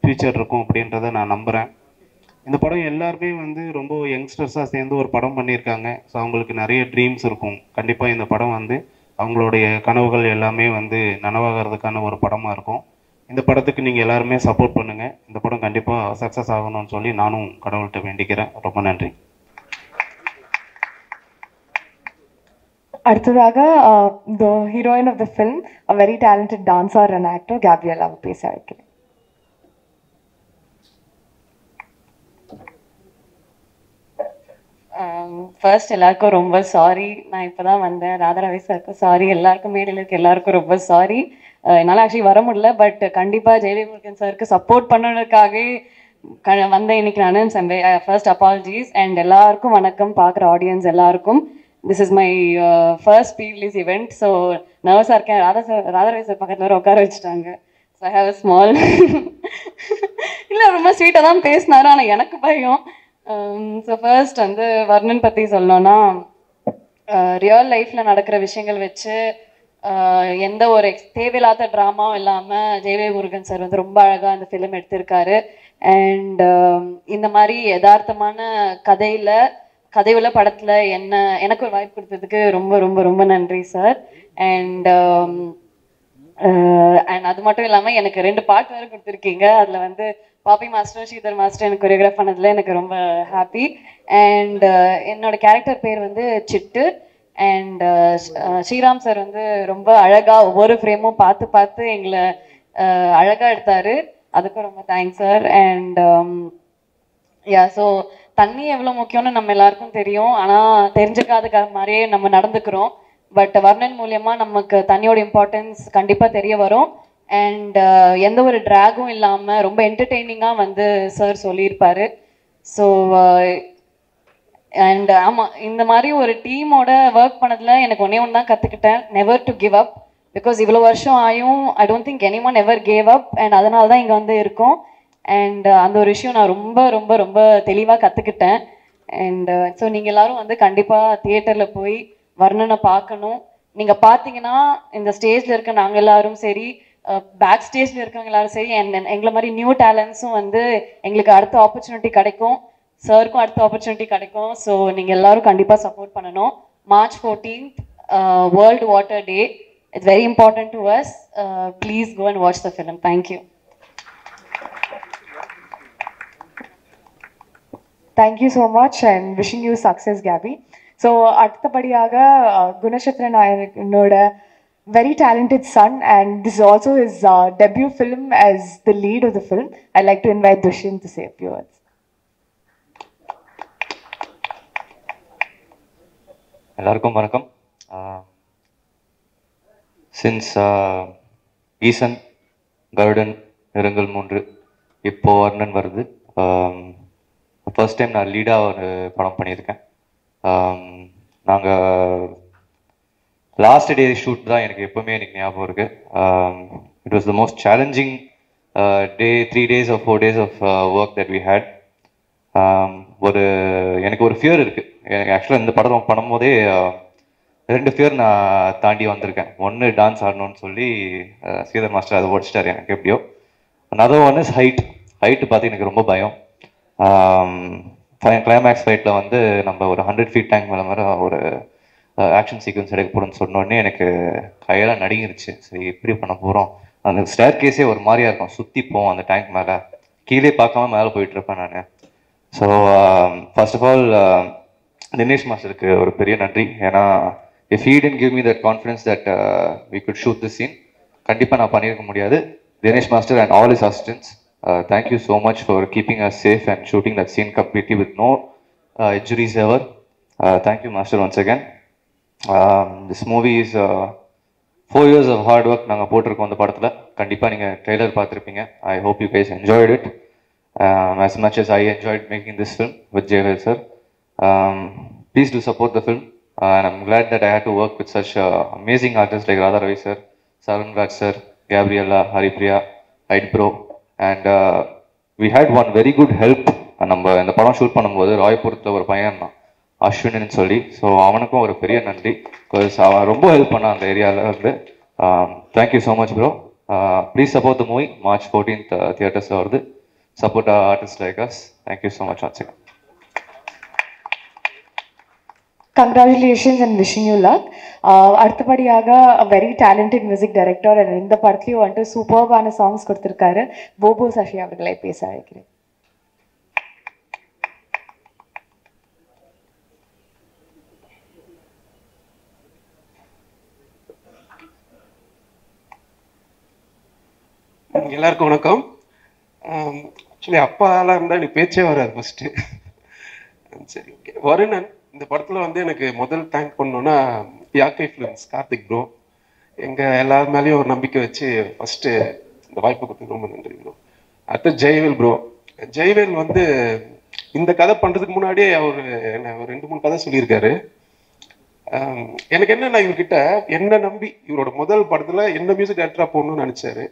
ஃபியூச்சர் இருக்கும் அப்படின்றத நான் நம்புகிறேன். இந்த படம் எல்லாருமே வந்து ரொம்ப யங்ஸ்டர்ஸாக சேர்ந்து ஒரு படம் பண்ணியிருக்காங்க. ஸோ அவங்களுக்கு நிறைய ட்ரீம்ஸ் இருக்கும். கண்டிப்பாக இந்த படம் வந்து அவங்களுடைய கனவுகள் எல்லாமே வந்து நனவாகிறதுக்கான ஒரு படமாக இருக்கும். இந்த படத்துக்கு நீங்கள் எல்லாருமே சப்போர்ட் பண்ணுங்கள். இந்த படம் கண்டிப்பாக சக்ஸஸ் ஆகணும்னு சொல்லி நானும் கடவுள்கிட்ட வேண்டிக்கிறேன். ரொம்ப நன்றி. அடுத்ததாக the heroine of the film, a very talented dancer and actor, Gabriella பேச அழைக்கிறேன். ஃபர்ஸ்ட் எல்லாருக்கும் ரொம்ப சாரி. நான் இப்போ தான் வந்தேன். ராதாரவி சாருக்கும் சாரி, எல்லாருக்கும் மேடையில் இருக்க எல்லாருக்கும் ரொம்ப சாரி. என்னால் ஆக்சுவலி வர முடியல. பட் கண்டிப்பாக ஜெயலலிதா சாருக்கு சப்போர்ட் பண்ணதுக்காகவே வந்தேன் இன்னைக்கு நான். First apologies. அண்ட் எல்லாருக்கும் வணக்கம், பார்க்குற ஆடியன்ஸ் எல்லாருக்கும். This is my first pre release event. So நர்வஸாக இருக்கேன். ராதாரவி சார் பக்கத்தில் வர உட்கார வச்சுட்டாங்க. So I have a small இல்லை, ரொம்ப ஸ்வீட்டாக தான் பேசினாரு, ஆனால் எனக்கு பயம். ஸோ ஃபர்ஸ்ட் வந்து வர்ணன் பற்றி சொல்லணும்னா, ரியல் லைஃப்பில் நடக்கிற விஷயங்கள் வச்சு எந்த ஒரு தேவையில்லாத ட்ராமாவும் இல்லாமல் ஜெயவே முருகன் சார் வந்து ரொம்ப அழகாக அந்த ஃபிலிம் எடுத்திருக்காரு. அண்ட் இந்த மாதிரி யதார்த்தமான கதையுள்ள படத்தில் எனக்கு ஒரு வாய்ப்பு கொடுத்ததுக்கு ரொம்ப ரொம்ப ரொம்ப நன்றி சார். அண்ட் அது மட்டும் இல்லாமல் எனக்கு 2 பாட்டு வேறு கொடுத்துருக்கீங்க. அதில் வந்து பாப்பி மாஸ்டர், ஸ்ரீதர் மாஸ்டர் எனக்கு கொரியோகிராஃப் பண்ணதில் எனக்கு ரொம்ப ஹாப்பி. அண்ட் என்னோட கேரக்டர் பேர் வந்து சிட்டு. அண்ட் ஸ்ரீராம் சார் வந்து ரொம்ப அழகாக ஒவ்வொரு ஃப்ரேமும் பார்த்து பார்த்து எங்களை அழகாக எடுத்தார். அதுக்கும் ரொம்ப தேங்க்ஸ் சார். அண்ட் ஸோ தண்ணி எவ்வளோ முக்கியம்னு நம்ம எல்லாருக்கும் தெரியும், ஆனால் தெரிஞ்சுக்காத மாதிரியே நம்ம நடந்துக்கிறோம். பட் வர்ணன் மூலயமா நமக்கு தண்ணியோட இம்பார்ட்டன்ஸ் கண்டிப்பாக தெரிய வரும். அண்ட் எந்த ஒரு ட்ராகும் இல்லாமல் ரொம்ப என்டர்டெய்னிங்காக வந்து சார் சொல்லியிருப்பார். ஸோ அண்ட் ஆமாம், இந்த மாதிரி ஒரு டீமோட ஒர்க் பண்ணதில் எனக்கு ஒன்றே தான் கற்றுக்கிட்டேன், never to give up. Because இவ்வளோ வருஷம் ஆயும் I don't think any one ever gave up. And அதனால தான் இங்கே வந்து இருக்கோம். அண்ட் அந்த ஒரு விஷயம் நான் ரொம்ப ரொம்ப ரொம்ப தெளிவாக கற்றுக்கிட்டேன். அண்ட் ஸோ நீங்கள் எல்லோரும் வந்து கண்டிப்பாக தியேட்டரில் போய் வர்ணனை பார்க்கணும். நீங்கள் பார்த்தீங்கன்னா இந்த ஸ்டேஜில் இருக்க நாங்கள் எல்லாரும் சரி, பேக் ஸ்டேஜில் இருக்கவங்க எல்லாரும் சரி, எங்களை மாதிரி நியூ டேலண்ட்ஸும் வந்து எங்களுக்கு அடுத்த ஆப்பர்ச்சுனிட்டி கிடைக்கும், சாருக்கும் அடுத்த ஆப்பர்ச்சுனிட்டி கிடைக்கும். ஸோ நீங்கள் எல்லாரும் கண்டிப்பாக சப்போர்ட் பண்ணணும். March 14th, World Water Day. It's very important to us. Please go and watch the film. Thank you. Thank you so much and wishing you success, Gabby. So அடுத்தபடியாக Gunasekaran நாயனோட very talented son, and this is also his debut film as the lead of the film. I'd like to invite Dushyant to say a few words. எல்லாருக்கும் வணக்கம். Since ஈசன், கருடன், நிறங்கள் 3, இப்போ வர்ணன் வருது. First time நான் லீடாக ஒரு படம் பண்ணியிருக்கேன். நாங்கள் லாஸ்ட் டே ஷூட் தான் எனக்கு எப்போவுமே எனக்கு ஞாபகம் இருக்குது. It was the most challenging day. 3 days or 4 days of work that we had. எனக்கு ஒரு ஃபியர் இருக்குது. எனக்கு ஆக்சுவலாக இந்த படம் பண்ணும்போதே 2 ஃபியர் நான் தாண்டி வந்திருக்கேன். ஒன்று டான்ஸ் ஆடணும்னு சொல்லி ஸ்ரீதர் மாஸ்டர் அதை உடச்சிட்டார் எனக்கு எப்படியோ. another one is ஹைட்டு பார்த்து எனக்கு ரொம்ப பயம். கிளைமேக்ஸ் ஃபைட்டில் வந்து நம்ம ஒரு 100 feet டேங்க் மேலே மாதிரி ஒரு ஆக்ஷன் சீக்வன்ஸ் எடுக்க போகிறோன்னு சொன்னோடனே எனக்கு கையெல்லாம் நடுங்கிருச்சு. சரி எப்படி பண்ண போகிறோம், அந்த ஸ்டேர் கேஸே ஒரு மாதிரியா இருக்கும், சுற்றி போவோம் அந்த டேங்க் மேலே, கீழே பார்க்காம மேலே போயிட்டுருப்பேன் நான். So first of all Dinesh மாஸ்டருக்கு ஒரு பெரிய நன்றி. ஏன்னா if he didn't give me that confidence that we could shoot this scene, கண்டிப்பாக நான் பண்ணியிருக்க முடியாது. Dinesh master and all is assistants, thank you so much for keeping us safe and shooting that scene completely with no injuries ever. Thank you master once again. This movie is 4 years of hard work நாங்கள் போட்டிருக்கோம் இந்த படத்தில். கண்டிப்பாக நீங்கள் trailer பார்த்துருப்பீங்க. I hope you guys enjoyed it as much as I enjoyed making this film with Jayvel sir. Please do support the film, and I'm glad that I had to work with such amazing artists like Radha Ravi sir, Sarun Raj sir, Gabriella, Haripriya, Hyde Bro, and we had one very good help. நம்ம இந்த படம் shoot பண்ணும்போது ராய்புரத்தில் ஒரு பையன் தான் அஸ்வின்னு சொல்லி, so அவனுக்கும் ஒரு பெரிய நன்றி. பிகாஸ் அவன் ரொம்ப ஹெல்ப் பண்ணான் அந்த ஏரியாவில் வந்து. Thank you so much bro. Please support the movie. March 14th தியேட்டர்ஸில் வருது. Support artist like us. Thank you so much once again. Congratulations and wishing you luck. அடுத்தபடியாக a very talented music director and இந்த படத்துலையும் வந்துட்டு சூப்பர்பான சாங்ஸ் கொடுத்துருக்காரு. போபோ சசி அவர்களை பேச அழைக்கிறேன். எல்லாருக்கும் வணக்கம். ஆக்சுவலி அப்பாலாம் இருந்தால் எனக்கு பேச்சே வராது ஃபஸ்ட்டு. சரி, ஓகே. வருணன் இந்த படத்தில் வந்து எனக்கு முதல் தேங்க் பண்ணோன்னா யாக்கை ஃபிலிம்ஸ் கார்த்திக் ப்ரோ. எங்கள் எல்லார் மேலேயும் ஒரு நம்பிக்கை வச்சு ஃபஸ்ட்டு இந்த வாய்ப்பு கொடுத்து ரொம்ப நன்றி ப்ரோ. அடுத்து ஜெய்வேல் ப்ரோ. ஜெய்வேல் வந்து இந்த கதை பண்ணுறதுக்கு முன்னாடியே அவர் என்ன ஒரு 2-3 கதை சொல்லியிருக்காரு. எனக்கு என்னன்னா இவர்கிட்ட என்ன நம்பி இவரோட முதல் படத்தில் என்ன மியூசிக் டேரக்டராக போடணும்னு நினச்சாரு.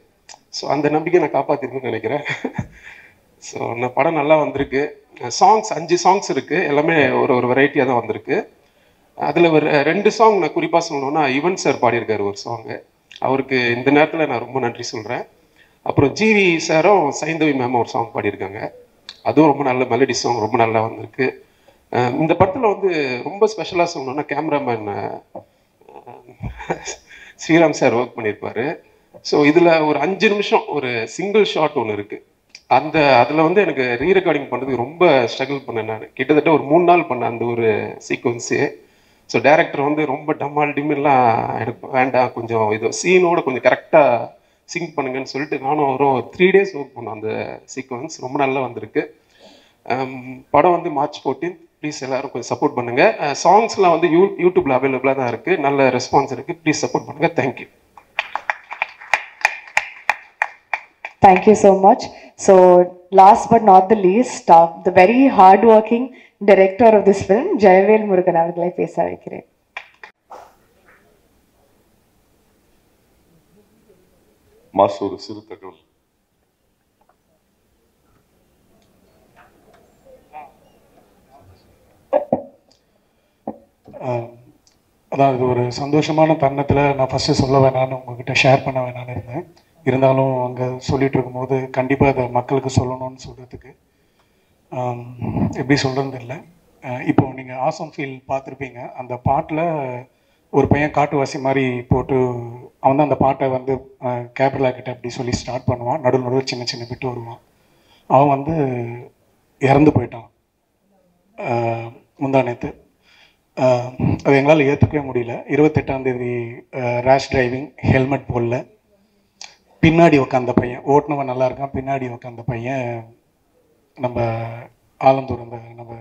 ஸோ அந்த நம்பிக்கை நான் காப்பாற்றிருக்குன்னு நினைக்கிறேன். ஸோ அந்த படம் நல்லா வந்திருக்கு. சாங்ஸ் 5 சாங்ஸ் இருக்குது. எல்லாமே ஒரு வெரைட்டியாக தான் வந்திருக்கு. அதில் ஒரு 2 சாங் நான் குறிப்பாக சொல்லணும்னா யுவன் சார் பாடியிருக்காரு ஒரு சாங்கு. அவருக்கு இந்த நேரத்தில் நான் ரொம்ப நன்றி சொல்கிறேன். அப்புறம் ஜிவி சாரும் சைந்தவி மேம் ஒரு சாங் பாடியிருக்காங்க. அதுவும் ரொம்ப நல்ல மெலடி சாங், ரொம்ப நல்லா வந்திருக்கு. இந்த படத்தில் வந்து ரொம்ப ஸ்பெஷலாக சொல்லணும்னா கேமராமேன் ஸ்ரீராம் சார் ஒர்க் பண்ணியிருப்பார். ஸோ இதில் ஒரு 5 நிமிஷம் ஒரு சிங்கிள் ஷாட் ஒன்று இருக்குது. அதில் வந்து எனக்கு ரீரெக்கார்டிங் பண்ணுறதுக்கு ரொம்ப ஸ்ட்ரகிள் பண்ணேன். நான் கிட்டத்தட்ட ஒரு 3 நாள் பண்ணேன் அந்த ஒரு சீக்வன்ஸு. ஸோ டேரக்டர் வந்து ரொம்ப டம்மால் டிம்மெல்லாம் எனக்கு வேண்டாம், கொஞ்சம் இது சீனோட கொஞ்சம் கரெக்டாக சிங்க் பண்ணுங்கன்னு சொல்லிட்டு நானும் ஒரு 3 days ஒர்க் பண்ணேன் அந்த சீக்வன்ஸ். ரொம்ப நல்லா வந்திருக்கு. படம் வந்து March 14th. ப்ளீஸ் எல்லோரும் கொஞ்சம் சப்போர்ட் பண்ணுங்கள். சாங்ஸ்லாம் வந்து யூடியூப்பில் அவைலபிளாக தான் இருக்குது. நல்ல ரெஸ்பான்ஸ் இருக்குது. ப்ளீஸ் சப்போர்ட் பண்ணுங்கள். Thank you. Thank you so much. So last but not the least, the very hard-working director of this film, Jaivel Murugan அவர்களை பேச வைக்கிறேன். மாஸ் ஒரு சிறு தகவல். அதான் இது ஒரு சந்தோஷமான தருணத்தில் நான் ஃபஸ்ட்டு சொல்ல வேணான்னு உங்ககிட்ட ஷேர் பண்ண வேணான்னு இருந்தேன். இருந்தாலும் அங்கே சொல்லிகிட்டு இருக்கும்போது கண்டிப்பாக அதை மக்களுக்கு சொல்லணும்னு சொல்கிறதுக்கு எப்படி சொல்கிறது இல்லை. இப்போது நீங்கள் ஆசம் ஃபீல் பார்த்துருப்பீங்க. அந்த பாட்டில் ஒரு பையன் காட்டுவாசி மாதிரி போட்டு அவன் தான் அந்த பாட்டை வந்து கேப்ரலா கிட்ட அப்படி சொல்லி ஸ்டார்ட் பண்ணுவான். நடுவில் சின்ன சின்ன விட்டு வருவான். அவன் வந்து இறந்து போயிட்டான் முந்தா நேற்று. அது எங்களால் ஏற்றுக்கவே முடியல. 28ஆம் தேதி ரேஷ் டிரைவிங், ஹெல்மெட் போடல, பின்னாடி உட்காந்த பையன், ஓட்டுனவன் நல்லா இருக்கான், பின்னாடி உட்காந்த பையன் நம்ம ஆலந்தூர் அந்த நம்ம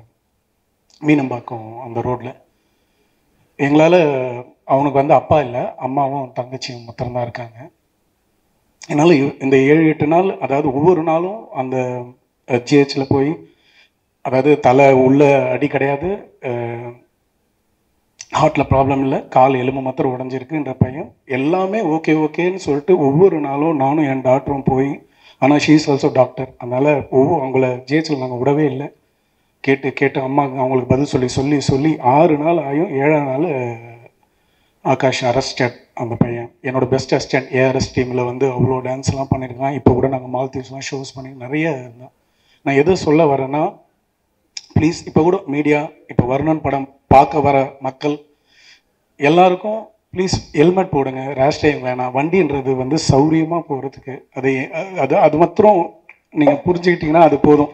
மீனம்பாக்கம் அந்த ரோட்டில். எங்களால் அவனுக்கு வந்து அப்பா இல்லை, அம்மாவும் தங்கச்சியும் மாத்திரம்தான் இருக்காங்க. என்னால் இந்த 7-8 நாள், அதாவது ஒவ்வொரு நாளும் அந்த ஜிஹெச்சில் போய், அதாவது தலை உள்ள அடி கிடையாது, ஹார்ட்டில் ப்ராப்ளம் இல்லை, கால் எலும்பு மாத்திரம் உடஞ்சிருக்குன்ற பையன் எல்லாமே ஓகேன்னு சொல்லிட்டு ஒவ்வொரு நாளும் நானும் என் டாக்டரும் போய், ஆனால் ஷீ இஸ் ஆல்சோ டாக்டர், அதனால் அவங்கள ஜிஹெச்சில் நாங்கள் விடவே இல்லை. கேட்டு அம்மா அவங்களுக்கு பதில் சொல்லி 6 நாள் ஆகும். 7ஆம் நாள் ஆகாஷ் அரெஸ்டட். அந்த பையன் என்னோட பெஸ்ட் அசிஸ்டன்ட். ஏஆர்எஸ் டீமில் வந்து அவ்வளோ டான்ஸ்லாம் பண்ணியிருக்கான். இப்போ கூட நாங்கள் மால்தீவ்ஸ்லாம் ஷோஸ் பண்ணி நிறைய இருந்தான். நான் எதை சொல்ல வரேன்னா, ப்ளீஸ் இப்போ கூட மீடியா, இப்போ வருணன் படம் பார்க்க வர மக்கள் எல்லாருக்கும் ப்ளீஸ் ஹெல்மெட் போடுங்க. ரேஷ் டைம் வேணாம். வண்டின்றது வந்து சௌரியமாக போகிறதுக்கு அது மாத்திரம் நீங்கள் புரிஞ்சுக்கிட்டிங்கன்னா அது போதும்.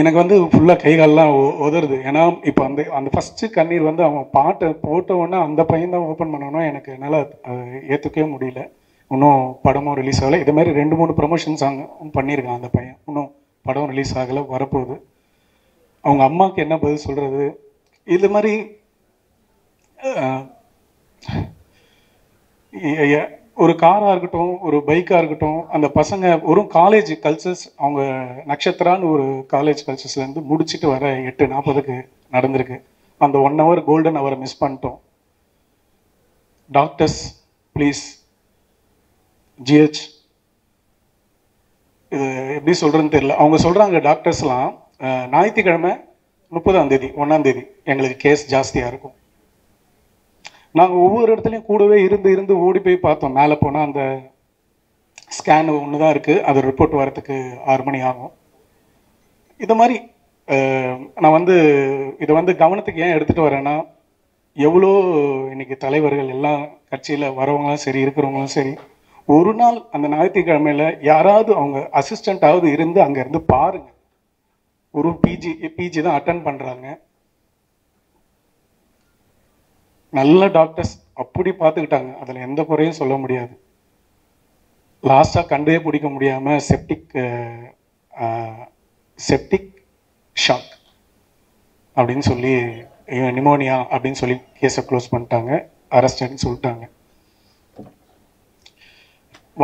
எனக்கு வந்து ஃபுல்லாக கைகாலெலாம் உதறுது. ஏன்னா இப்போ அந்த ஃபஸ்ட்டு கண்ணீர் வந்து அவன் பாட்டை போட்ட உடனே அந்த பையன் தான் ஓப்பன் பண்ணணும். எனக்கு என்னால் ஏற்றுக்கவே முடியல. இன்னும் படமும் ரிலீஸ் ஆகலை. இது மாதிரி 2-3 ப்ரமோஷன் சாங் பண்ணியிருக்கான் அந்த பையன். இன்னும் படம் ரிலீஸ் ஆகலை, வரப்போகுது. அவங்க அம்மாவுக்கு என்ன பதில் சொல்கிறது? இது மாதிரி ஒரு காராக இருக்கட்டும், ஒரு பைக்காக இருக்கட்டும், அந்த பசங்க ஒரு காலேஜ் கல்ச்சர்ஸ், அவங்க நட்சத்திரான்னு ஒரு காலேஜ் கல்ச்சர்ஸ்லேருந்து முடிச்சுட்டு வர 8:40க்கு நடந்திருக்கு. அந்த 1 hour கோல்டன் ஹவரை மிஸ் பண்ணிட்டோம். டாக்டர்ஸ் ப்ளீஸ் ஜிஹெச், இது எப்படி சொல்கிறதுன்னு தெரியல. அவங்க சொல்கிறாங்க டாக்டர்ஸ்லாம் ஞாயிற்றுக்கிழமை 30ஆம் தேதி 1ஆம் தேதி எங்களுக்கு கேஸ் ஜாஸ்தியாக இருக்கும். நாங்கள் ஒவ்வொரு இடத்துலையும் கூடவே இருந்து ஓடி போய் பார்த்தோம். மேலே போனால் அந்த ஸ்கேன் ஒன்று தான் இருக்குது, அது ரிப்போர்ட் வரத்துக்கு 6 மணி ஆகும். இது மாதிரி நான் வந்து இதை வந்து கவனத்துக்கு ஏன் எடுத்துகிட்டு வரேன்னா, எவ்வளோ இன்னைக்கு தலைவர்கள் எல்லாம் கட்சியில் வரவங்களும் சரி இருக்கிறவங்களும் சரி, ஒரு நாள் அந்த ஞாயிற்றுக்கிழமையில் யாராவது அவங்க அசிஸ்டண்ட்டாவது இருந்து அங்கே இருந்து பாருங்க. ஒரு பிஜி தான் அட்டன் பண்ணுறாங்க, நல்ல டாக்டர்ஸ் அப்படி பார்த்துக்கிட்டாங்க, அதில் எந்த குறையும் சொல்ல முடியாது. லாஸ்ட்டாக கண்டே பிடிக்க முடியாமல் செப்டிக் ஷாக் அப்படின்னு சொல்லி நிமோனியா அப்படின்னு சொல்லி கேஸை க்ளோஸ் பண்ணிட்டாங்க, அரெஸ்டட்னு சொல்லிட்டாங்க.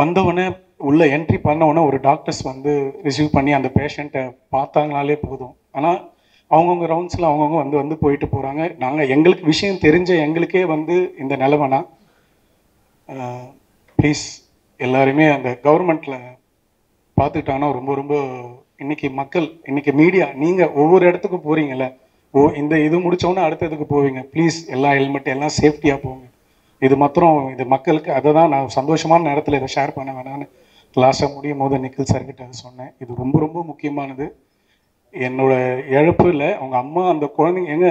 வந்தவுடனே உள்ள என்ட்ரி பண்ணவுடனே ஒரு டாக்டர்ஸ் வந்து ரிசீவ் பண்ணி அந்த பேஷண்ட்டை பார்த்தாங்கனாலே போதும். ஆனால் அவங்கவுங்க ரவுண்ட்ஸில் அவங்கவுங்க வந்து போயிட்டு போகிறாங்க. நாங்கள் எங்களுக்கு விஷயம் தெரிஞ்ச எங்களுக்கே வந்து இந்த நிலமைனா, ப்ளீஸ் எல்லாருமே அந்த கவர்மெண்ட்டில் பார்த்துக்கிட்டாங்கன்னா ரொம்ப ரொம்ப இன்னைக்கு மக்கள், இன்னைக்கு மீடியா, நீங்கள் ஒவ்வொரு இடத்துக்கும் போகிறீங்கள, இந்த இது முடித்தோன்னே அடுத்ததுக்கு போவீங்க. ப்ளீஸ் எல்லா ஹெல்மெட் எல்லாம் சேஃப்டியாக போங்க. இது மாத்திரம் இது மக்களுக்கு, அதை தான் நான் சந்தோஷமான நேரத்தில் இதை ஷேர் பண்ண வேணான்னு லாஸ்ட்டாக முடியும் போது நிக்கில் சார்கிட்ட சொன்னேன். இது ரொம்ப ரொம்ப முக்கியமானது. என்னோட இழப்பில் அவங்க அம்மா அந்த குழந்தைங்க எங்க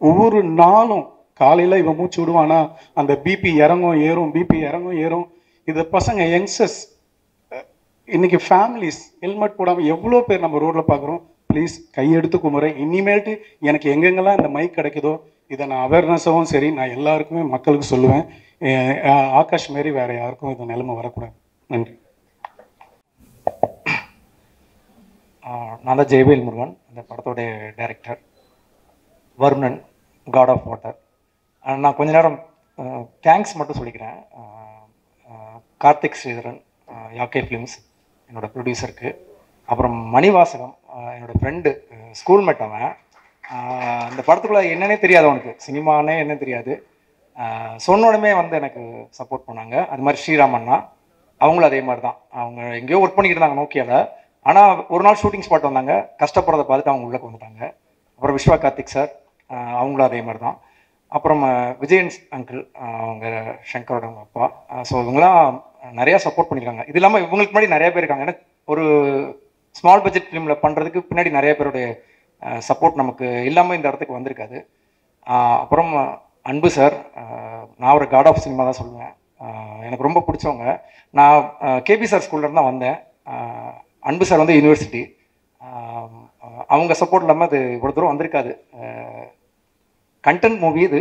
ஒவ்வொரு நாளும் காலையில் இவன் மூச்சு விடுவானா அந்த பிபி இறங்கும் ஏறும், பிபி இறங்கும் ஏறும். இது பசங்க யங்ஸ்டர்ஸ், இன்னைக்கு ஃபேமிலிஸ் ஹெல்மெட் போடாமல் எவ்வளோ பேர் நம்ம ரோட்டில் பார்க்குறோம். ப்ளீஸ் கையெடுத்து குமுறேன், இனிமேல்ட்டு எனக்கு எங்கெங்கெல்லாம் இந்த மைக் கிடைக்குதோ இதை நான் அவேர்னஸாகவும் சரி நான் எல்லாருக்குமே மக்களுக்கு சொல்லுவேன். ஆகாஷ் மாரி வேறு யாருக்கும் இந்த நிலைமை வரக்கூடாது. நன்றி. நான் தான் ஜெயவேல் முருகன், இந்த படத்தோடைய director. Varunan, god of water. நான் கொஞ்ச நேரம் தேங்க்ஸ் மட்டும் சொல்லிக்கிறேன். கார்த்திக் ஸ்ரீதரன், யாக்கே ஃபிலிம்ஸ் என்னோட ப்ரொடியூசருக்கு. அப்புறம் மணிவாசகம் என்னோடய ஃப்ரெண்டு, ஸ்கூல்மேட். அவன் அந்த படத்துக்குள்ளே என்னன்னே தெரியாது, அவனுக்கு சினிமானே என்ன தெரியாது. சொன்னோடமே வந்து எனக்கு சப்போர்ட் பண்ணாங்க. அது மாதிரி ஸ்ரீராமண்ணா, அவங்களும் அதே மாதிரி தான். அவங்க எங்கேயோ ஒர்க் பண்ணிக்கிட்டு இருந்தாங்க நோக்கியாவில். ஆனால் ஒரு நாள் ஷூட்டிங் ஸ்பாட் வந்தாங்க, கஷ்டப்படுறதை பார்த்துட்டு அவங்க உள்ளே வந்துட்டாங்க. அப்புறம் விஸ்வா கார்த்திக் சார், அவங்களும் அதே மாதிரி தான். அப்புறம் விஜயன் அங்கிள், அவங்க சங்கரோட அவங்க அப்பா. ஸோ இவங்களாம் நிறையா சப்போர்ட் பண்ணியிருக்காங்க. இது இல்லாமல் இவங்களுக்கு முன்னாடி நிறைய பேர் இருக்காங்க. ஏன்னா ஒரு ஸ்மால் பட்ஜெட் ஃபிலிமில் பண்ணுறதுக்கு பின்னாடி நிறைய பேருடைய சப்போர்ட் நமக்கு இல்லாமல் இந்த இடத்துக்கு வந்திருக்காது. அப்புறம் அன்பு சார், நான் ஒரு காட் ஆஃப் சினிமா தான் சொல்லுவேன். எனக்கு ரொம்ப பிடிச்சவங்க. நான் கேபி சார் ஸ்கூல்லேருந்து தான் வந்தேன். அன்பு சார் வந்து யூனிவர்சிட்டி, அவங்க சப்போர்ட் இல்லாமல் அது இவ்வளோ தூரம் வந்திருக்காது. கண்டென்ட் மூவி இது.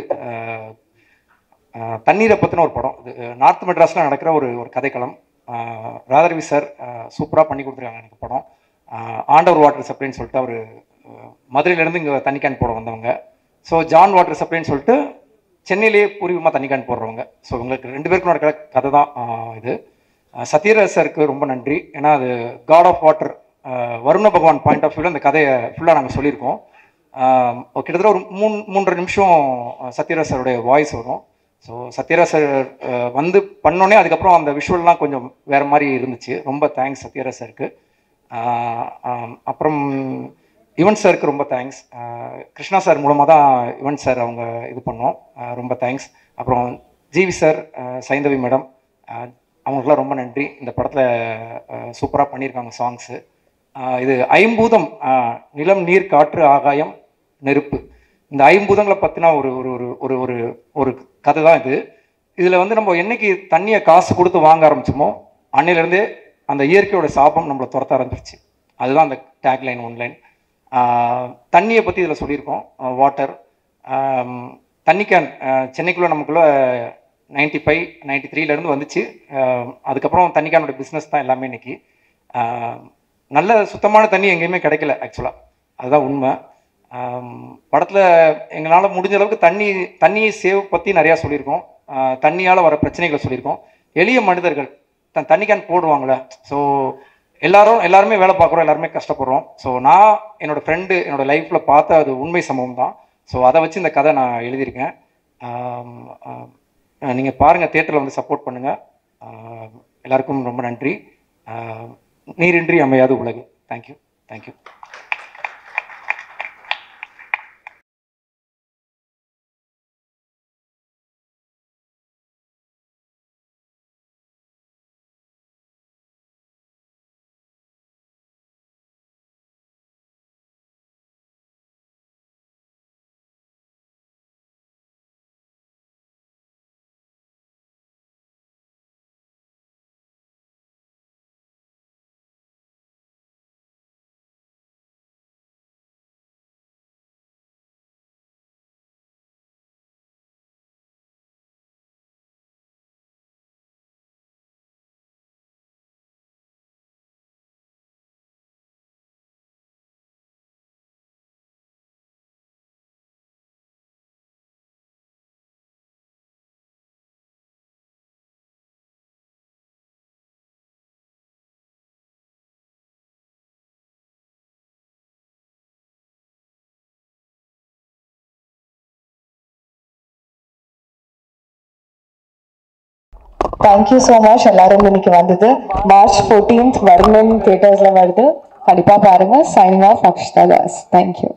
தண்ணீரை பற்றின ஒரு படம். இது நார்த் மெட்ராஸில் நடக்கிற ஒரு கதைக்களம். ராதாரவி சார் சூப்பராக பண்ணி கொடுத்துருக்காங்க எனக்கு படம். ஆண்டவர் வாட்டர் சப்ளைன்னு சொல்லிட்டு அவர் மதுரையிலேருந்து இங்கே தண்ணி கேன் போட வந்தவங்க. ஸோ ஜான் வாட்டர் சப்ளைன்னு சொல்லிட்டு சென்னையிலேயே பூர்வமாக தண்ணி கேன் போடுறவங்க. ஸோ உங்களுக்கு 2 பேருக்கும் நடக்கிற கதை தான் இது. சத்யராஜ் சாருக்கு ரொம்ப நன்றி. ஏன்னா அது காட் ஆஃப் வாட்டர் வருண பகவான் பாயிண்ட் ஆஃப் வியூவில் அந்த கதையை ஃபுல்லாக நாங்கள் சொல்லியிருக்கோம். கிட்டத்தட்ட ஒரு 3.5 நிமிஷம் சத்யராஜ் சாருடைய வாய்ஸ் வரும். ஸோ சத்யராஜ் சார் வந்து பண்ணோன்னே அதுக்கப்புறம் அந்த விஷுவல்லாம் கொஞ்சம் வேறு மாதிரி இருந்துச்சு. ரொம்ப தேங்க்ஸ் சத்யராஜ் சாருக்கு. அப்புறம் யுவன் சாருக்கு ரொம்ப தேங்க்ஸ். கிருஷ்ணா சார் மூலமாக தான் யுவன் சார் அவங்க இது பண்ணோம். ரொம்ப தேங்க்ஸ். அப்புறம் ஜிவி சார், சைந்தவி மேடம், அவங்களுக்குலாம் ரொம்ப நன்றி. இந்த படத்தில் சூப்பராக பண்ணியிருக்காங்க சாங்ஸு. இது ஐம்பூதம், நிலம், நீர், காற்று, ஆகாயம், நெருப்பு, இந்த ஐம்பூதங்களை பற்றினா ஒரு ஒரு ஒரு ஒரு ஒரு கதை தான் இது. இதில் வந்து நம்ம என்னைக்கு தண்ணியை காசு கொடுத்து வாங்க ஆரம்பிச்சோமோ அன்னையிலேருந்தே அந்த இயற்கையோட சாபம் நம்மளை துரத்த ஆரம்பிச்சிருச்சு. அதுதான் அந்த டேக்லைன், ஒன்லைன். தண்ணியை பற்றி இதில் சொல்லியிருக்கோம். வாட்டர், தண்ணி கேன் சென்னைக்குள்ளே நமக்குள்ளே 95, 93லேருந்து வந்துச்சு. அதுக்கப்புறம் தண்ணி கேனோட பிஸ்னஸ் தான் எல்லாமே இன்னைக்கு. நல்ல சுத்தமான தண்ணி எங்கேயுமே கிடைக்கல ஆக்சுவலாக, அதுதான் உண்மை. படத்தில் எங்களால் முடிஞ்ச அளவுக்கு தண்ணியை சேவ் பற்றி நிறையா சொல்லியிருக்கோம். தண்ணியால் வர பிரச்சனைகளை சொல்லியிருக்கோம். எளிய மனிதர்கள் தண்ணி கேன் போடுவாங்களே, ஸோ எல்லாருமே வேலை பார்க்குறோம், எல்லாருமே கஷ்டப்படுறோம். ஸோ நான் என்னோடய ஃப்ரெண்டு என்னோடய லைஃப்பில் பார்த்த அது உண்மை சம்பவம் தான். ஸோ அதை வச்சு இந்த கதை நான் எழுதியிருக்கேன். நீங்கள் பாருங்கள், தியேட்டரில் வந்து சப்போர்ட் பண்ணுங்கள். எல்லாருக்கும் ரொம்ப நன்றி. நீரின்றி அமையாது உலகு. Thank you. Thank you. Thank you so much எல்லாரும் இன்னைக்கு வந்தது. March 14th வருணன் தியேட்டர்ஸ்ல வருது, கண்டிப்பா பாருங்க. Signing off Akshita Das. Thank you.